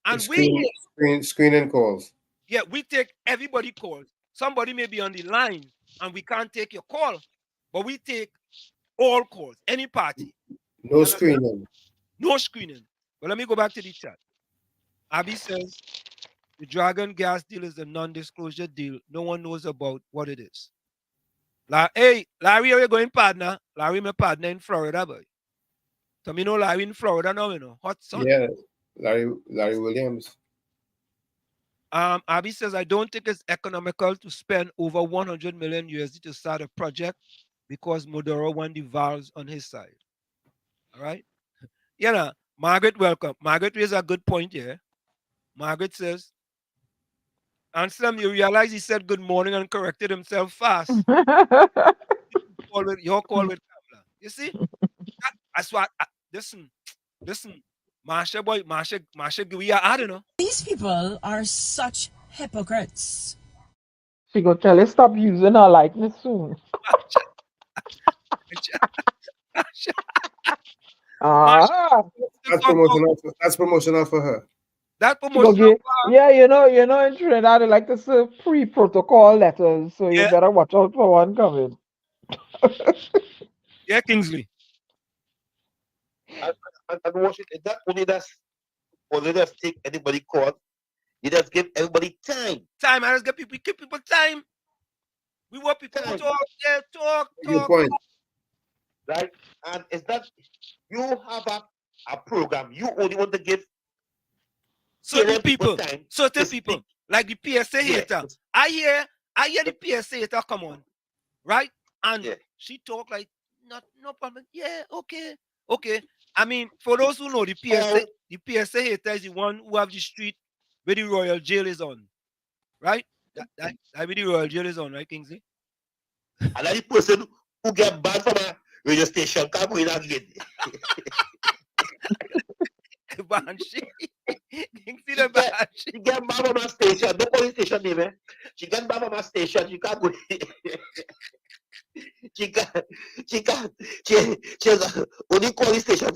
And screening calls. Yeah, we take everybody calls. Somebody may be on the line and we can't take your call, but we take all calls, any party. No screening. No screening. But let me go back to the chat. Abby says the Dragon gas deal is a non-disclosure deal. No one knows about what it is. Hey, Larry, are you going partner? Larry, my partner in Florida, boy. So me know Larry in Florida now, you know. Hot sun. Yeah, Larry Williams. Abby says, I don't think it's economical to spend over 100 million USD to start a project because Modoro won the valves on his side. All right? You know, Margaret, welcome. Margaret raised a good point here. Margaret says, Anselm, you realize he said good morning and corrected himself fast. Your call with Kamala. You see? That's what, listen, Marsha boy, Marsha, we are, I don't know. These people are such hypocrites. She go tell her stop using her likeness soon. That's promotional for her. That promotional. Yeah, you know, in Trinidad they like to serve pre-protocol letters, so you better watch out for one coming. Yeah, Kingsley. And Washington, that only does take anybody caught. You just give everybody time. Time. I just give people time. We want people to talk. Good point. Right? And it's that you have a program. You only want to give certain people like the PSA hater. I hear the PSA hater come on, right? And she talk like no problem. Yeah, okay. I mean, for those who know the PSA hater is the one who have the street where the Royal Jail is on, right? That where the Royal Jail is on, right, Kingsley? And that the person who get banned from a radio station can't go in again. Banshee. She get banned from a station. Don't call the station name, eh? She get banned from a station. She can't go. She only call the station.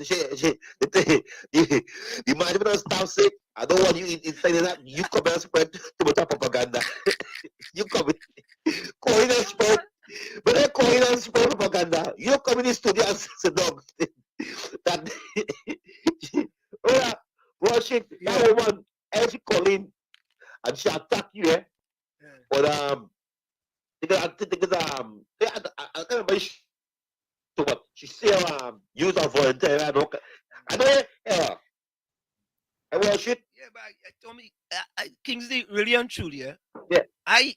The management staff say, I don't want you inside that. You come and spread too much propaganda. You come calling and spread. But they're calling and spread propaganda. You come in the studio and say, dog. That worship that woman. Every call I think it's I can't remember so what she say use a volunteer. I know yeah. I watch it. Yeah, but told me Kingsley, really and truly, yeah. Yeah. I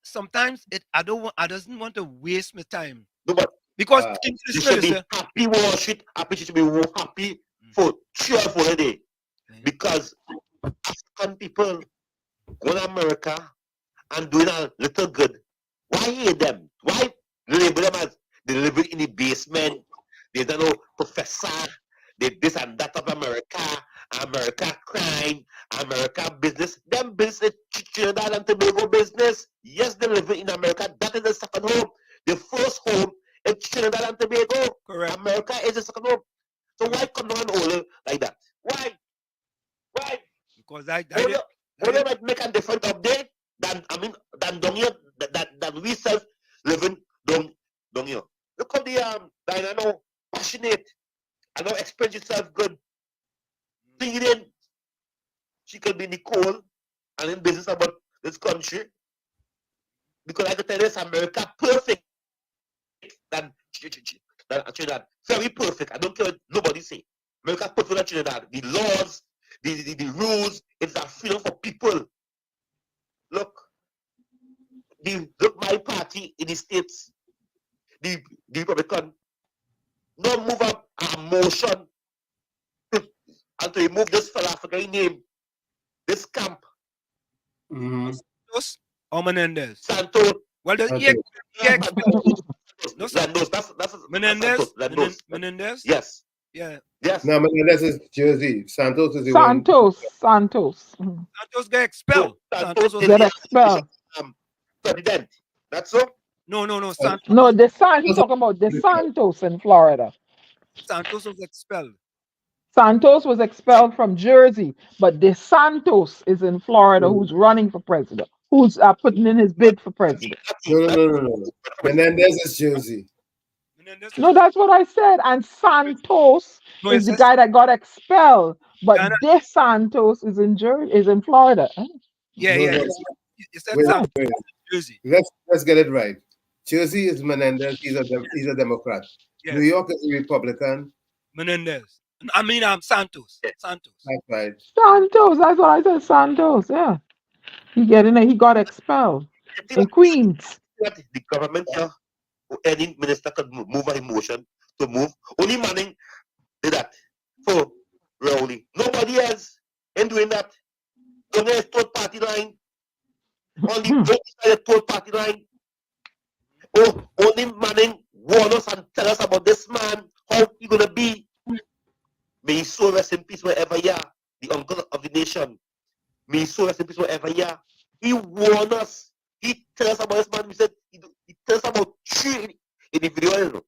sometimes I doesn't want to waste my time. No, but Because you Kingsley should be sir, happy watch it. Happy you should be happy for cheerful day. Because African people go to America and doing a little good. Why hate them? Why label them as they live in the basement? They don't know professor. They this and that of America. America crime. America business. Them business Trinidad and Tobago business. Yes, they live in America. That is the second home. The first home is Trinidad and Tobago. Correct. America is the second home. So why come down all like that? Why? Why? Because I only might make a different update than down here than we self living down here. Look how the Diana passionate and now express yourself good. Thinking she could be Nicole and in business about this country. Because I can tell you it's America perfect than Trinidad. Very perfect. I don't care what nobody say. America perfect than Trinidad. The laws, the rules, it's a freedom for people. Look my party in the States, the Republican, no move up a motion and to remove this fella, I forget his name, this camp. Santos or Menendez? Santos. Well, the no, Landos. That's Menendez. Landos. Menendez. Yes. Yeah. Yes. No, Menendez is Jersey. Santos is the Santos. one. Santos get expelled. Santos was get expelled. President. That's so? No. Santos. No, he's talking about DeSantos in Florida. Santos was expelled. Santos was expelled from Jersey, but DeSantos is in Florida, who's running for president, who's putting in his bid for president. No. Menendez is Jersey. No, that's what I said. And Santos is the guy that got expelled, but DeSantos is in Florida. Yeah. You said wait. Jersey. Let's get it right. Jersey is Menendez. He's a Democrat. Yes. New York is a Republican. Menendez. Santos. Santos. That's right. Santos. That's what I said. Santos. Yeah. He got expelled in Queens. The government here, any minister could move a motion to move. Only Manning did that for Rowley. Nobody else ain't doing that. Don't have third party line. Only third party line. Oh, only Manning warn us and tell us about this man, how he gonna be. May his soul rest in peace wherever you are, the uncle of the nation. May his soul rest in peace wherever you are. He warned us. He tells us about this man. He said he tells us about three in the video. You know.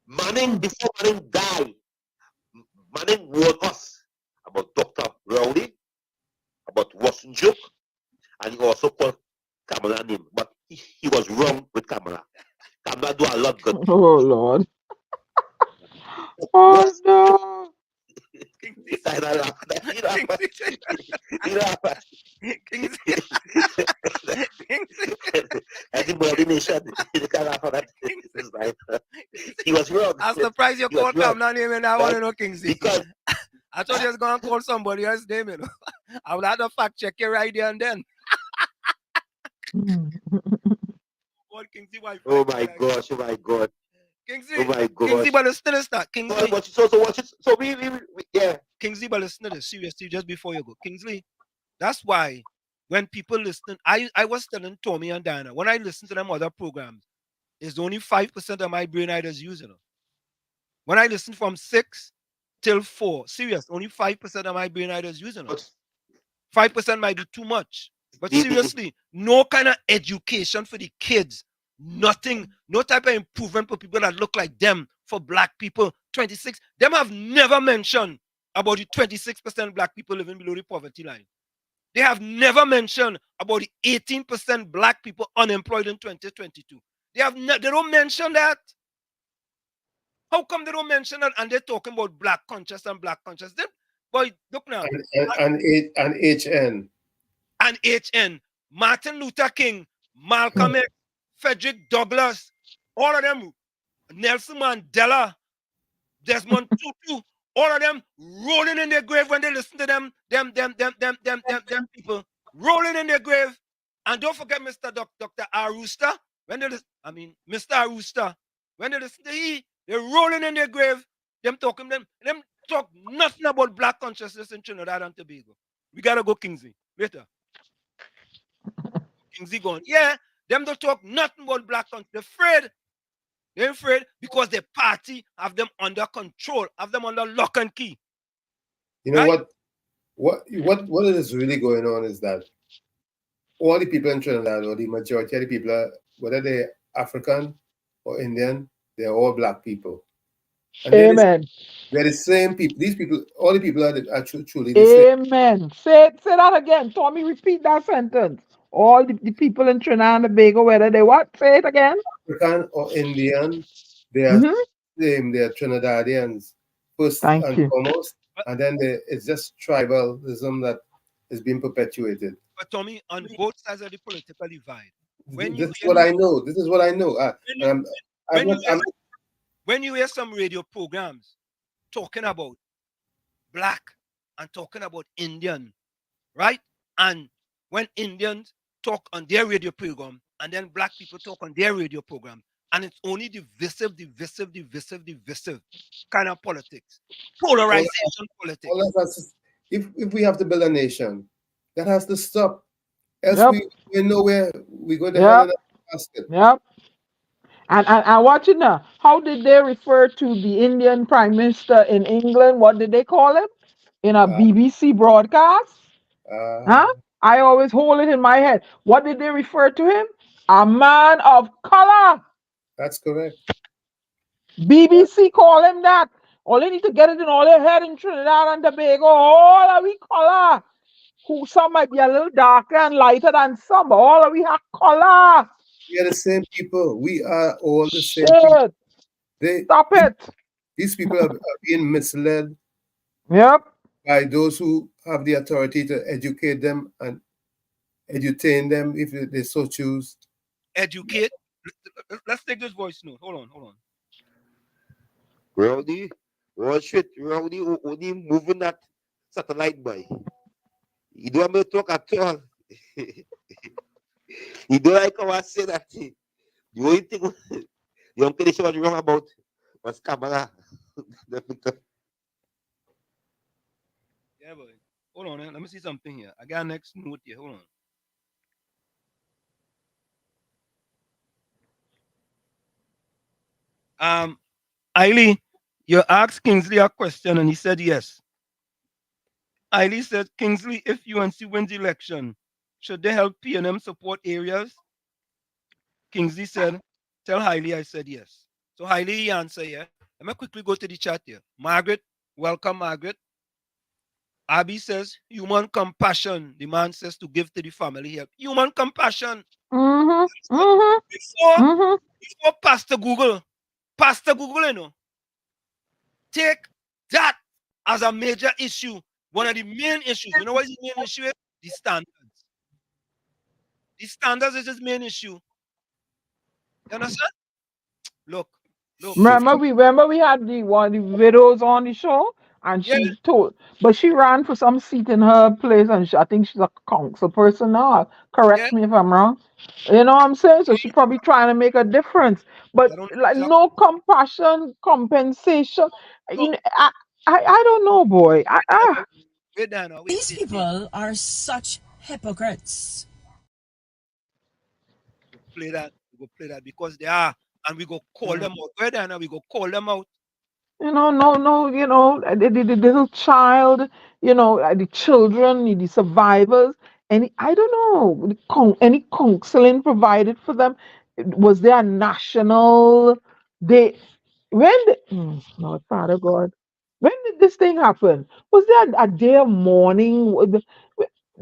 Manning, before Manning died, Manning warned us about Dr. Rowley, about Watson Joke, and he also called Kamala name. But he was wrong with Kamala. Kamala do a lot good. Oh Lord. Oh no. Everybody nation. He was wrong. I'm surprised you called Kamala name and I want to know Kingsley. Because I thought you was going to call somebody else's name. You know? I would have to fact check you right there and then. Oh my gosh! Oh my God! Kingsley, oh my God! Kingsley, but listen to this. Kingsley, watch it. So we yeah. Kingsley, but listen to this. Seriously, just before you go, Kingsley. That's why when people listen, I was telling Tommy and Diana when I listen to them other programs, it's only 5% of my brain I just use. You know? When I listen from 6 till 4, serious, only 5% of my brain I just use. You know? 5% might be too much. But seriously, no kind of education for the kids. Nothing, no type of improvement for people that look like them, for black people. 26, them have never mentioned about the 26% black people living below the poverty line. They have never mentioned about the 18% black people unemployed in 2022. They don't mention that. How come they don't mention that and they're talking about black conscious and black conscious? Then, boy, look now. And HN. And HN. Martin Luther King, Malcolm X, Frederick Douglass, all of them, Nelson Mandela, Desmond Tutu, all of them rolling in their grave when they listen to them people rolling in their grave. And don't forget Mr. Dr. Arusta, when they listen, Mr. Arusta, when they listen to they're rolling in their grave, them talk nothing about black consciousness in Trinidad and Tobago. We gotta go Kingsley later. Kingsley going, yeah, them don't talk nothing about black consciousness. They're afraid because the party have them under control, have them under lock and key. You know right? What is really going on is that all the people in Trinidad, or the majority of the people, are, whether they're African or Indian, they're all black people. And Amen. They're the same people. These people, all the people are truly the same. Amen. Say that again. Tommy, repeat that sentence. All the people in Trinidad and Tobago, whether they what? Say it again. African or Indian, they are same. They are Trinidadians first and foremost, and then it's just tribalism that is being perpetuated. But Tommy, on both sides of the political divide, this is what I know. This is what I know. When you hear some radio programs talking about black and talking about Indian, right? And when Indians talk on their radio program, and then black people talk on their radio program, and it's only divisive kind of politics, polarization politics. If we have to build a nation, that has to stop. Else we know where we go to hell in a basket. Yep. And watching now, how did they refer to the Indian Prime Minister in England? What did they call him in a BBC broadcast? I always hold it in my head. What did they refer to him? A man of color. That's correct. BBC call him that. All they need to get it in all their head in Trinidad and Tobago. All of we color. Who some might be a little darker and lighter than some, but all of we have color. We are the same people. We are all the same people. Stop it. These people are being misled. Yep. By those who have the authority to educate them and edutain them if they so choose. Educate? Let's take this voice note. Hold on. Rowdy, only moving that satellite by. You don't want me to talk at all. You don't like how I say that. The only thing the only thing was wrong about was camera. Yeah, boy. Hold on, let me see something here. I got next note here. Hold on. Eiley, you asked Kingsley a question and he said yes. Eiley said, Kingsley, if UNC wins the election, should they help P&M support areas? Kingsley said, tell Hailey I said yes. So Hailey answer, yeah. Let me quickly go to the chat here. Margaret, welcome, Margaret. Abby says, human compassion. The man says to give to the family help. Human compassion. Before Pastor Google, you know, take that as a major issue. One of the main issues. You know what the main issue is? The standards. The standards is his main issue. You understand? Look. Remember we had the widows on the show, and she told, but she ran for some seat in her place, and I think she's a council person now. Correct me if I'm wrong. You know what I'm saying? So she's probably trying to make a difference, but like no compassion, compensation. You know, I don't know, boy. These people are such hypocrites. We go play that because they are, and we go call them out. Where they are now, we go call them out. You know, no, you know, the little child, you know, the children, the survivors, and I don't know, any counseling provided for them. Was there a national day? Lord Father God, when did this thing happen? Was there a day of mourning?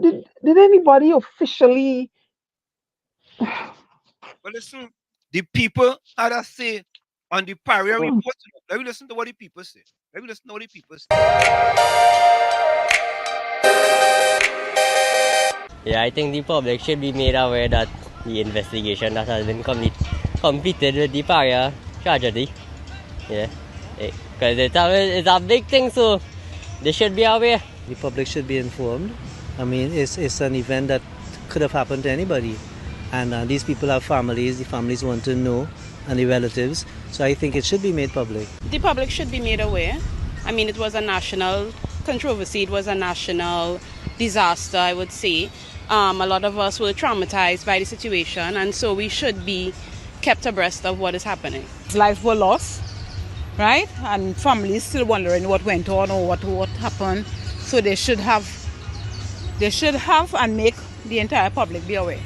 Did anybody officially? But listen, the people had a say on the Paria report. Let me listen to what the people say. Yeah, I think the public should be made aware that the investigation that has been completed with the Paria tragedy. Yeah, because it's a big thing, so they should be aware. The public should be informed. I mean, it's an event that could have happened to anybody. And these people have families, the families want to know, and the relatives. So I think it should be made public. The public should be made aware. I mean, it was a national controversy. It was a national disaster, I would say. A lot of us were traumatized by the situation, and so we should be kept abreast of what is happening. Lives were lost, right? And families still wondering what went on or what happened. So they should have and make the entire public be aware.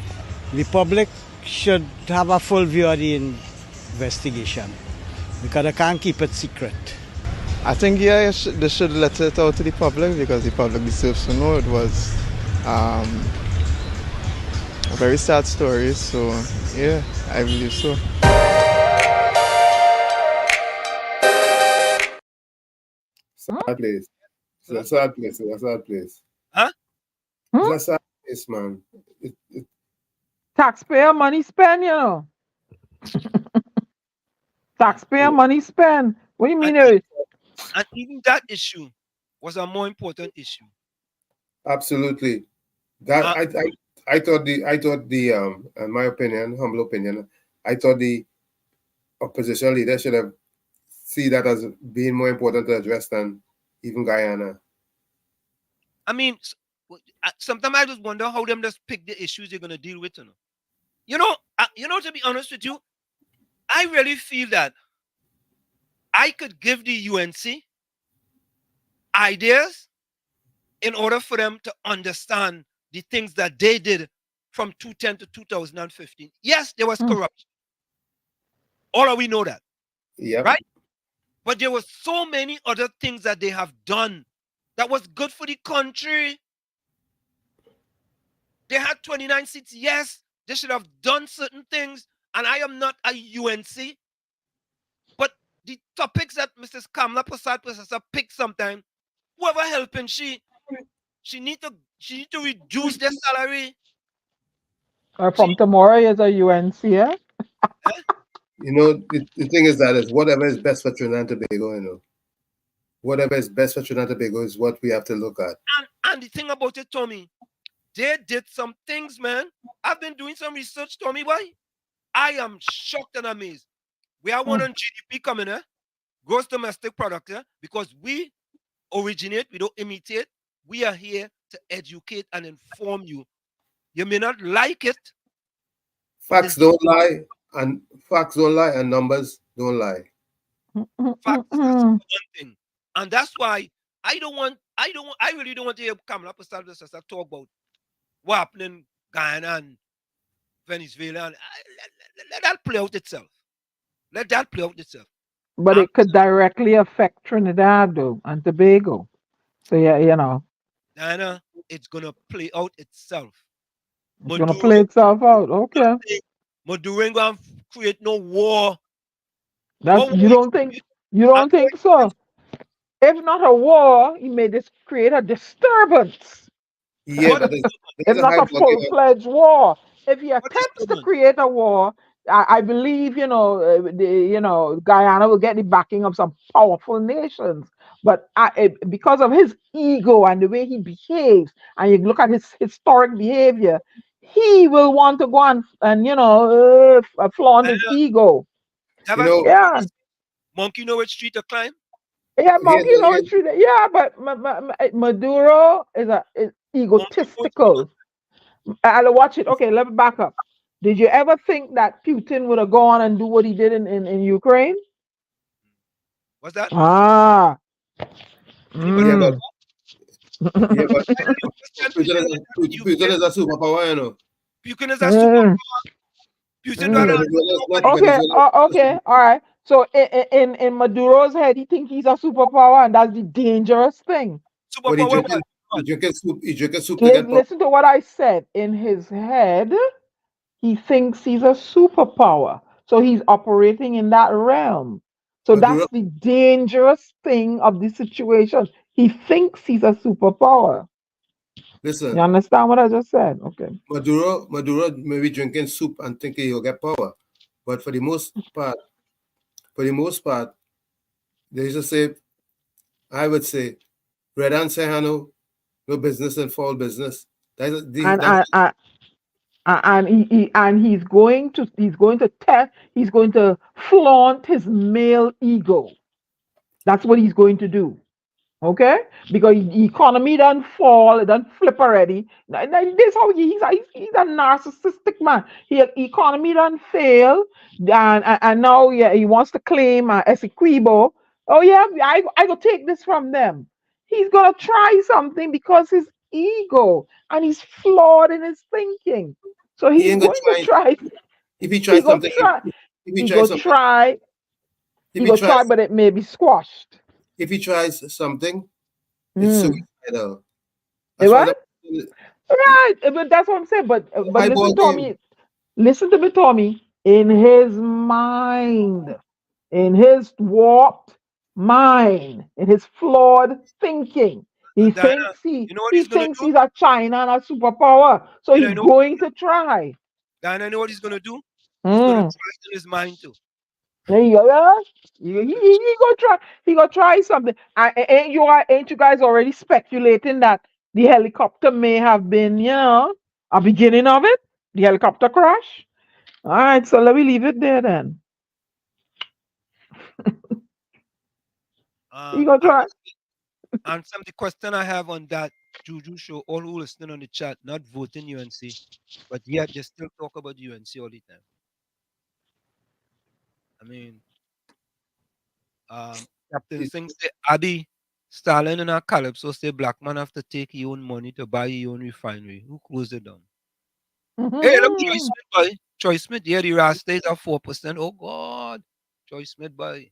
The public should have a full view of the investigation because they can't keep it secret. I think, yeah, they should let it out to the public because the public deserves to know. It was a very sad story, so yeah, I believe so. Sad place. It's a sad place. It's a sad place. Huh? It's a sad place, man. Taxpayer money spent, you know. Taxpayer money spent. What do you mean? And even that issue was a more important issue. Absolutely. That I thought the in my opinion, humble opinion, I thought the opposition leader should have see that as being more important to address than even Guyana. I mean, sometimes I just wonder how them just pick the issues they're gonna deal with. You know, to be honest with you, I really feel that I could give the UNC ideas in order for them to understand the things that they did from 2010 to 2015. Yes, there was corruption. All of we know that. Yeah. Right? But there were so many other things that they have done that was good for the country. They had 29 seats. Yes, they should have done certain things. And I am not a UNC. But the topics that Mrs. Kamla Prasad Professor picked sometime, whoever helping she need to reduce their salary. Or from tomorrow is a UNC, yeah? You know, the thing is that is whatever is best for Trinidad and Tobago, you know. Whatever is best for Trinidad and Tobago is what we have to look at. And the thing about it, Tommy, they did some things, man. I've been doing some research, Tommy. Why? I am shocked and amazed. We are one on GDP coming, gross domestic product, because we originate, we don't imitate. We are here to educate and inform you. You may not like it. Facts don't lie, and numbers don't lie. Facts is one thing. And that's why I really don't want to hear Kamala Prasad talk about what happened in Guyana and Venezuela. Let that play out itself. Let that play out itself. But it could directly affect Trinidad though, and Tobago. So yeah, you know. Diana, it's gonna play out itself. It's gonna play itself out. Okay. Maduro ain't gonna create no war. You don't think so? If not a war, he may just create a disturbance. Yeah, but it's not a full-fledged war. If he attempts to create a war, I believe Guyana will get the backing of some powerful nations. But because of his ego and the way he behaves, and you look at his historic behavior, he will want to go and flaunt his ego. Yeah. Monkey know which street to climb? Yeah, monkey know which street. Yeah, but Maduro is egotistical. I'll watch it. Okay, let me back up. Did you ever think that Putin would have gone and do what he did in Ukraine? What's that? Yeah, but Putin is a superpower, you know. Putin is a superpower. Okay, all right. So in Maduro's head, he thinks he's a superpower, and that's the dangerous thing. Listen to what I said. In his head, he thinks he's a superpower. So he's operating in that realm. So that's the dangerous thing of the situation. He thinks he's a superpower. Listen. You understand what I just said? Okay. Maduro may be drinking soup and thinking he'll get power. But for the most part, they used to say, I would say, Red and Sehano, no business and fall business. And he's going to flaunt his male ego. That's what he's going to do. Okay? Because the economy done fall, it done flip already. Now, this how he's a narcissistic man. Economy done fail, and now he wants to claim Essequibo. Oh yeah, I go take this from them. He's gonna try something because his ego, and he's flawed in his thinking. So he he's ain't gonna going to try. If he tries something, He go try, but it may be squashed. If he tries something, it's suicidal. Right, but that's what I'm saying. But listen to me. Listen to me, Tommy. In his mind, in his warped mind, in his flawed thinking, he thinks he's a China and a superpower. So he's going to try. Diana, you know what he's gonna do? He's gonna try it in his mind too. There you go. He gonna try. He gonna try something. Ain't you guys already speculating that the helicopter may have been, a beginning of it? The helicopter crash. All right, so let me leave it there then. You gonna try? And some of the question I have on that Juju show, all who listening on the chat, not voting UNC, but yet they still talk about UNC all the time. I mean, Captain Singh say, Adi, Stalin and our Calypso say black man have to take your own money to buy your own refinery. Who closed it down? Hey, look, Troy Smith, boy. Troy Smith, yeah, the Rasta is at 4%. Oh, God. Troy Smith, boy.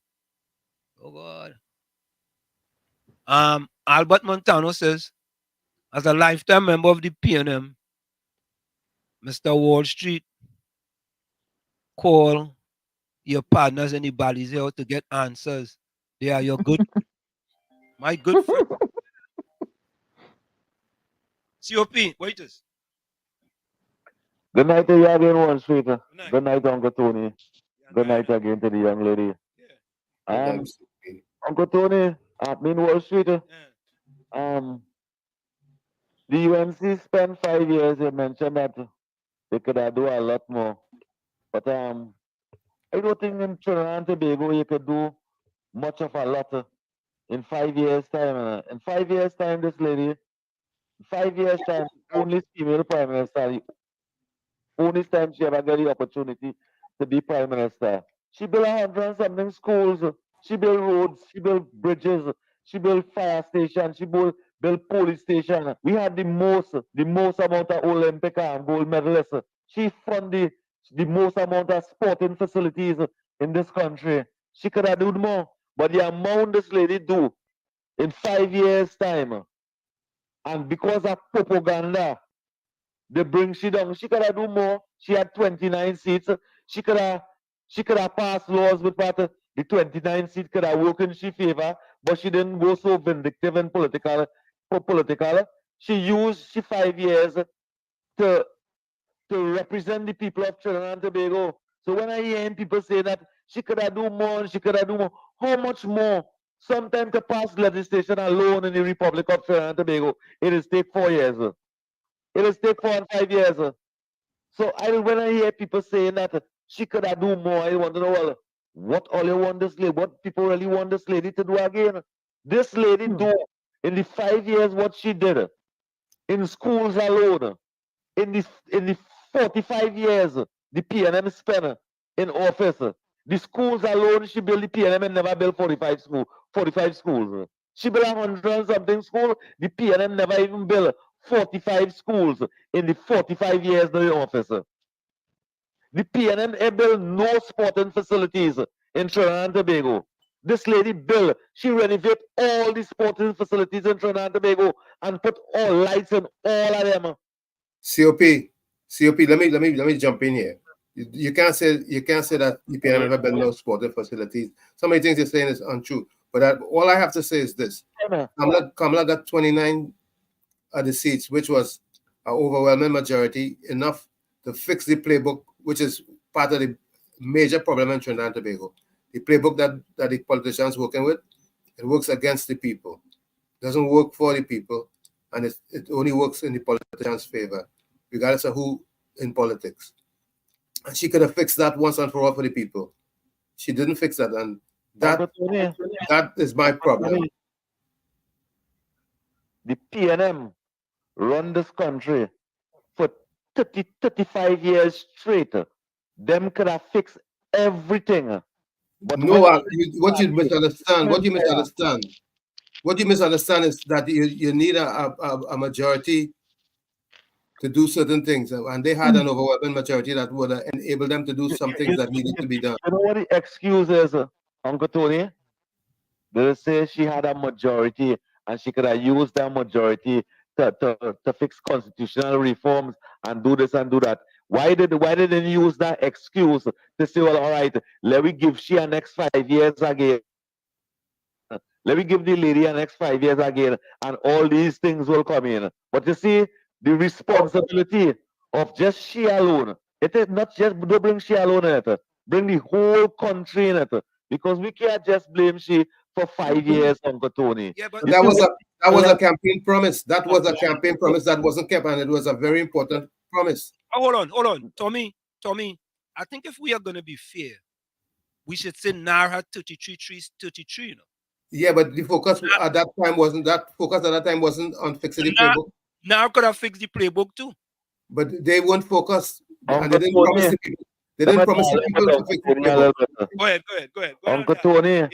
Oh, God. Albert Montano says, as a lifetime member of the PNM, Mr. Wall Street, call your partners and the bodies here to get answers. They are your good, my good friend. COP, waiters. Good night to you again, Wall Street. Good night, Uncle Tony. Good night again to the young lady. Uncle Tony, admin Wall Street. The UNC spent 5 years. You mentioned that they could do a lot more, but I don't think in Trinidad and Tobago you could do much of a lot in 5 years' time. In 5 years' time, this lady, 5 years' time, only female prime minister, only time she ever got the opportunity to be prime minister. She built 100 and something schools. She built roads. She built bridges. She built fire stations. She built police station. We had the most amount of Olympic and gold medalists. She funded the most amount of sporting facilities in this country. She could have done more, but the amount this lady do in 5 years' time, and because of propaganda, they bring she down. She could have do more. She had 29 seats. She could have passed laws with part of the 29 seats could have worked in she favor, but she didn't go so vindictive and political. She used 5 years to represent the people of Trinidad and Tobago. So when I hear people say that she could have do more, how much more? Sometimes to pass legislation alone in the Republic of Trinidad and Tobago, it is take 4 years. It is take 4 and 5 years. So when I hear people saying that she could have do more, I want to know, well, what all you want this lady, what people really want this lady to do again? This lady do in the 5 years what she did in schools alone, in the 45 years the PNM spent in office. The schools alone, she built the PNM and never built 45 schools. She built 100 and something schools. The PNM never even built 45 schools in the 45 years in the office. The PNM built no sporting facilities in Trinidad and Tobago. This lady built, she renovated all the sporting facilities in Trinidad and Tobago and put all lights in all of them. COP, let me jump in here. You can't say that the PNM never built no sporting facilities. Some of the things you're saying is untrue. But all I have to say is this: Kamala got 29 of the seats, which was an overwhelming majority, enough to fix the playbook, which is part of the major problem in Trinidad and Tobago. The playbook that the politicians working with, it works against the people. It doesn't work for the people, and it only works in the politicians' favor, regardless of who in politics. And she could have fixed that once and for all for the people. She didn't fix that, and that is my problem. The PNM run this country for 30, 35 years straight. Them could have fixed everything. But no, what you misunderstand is that you need a majority to do certain things, and they had an overwhelming majority that would enable them to do some things that needed to be done. You know what the excuse is, Uncle Tony? They say she had a majority and she could have used that majority to fix constitutional reforms and do this and do that. Why did they use that excuse to say, well, all right, let me give she a next 5 years again. Let me give the lady a next 5 years again, and all these things will come in. But you see, the responsibility of just she alone, it is not just to bring she alone in it, bring the whole country in it. Because we can't just blame she for 5 years, Uncle Tony. Yeah, but that was a campaign promise. That was a campaign promise that wasn't kept, and it was a very important promise. Oh, hold on, Tommy. I think if we are going to be fair, we should say Nara 33, you know. Yeah, but the focus at that time wasn't on fixing the playbook. Now could have fixed the playbook too. But they weren't focused, and they didn't promise the people. They didn't promise the people to fix the playbook. Go ahead. Uncle Tony.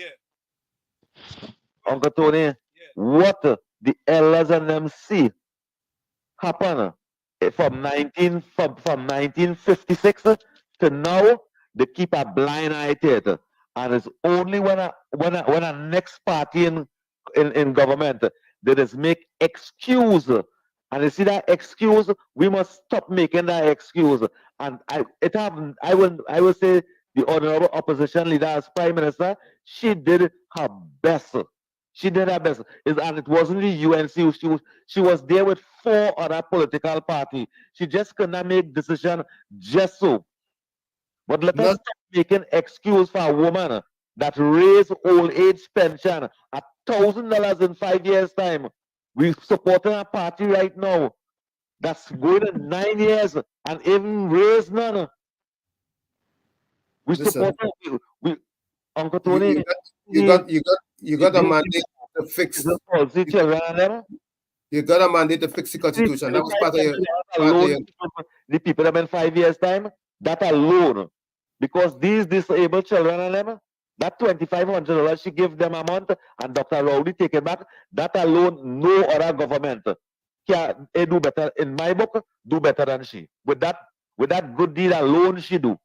Uncle Tony, what the elders and them see happen from 1956 to now, they keep a blind eye to it. And it's only when a next party in government they just make excuse. And you see that excuse, we must stop making that excuse. And I will say the honorable opposition leader as Prime Minister, she did her best. She did her best. And it wasn't the UNC. She was there with 4 other political parties. She just could not make decision just so. But let us stop making excuse for a woman that raised old age pension at $1,000 in 5 years' time. We're supporting a party right now that's going in 9 years and even raised none. We support Uncle Tony. You got a mandate to fix. You got a mandate to fix the constitution. That was part of your. The people that in 5 years' time, that alone, because these disabled children and them, that $2,500 she give them a month, and Dr. Rowley take it back. That alone, no other government can do better. In my book, do better than she. With that good deed alone, she do.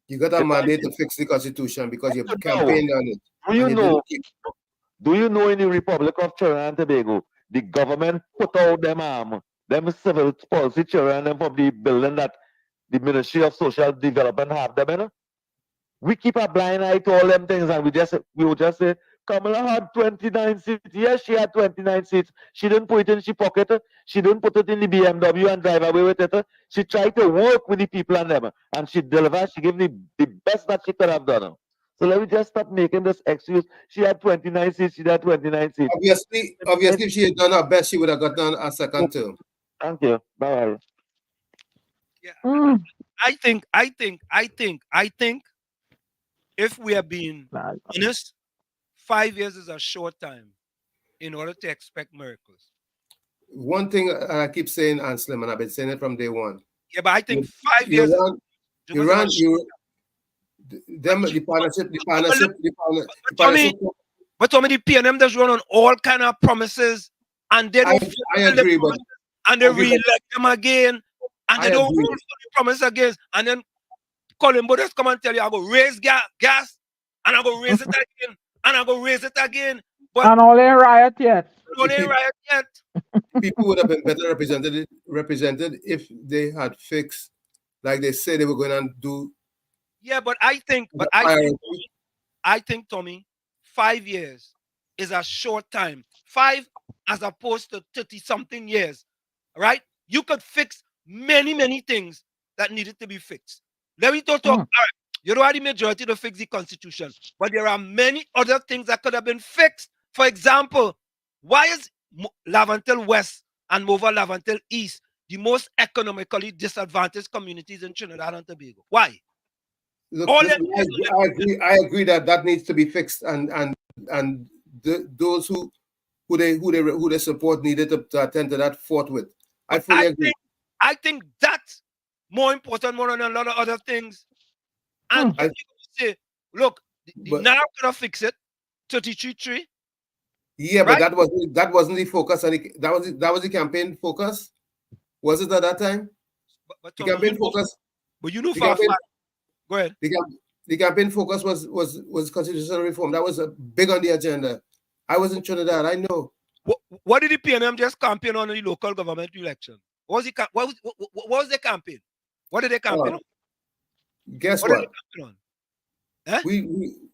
You got a mandate to fix the constitution because you campaigned on it. Do you know in the Republic of Trinidad and Tobago, the government put out them civil policy children from the building that the Ministry of Social Development have them in? We keep a blind eye to all them things, and we would just say, Kamala had 29 seats. Yes, she had 29 seats. She didn't put it in her pocket. She didn't put it in the BMW and drive away with it. She tried to work with the people and them, and she delivered. She gave the best that she could have done. So let me just stop making this excuse. She had 29 seats. She had 29 seats. Obviously, if she had done her best, she would have gotten a second term. Thank you. Bye. Yeah. I think if we are being honest, 5 years is a short time in order to expect miracles. One thing I keep saying, Anselm, and I've been saying it from day one. Yeah, but I think 5 years. The partnership. But Tommy, the PNM does run on all kind of promises, and they don't. I agree, but and they re-elect them again, and they don't fulfill the promise again, and then Colin just come and tell you, I go raise gas, and I go raise it again, and I go raise it again. But and all ain't riot yet. People would have been better represented if they had fixed, like they said they were going to do. Yeah, but I think, Tommy, 5 years is a short time. as opposed to 30-something years, right? You could fix many things that needed to be fixed. Let me talk. All right, you don't have the majority to fix the Constitution, but there are many other things that could have been fixed. For example, why is Lavantel West and Mova Lavantel East the most economically disadvantaged communities in Trinidad and Tobago? Why? Look, I agree that needs to be fixed, and those who they support needed to attend to that forthwith. I fully agree. I think that's more important more than a lot of other things. And if you say, look, the NAR could have fixed it, 33-3. Yeah, right? but that wasn't the focus, and that was the campaign focus. Was it at that time? But the campaign focus. But you know, for a fact. Go ahead. The campaign focus was constitutional reform. That was big on the agenda. I was in Trinidad. I know. What did the PNM just campaign on in the local government election? What was the campaign? What did they campaign on? Guess what? Did they campaign on? Huh?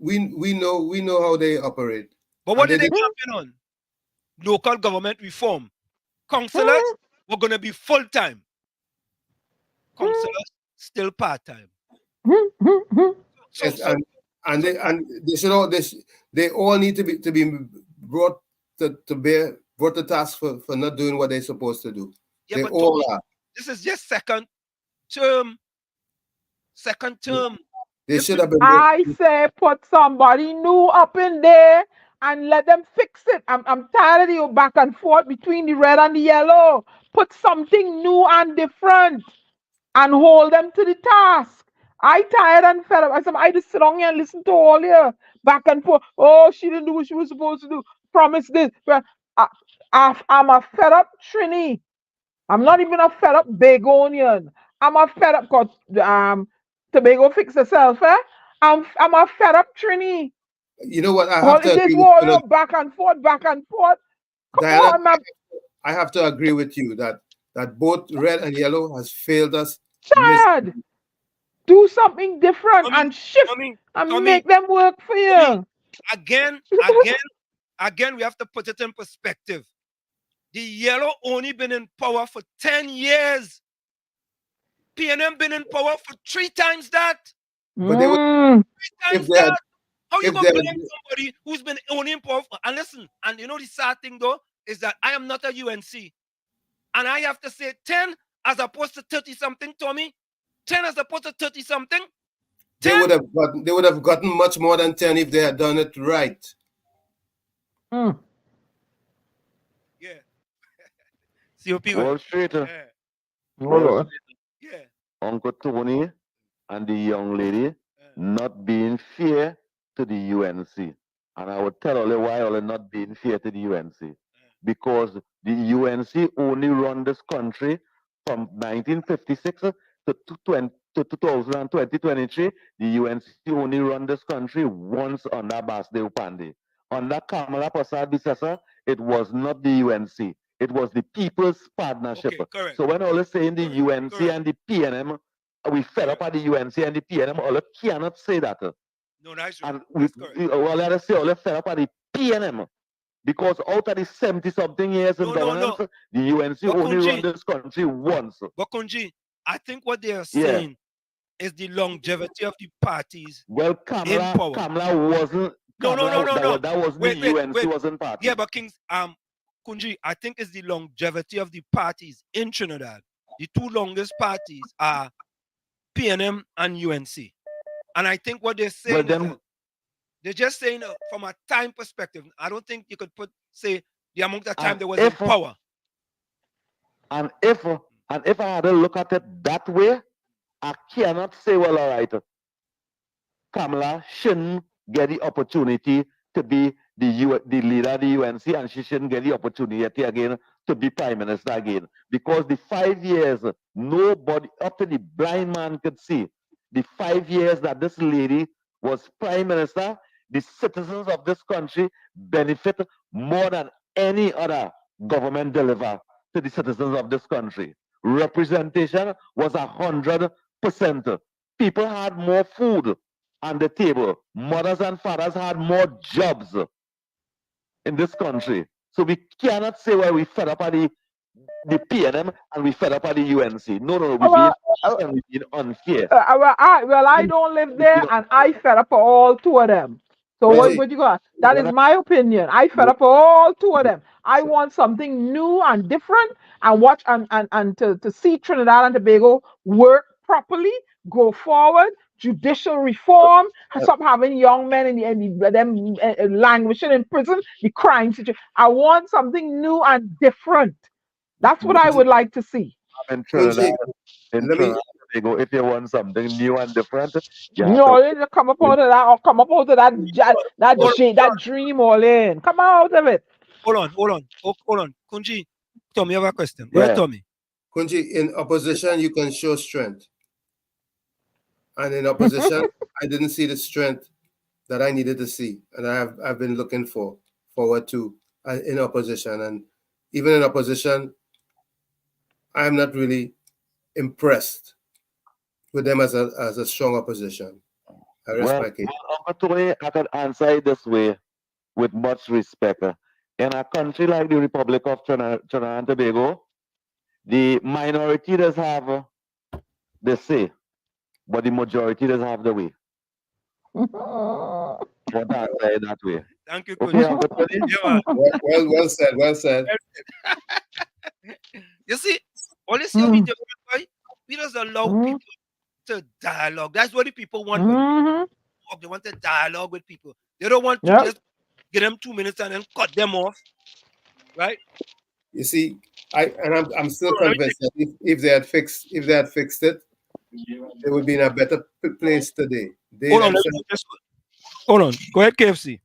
We know how they operate. But what did they campaign on? Local government reform. Councillors were going to be full time. Councillors still part time. Yes, and they all need to be brought to bear, brought to task for not doing what they're supposed to do. Yeah, they but all Tommy, are. This is just second term. They should have been. I say put somebody new up in there and let them fix it. I'm tired of you back and forth between the red and the yellow. Put something new and different and hold them to the task. I tired and fed up. I just sit on here and listen to all you back and forth. Oh, she didn't do what she was supposed to do. Promise this. But I'm a fed up Trini. I'm not even a fed up Begonian. I'm a fed up because Tobago fix itself, eh? I'm a fed up Trini. You know what? I have to agree with you. Back and forth. Come Diana, on, man. I have to agree with you that both red and yellow has failed us. Chad, do something different and shift and make them work for you. Again, we have to put it in perspective. The yellow only been in power for 10 years. PNM been in power for 3 times that. But they would, 3 times that. How you gonna blame somebody who's been only in power for, and listen, and you know the sad thing though, is that I am not a UNC. And I have to say 10 as opposed to 30-something, Tommy. 10 as opposed to 30-something. They would have gotten much more than 10 if they had done it right. Yeah. Wall Street. Yeah. Uncle Tony and the young lady not being fair to the UNC. And I would tell all why all not being fair to the UNC. Because the UNC only run this country from 1956 to 2023. The UNC only run this country once under Basde Upande. Under Kamala Prasad Bisesa, it was not the UNC. It was the People's Partnership. Okay, so when all is saying the UNC and the PNM, we fed up at the UNC and the PNM, all cannot say that. No, that's right. And let us say all fed up at the PNM. Because out of the 70-something years in governance, the UNC only run this country once. But Kunji, I think what they are saying is the longevity of the parties. Well, Kamala wasn't. No. That wasn't the UNC wasn't party. Yeah, but Kings, Kunji, I think it's the longevity of the parties in Trinidad. The 2 longest parties are PNM and UNC. And I think what they're saying is that they're just saying from a time perspective. I don't think you could say the amount of time there was in power. And if I had to look at it that way, I cannot say, well, all right, Kamala shouldn't get the opportunity to be the leader of the UNC, and she shouldn't get the opportunity again to be prime minister again. Because the 5 years, nobody, up to the blind man could see, the 5 years that this lady was prime minister, the citizens of this country benefit more than any other government deliver to the citizens of this country. Representation was 100%. People had more food on the table. Mothers and fathers had more jobs in this country. So we cannot say, well, we fed up at the PNM and we fed up at the UNC. No, we're being honest and we're being unfair. I don't live there, and I fed up for all two of them. So what you got? That is my opinion. I fed up for all two of them. I want something new and different, and watch and to see Trinidad and Tobago work properly, go forward, judicial reform, stop having young men and them languishing in prison, the crime situation. I want something new and different. That's what I would like to see. In Trinidad and Tobago, if you want something new and different, come up out of that, or come up out of that dream all in. Come out of it. Hold on. Kunji, Tommy, you have a question. Go ahead, Tommy. Kunji, in opposition, you can show strength. And in opposition, I didn't see the strength that I needed to see. And I've been looking forward to in opposition. And even in opposition, I'm not really impressed with them as a strong opposition. I respect it. Uncle Tony, I can answer it this way with much respect. In a country like the Republic of Trinidad and Tobago, the minority does have the say, but the majority does have the way. What I say that way. Thank you, okay, Uncle Tony? Well said. You see, all this we do, we just allow people to dialogue. That's what the people want. They want to dialogue with people. They don't want to just give them 2 minutes and then cut them off, right? You see, I'm still convinced that if they had fixed it, they would be in a better place today. Hold on. Go ahead, KFC.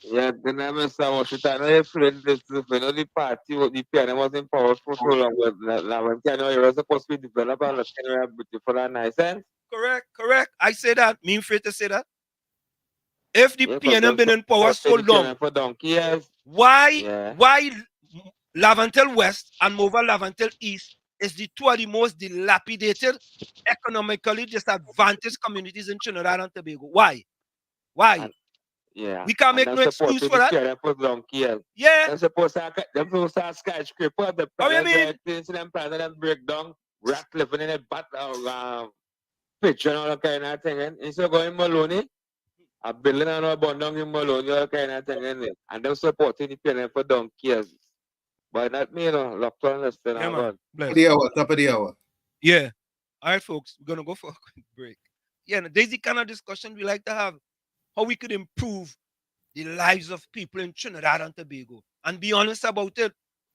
Yeah, then I must have watched it. I know the party, the PNM was in power for so long. Now, when Kenya was supposed to be developed, and the Kenya beautiful and nice, and correct. I say that. Me afraid to say that. If the PNM been in power so long, for donkey years, why Lavantel West and Mova Lavantel East is the two of the most dilapidated, economically disadvantaged communities in Trinidad and Tobago? Why? Yeah. We can't make no excuse for that. Yeah. They're supposed to have skyscraper. The things them planning them break down, rat living in a bat pitch and all that kind of thing. And instead of going Maloney, a building and a bundle in Maloney, all kind of thing. And they're supporting the PNM for donkeys. But not me, locked on this thing. Top of the hour. Yeah. All right, folks, we're going to go for a quick break. Yeah, and there's the kind of discussion we like to have. How we could improve the lives of people in Trinidad and Tobago. And be honest about it.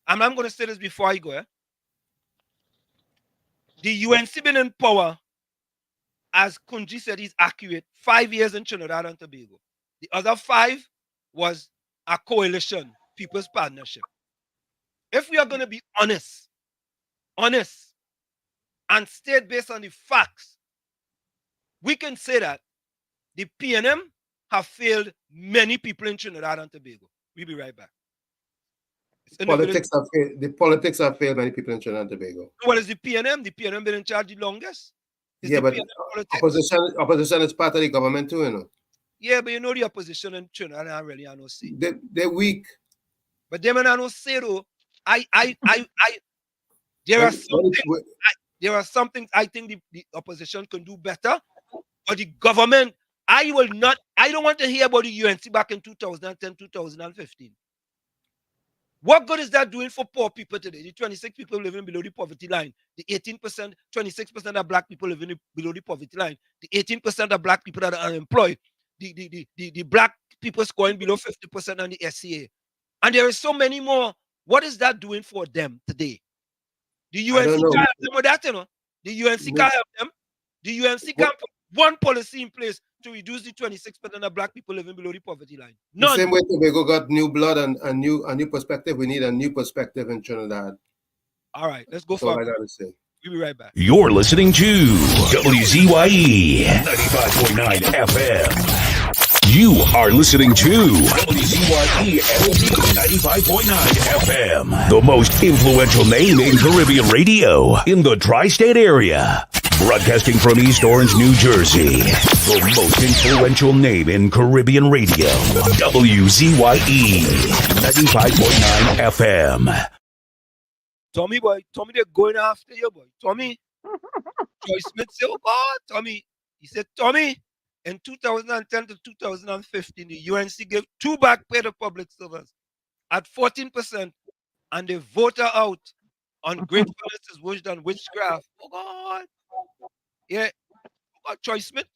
And I'm going to say this before I go. The UNC been in power, as Kunji said, is accurate, 5 years in Trinidad and Tobago. The other 5 was a coalition, People's Partnership. If we are going to be honest, and state based on the facts, we can say that the PNM have failed many people in Trinidad and Tobago. We'll be right back. The politics have failed many people in Trinidad and Tobago. Well, it's the PNM. The PNM been in charge the longest. But opposition is part of the government too, you know. Yeah, but you know the opposition in Trinidad and really I don't see. They're weak. But them and I don't say though. There are some things I think the opposition can do better. But the government, I don't want to hear about the UNC back in 2010, 2015. What good is that doing for poor people today? The 26 people living below the poverty line, the 18%, 26% of black people living below the poverty line, the 18% of black people that are unemployed, the black people scoring below 50% on the SCA. And there is so many more. What is that doing for them today? The UNC can't help them with that, you know. The UNC can't help them. The UNC can't put one policy in place to reduce the 26% of black people living below the poverty line. None. The same way Tobago got new blood and a new perspective. We need a new perspective in Trinidad. All right, let's go for it. We'll be right back. You're listening to WZYE 95.9 FM. You are listening to WZYE 95.9 FM, the most influential name in Caribbean radio in the tri-state area. Broadcasting from East Orange, New Jersey. The most influential name in Caribbean radio. WZYE 95.9 FM. Tommy boy, Tommy they're going after you, boy. Tommy. Joy Smith said, oh God, Tommy. He said, Tommy, in 2010 to 2015, the UNC gave 2 back pay to public servants at 14%, and they voted out on gratefulness is worse than witchcraft. Oh God. Yeah. Oh God, Joy Smith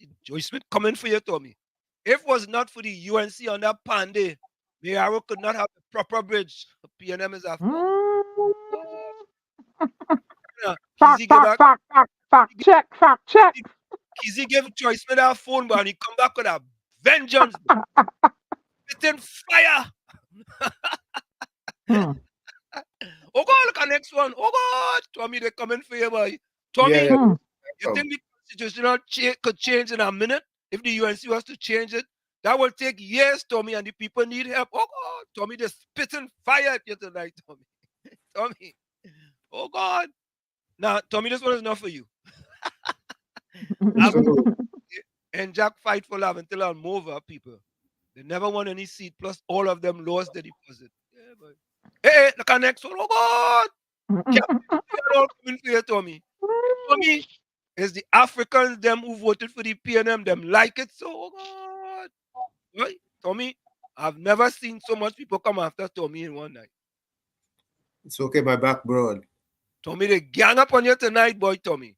coming for you, Tommy. If it was not for the UNC on that Panday, Mayaro could not have a proper bridge. PNM is after. Fact check. Kizzy gave Joy Smith our phone, but he come back with a vengeance. Spitting fire. Oh God, look at next one. Oh God, Tommy, they're coming for you, boy. Tommy, you think the constitutional could change in a minute? If the UNC was to change it, that will take years, Tommy, and the people need help. Oh God, Tommy, they're spitting fire at you tonight, Tommy. Tommy. Oh God. Now, Tommy, this one is not for you. And Jack fight for love until I'm over, people. They never won any seat, plus all of them lost the deposit. Yeah, boy. Hey, look at next one. Oh God. All coming for you, Tommy. Tommy is the Africans, them who voted for the PNM, them like it so. Oh God. Right? Tommy, I've never seen so much people come after Tommy in one night. It's okay, my back broad. Tommy, they gang up on you tonight, boy, Tommy.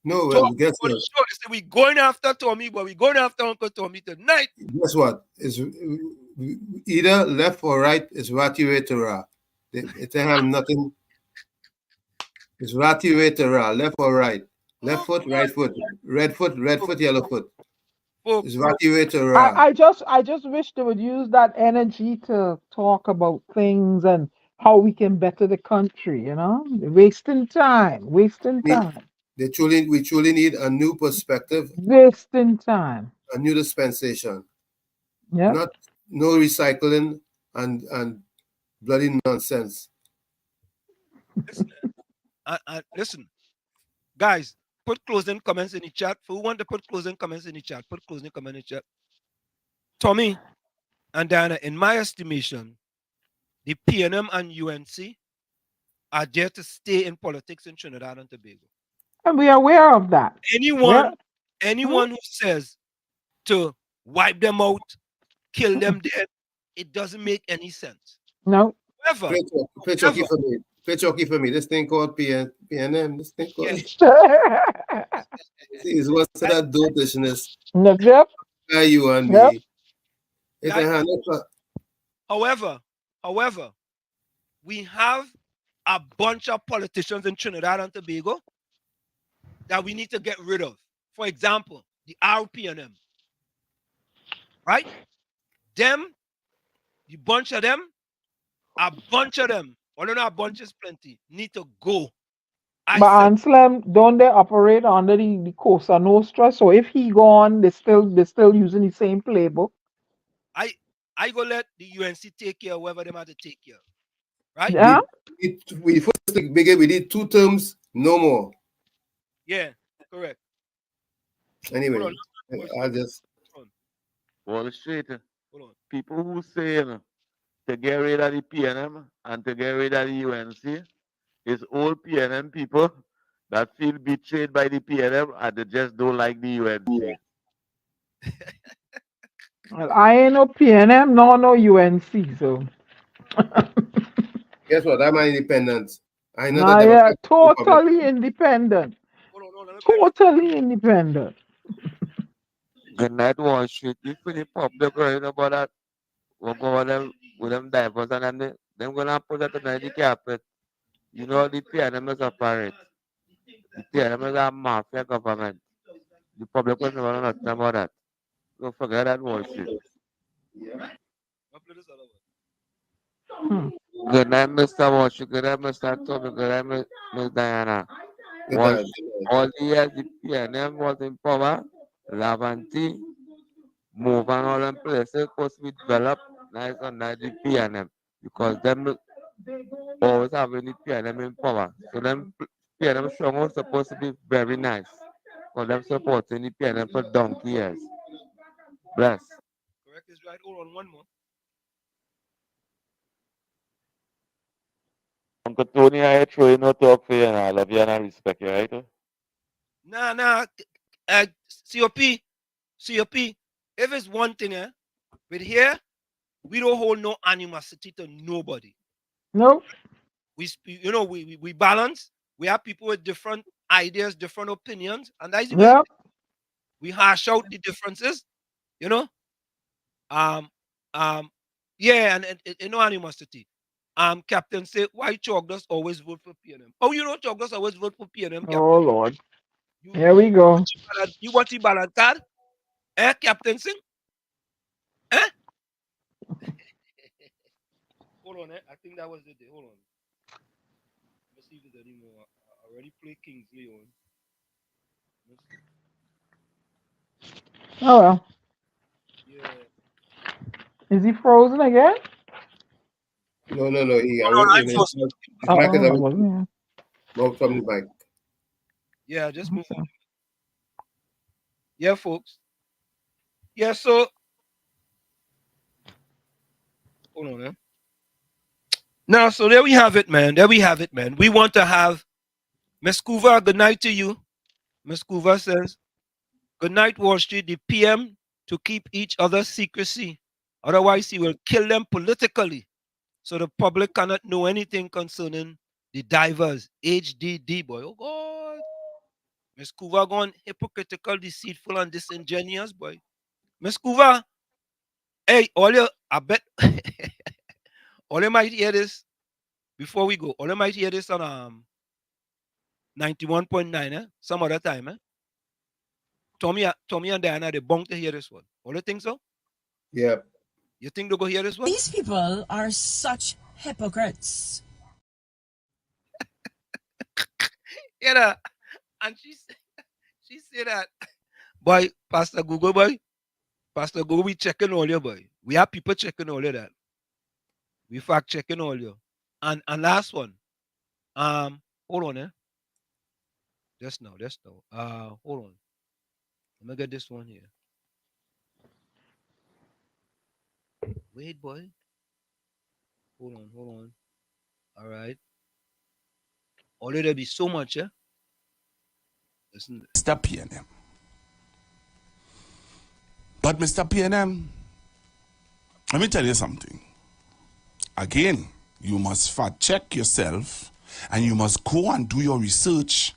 No, well, guess what? They say we're going after Tommy, but we're going after Uncle Tommy tonight. Guess what? Is either left or right is Rati Retara. It have nothing. It's Rati Retara, left or right. Left foot, right foot. Red foot, yellow foot. It's Rati Retara. I just wish they would use that energy to talk about things and how we can better the country, you know? Wasting time. We truly need a new perspective. Wasting time. A new dispensation. Yeah. No recycling and bloody nonsense. Listen, guys, put closing comments in the chat. For who want to put closing comments in the chat, put closing comment in the chat. Tommy and Diana, in my estimation, the PNM and UNC are there to stay in politics in Trinidad and Tobago. And we are aware of that. Anyone who says to wipe them out, kill them dead, it doesn't make any sense. No. Never. Play Chucky for me. This thing called PNM. This thing called. See, it's what's that dotishness. Yep. You and yep. me. However, we have a bunch of politicians in Trinidad and Tobago that we need to get rid of. For example, the RPNM. Right? Them, a bunch of them, although a bunch is plenty, need to go. But Anselm, don't they operate under the Cosa Nostra? So if he gone, they're still using the same playbook. I go let the UNC take care of whoever they have to take care of. Right? Yeah. We first begin, we need 2 terms, no more. Yeah, correct. Anyway, I just Wall Street. People who say to get rid of the PNM and to get rid of the UNC is old PNM people that feel betrayed by the PNM and they just don't like the UNC. Well, I ain't no PNM, no UNC, so. Guess what? I'm independent. I know that. Totally independent. Totally independent. Good night, Wall Street. You pretty public right about that. We'll go with them divers and them gonna put that on the carpet. You know the PNM is apparent. The PNM is a mafia government. The public will never understand about that. Don't forget that, Wall Street. Good night, Mr. Walsh. Good night, Mr. Tommy. Good night, Miss Diana. All the years the PNM was in power, Lavanti, move and all them places supposed to be developed nice under the PNM because them always having the PNM in power. So them PNM strong was supposed to be very nice. For them supporting the PNM for donkey years. Bless. Correct is right. Hold on one more. Uncle Tony, I throw you no talk for you and I love you and I respect you, right? Nah. COP. If it's one thing, with here, we don't hold no animosity to nobody. No. We balance. We have people with different ideas, different opinions, and that's the way Yep. we hash out the differences. Yeah, and no animosity. Captain say, why Chogdas always vote for PNM? Oh, you know Chogdas always vote for PNM, Captain. Oh Lord. Here we go. You want the ballot card? Captain Singh? Hold on, I think that was the day. Hold on. Let's see if there's any more. I already played Kings Leon. Oh well. Yeah. Is he frozen again? No. He, I No, was, I'm his frozen. mic is wasn't move from the mic. Yeah, just move on. Yeah, folks. Yeah, so hold on, man. Now, so there we have it, man. We want to have Miss Coover, good night to you. Miss Coover says, good night, Wall Street. The PM to keep each other's secrecy. Otherwise, he will kill them politically. So the public cannot know anything concerning the divers. HDD, boy. Oh, God. Miss Coover gone hypocritical, deceitful, and disingenuous, boy. Miss Coover, hey, I bet all you might hear this before we go. All you might hear this on 91.9, some other time, Tommy and Diana, they bound to hear this one. All you think so? Yeah. You think they'll go hear this one? These people are such hypocrites. Yeah, and she said that, boy, Pastor Google, we checking all your boy. We have people checking all of that. We fact checking all your. And last one, hold on, Just now. Hold on. Let me get this one here. Wait, boy. Hold on. All right. Already there be so much, Listen. Mr. PNM. But Mr. PNM, let me tell you something. Again, you must fact check yourself and you must go and do your research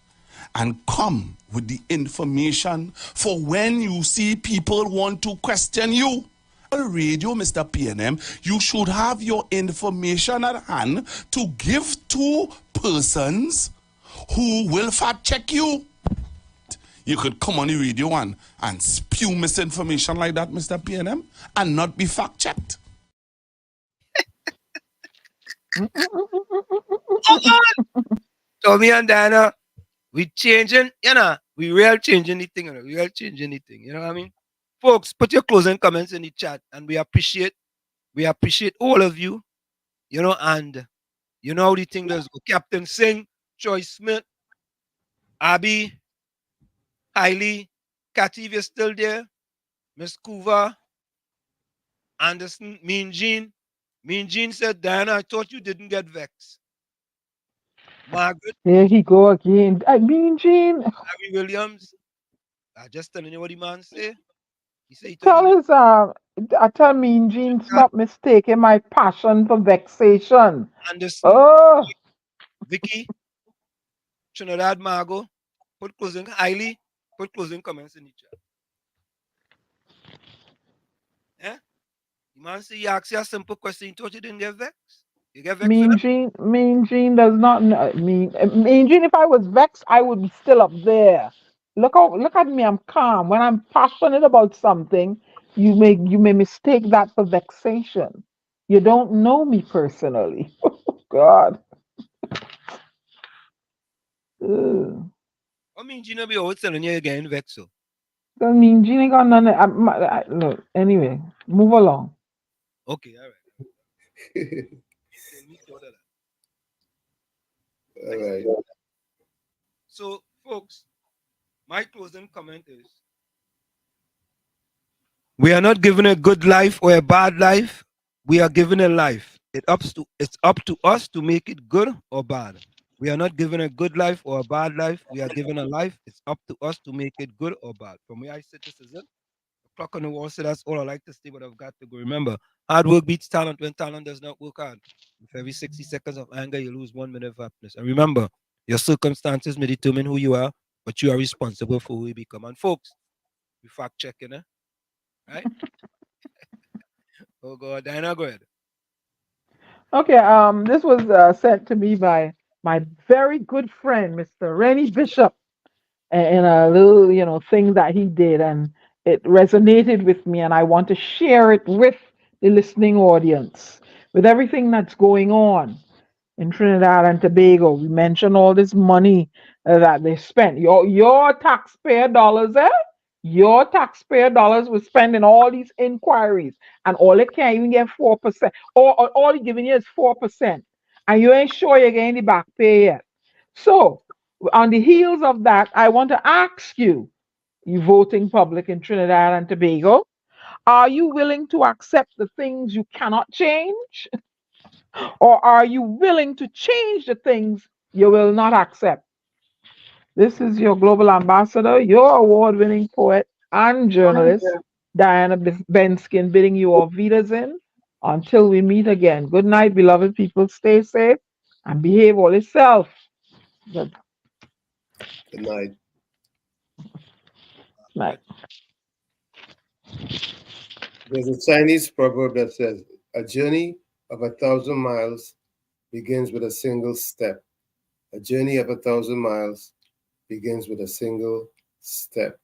and come with the information for when you see people want to question you. Radio, Mr. PNM, you should have your information at hand to give to persons who will fact check you. You could come on the radio and spew misinformation like that, Mr. PNM, and not be fact checked. Tommy and Diana, we changing, we real changing anything, you know what I mean? Folks, put your closing comments in the chat, and we appreciate all of you, and you know how the thing does go. Captain Singh, Troy Smith, Abby, Hailey, Cathy, if you're still there, Miss Coover, Anderson, Mean Jean. Mean Jean said, Diana, I thought you didn't get vexed. Margaret. There he go again. I mean, Jean. Harry Williams. I just telling you what the man say. He said, I tell Mean Jean, stop mistaking my passion for vexation. Anderson. Oh. Vicky. Trinidad Margot. Put closing. Hailey. Put closing comments in the chat. Yeah? The man say, you ask you a simple question, you thought you didn't get vexed? You get vexed? Mean Jean does not know. Mean Jean, if I was vexed, I would be still up there. Look at me, I'm calm. When I'm passionate about something, you may mistake that for vexation. You don't know me personally. God. Ugh. I mean, Jean be always telling you again vexed. So. I mean, Jean ain't got none. Look, anyway, move along. Okay, all right. All right. So, folks, My closing comment is, we are not given a good life or a bad life. We are given a life. It's up to us to make it good or bad. We are not given a good life or a bad life. We are given a life. It's up to us to make it good or bad. From where I sit, this is it. The clock on the wall, so that's all I like to say, but I've got to go. Remember, hard work beats talent when talent does not work hard. If every 60 seconds of anger, you lose 1 minute of happiness. And remember, your circumstances may determine who you are, but you are responsible for who you become. And folks, we fact checking, right? Oh God, Diana, go ahead. Okay, this was sent to me by my very good friend, Mr. Rennie Bishop, and a little, thing that he did, and it resonated with me, and I want to share it with the listening audience, with everything that's going on in Trinidad and Tobago. We mentioned all this money that they spent. Your taxpayer dollars, Your taxpayer dollars were spent in all these inquiries, and all it can't even get 4%. Or all it giving you is 4%, and you ain't sure you're getting the back pay yet. So, on the heels of that, I want to ask you, you voting public in Trinidad and Tobago, are you willing to accept the things you cannot change? Or are you willing to change the things you will not accept? This is your global ambassador, your award winning poet and journalist, Diana Benskin, bidding you all Wiedersehen until we meet again. Good night, beloved people. Stay safe and behave all yourself. Good night. Night. There's a Chinese proverb that says, a journey of 1,000 miles begins with a single step. A journey of 1,000 miles begins with a single step.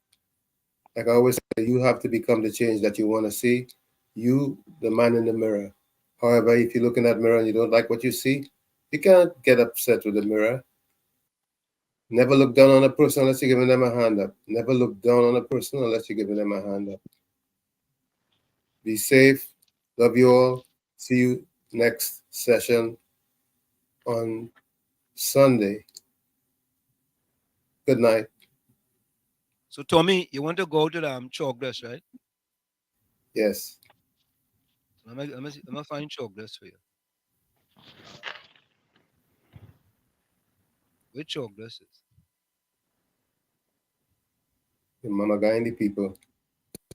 Like I always say, you have to become the change that you want to see. You, the man in the mirror. However, if you look in that mirror and you don't like what you see, you can't get upset with the mirror. Never look down on a person unless you're giving them a hand up. Never look down on a person unless you're giving them a hand up. Be safe. Love you all. See you next session on Sunday. Good night. So, Tommy, you want to go to the Chogdas, right? Yes. I'm going to find Chogdas for you. Which Chogdas is? The Mama Gandhi people.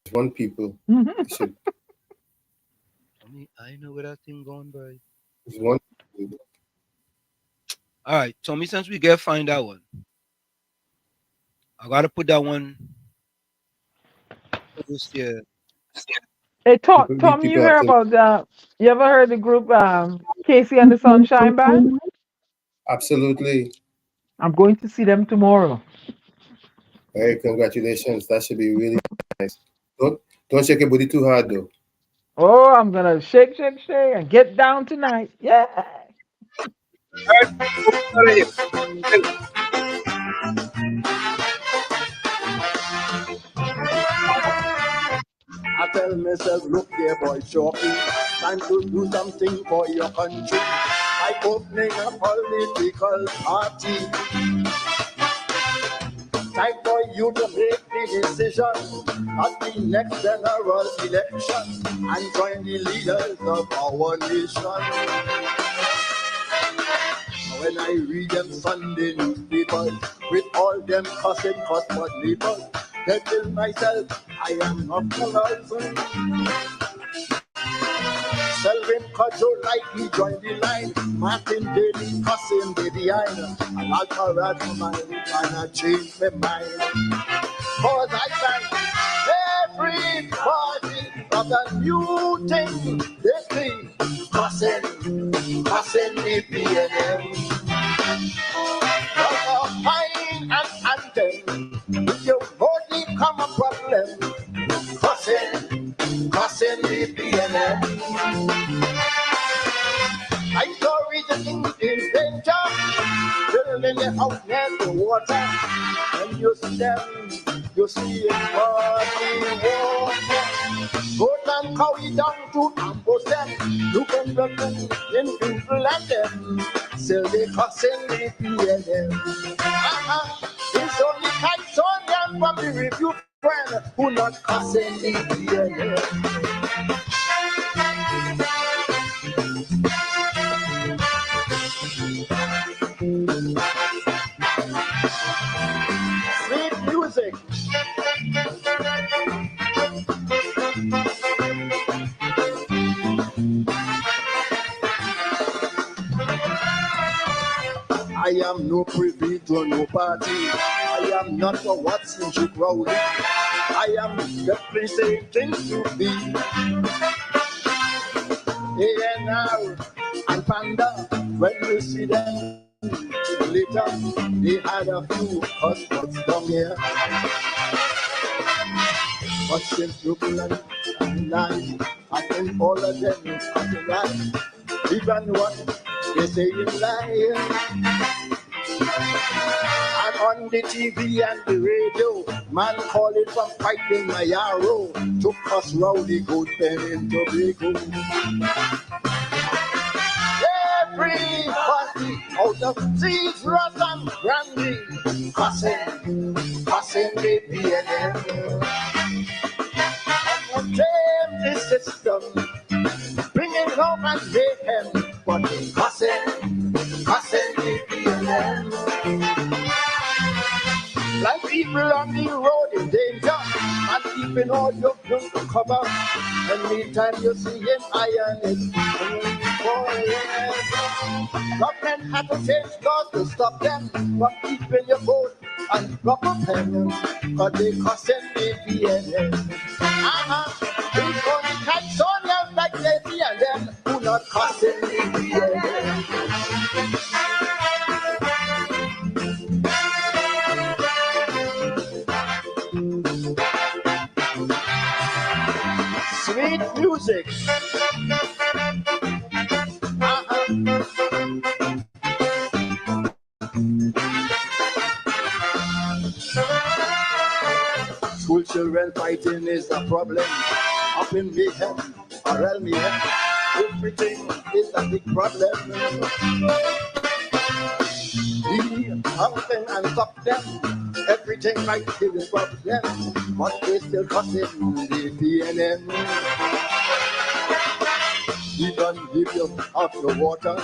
There's one people. Should. I know where that thing going, boy. There's one. All right, Tommy, since we get find that one, I got to put that one this year. Hey, Tom, you hear about you ever heard the group Casey and the Sunshine Band? Absolutely. I'm going to see them tomorrow. Hey, congratulations. That should be really nice. Don't shake your booty too hard, though. Oh, I'm going to shake, and get down tonight. Yeah. I tell myself, look here, boy, shopping. Time to do something for your country. By opening a political party. Time for you to make the decision at the next general election and join the leaders of our nation. When I read them Sunday newspapers with all them cuss but neighbors, I tell myself I am not colorful. Selwyn Cudjoe like he joined the line. Martin Daly cussing the behind. And I'll correct my mind and I change my mind. Cause I find everybody got a new thing. They think cussing the BNM. But a fine and anthem. If you only come a problem. Cussing the BNM. I saw reason in danger. Children in out near the water. When you see them, you see a body water. Go down, cow down to ambush them. Look and look in people and them. Still they cussing the BNM. It's only kites on your from the review friend who not cussing the DNA. Sweet music. I am no privy to no party. I am not for what's in the crowd. I am definitely saying things to be. A&R and Panda, when you see them later, they had a few husbands down here. But since Brooklyn and Line, I think all of them is right. Even what they say in lie. And on the TV and the radio, man calling from fighting my arrow to cuss rowdy good pen in Tobago. Everybody out of these rods and brandy, cussing the BNM. And tame the system, bringing home and mayhem, but cussing the BNM. Like people on the road in danger, and keeping all your guns to cover. Anytime you see him, iron it. Government had to change laws to stop them from keeping your vote and rubber pen, cause they cussing the BNM. These only catch soldiers like they be and them who not cussing the BNM. Sweet music. School children fighting is a problem. Up in mayhem, around mayhem, everything is a big problem. We help them and stop them. Everything right here is problem, but they still cussing the BNM. He done give you out the water,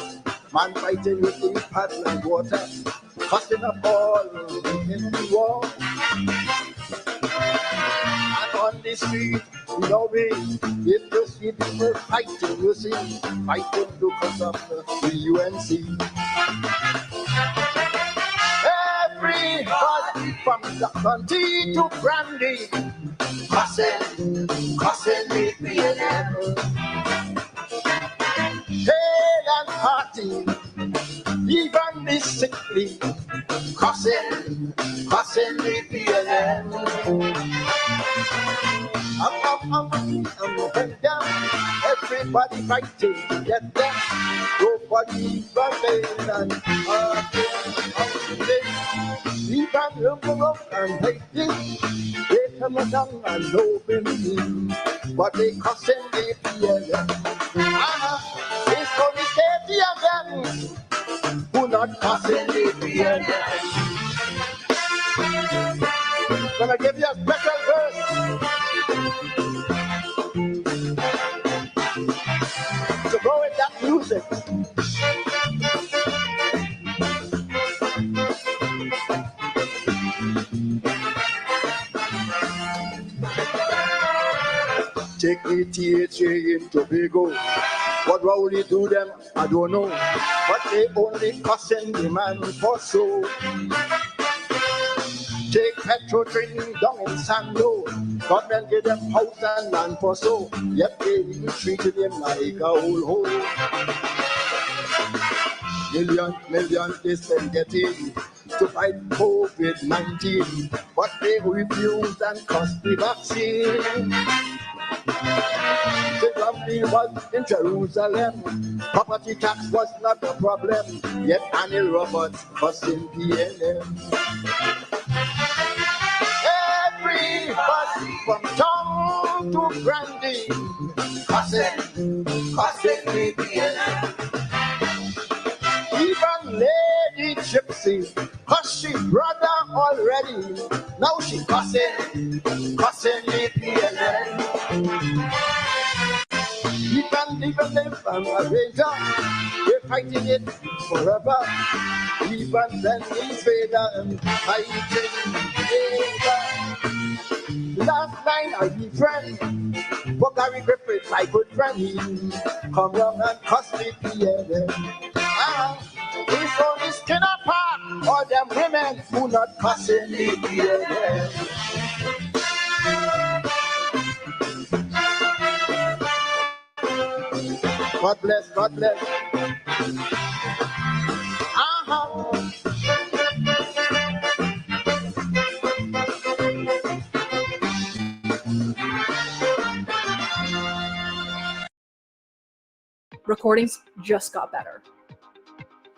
man fighting with the paddle and water, cussing up all in the war. And on the street, you know me, if you see people fighting, you see, fighting because of the UNC. Everybody from the country to brandy, cussing the BNM. Hail and party, even the sickly, cussing the BNM. Up, down, everybody fighting to get them. Nobody running and even look and hate this. They come down and open me, but they cussing the BNM. It's only 30 of them who not cussing the BNM. Gonna give you a special verse to go with that music. Take the THA in Tobago. What Rowley do them, I don't know. But they only cussing the man for so. Take Petro training down in Sando. Government give them house and land for so. Yet they even treated him like a old hole. Million they spend getting to fight COVID-19. But they refused and cost the vaccine. The family was in Jerusalem. Property tax was not a problem. Yet Annie Roberts was in PNM. Everybody from town to Brandy, cussing the BNM. Even Lady Gypsy, cause she brother already, now she cussing cussing the PLN. Even if I'm a ranger, we're fighting it forever. Even then, invader and fighting invader. Last night I be friend, but Gary Griffith, my good friend, he come down and cuss the PLN. It's only skin apart, all them women who not cussing the PLN. God bless, God bless. Recordings just got better.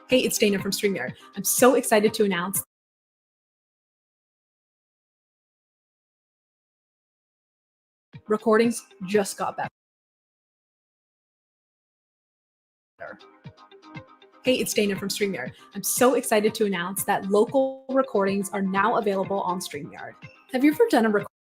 Hey, it's Dana from StreamYard. I'm so excited to announce recordings just got better. Hey, it's Dana from StreamYard. I'm so excited to announce that local recordings are now available on StreamYard. Have you ever done a recording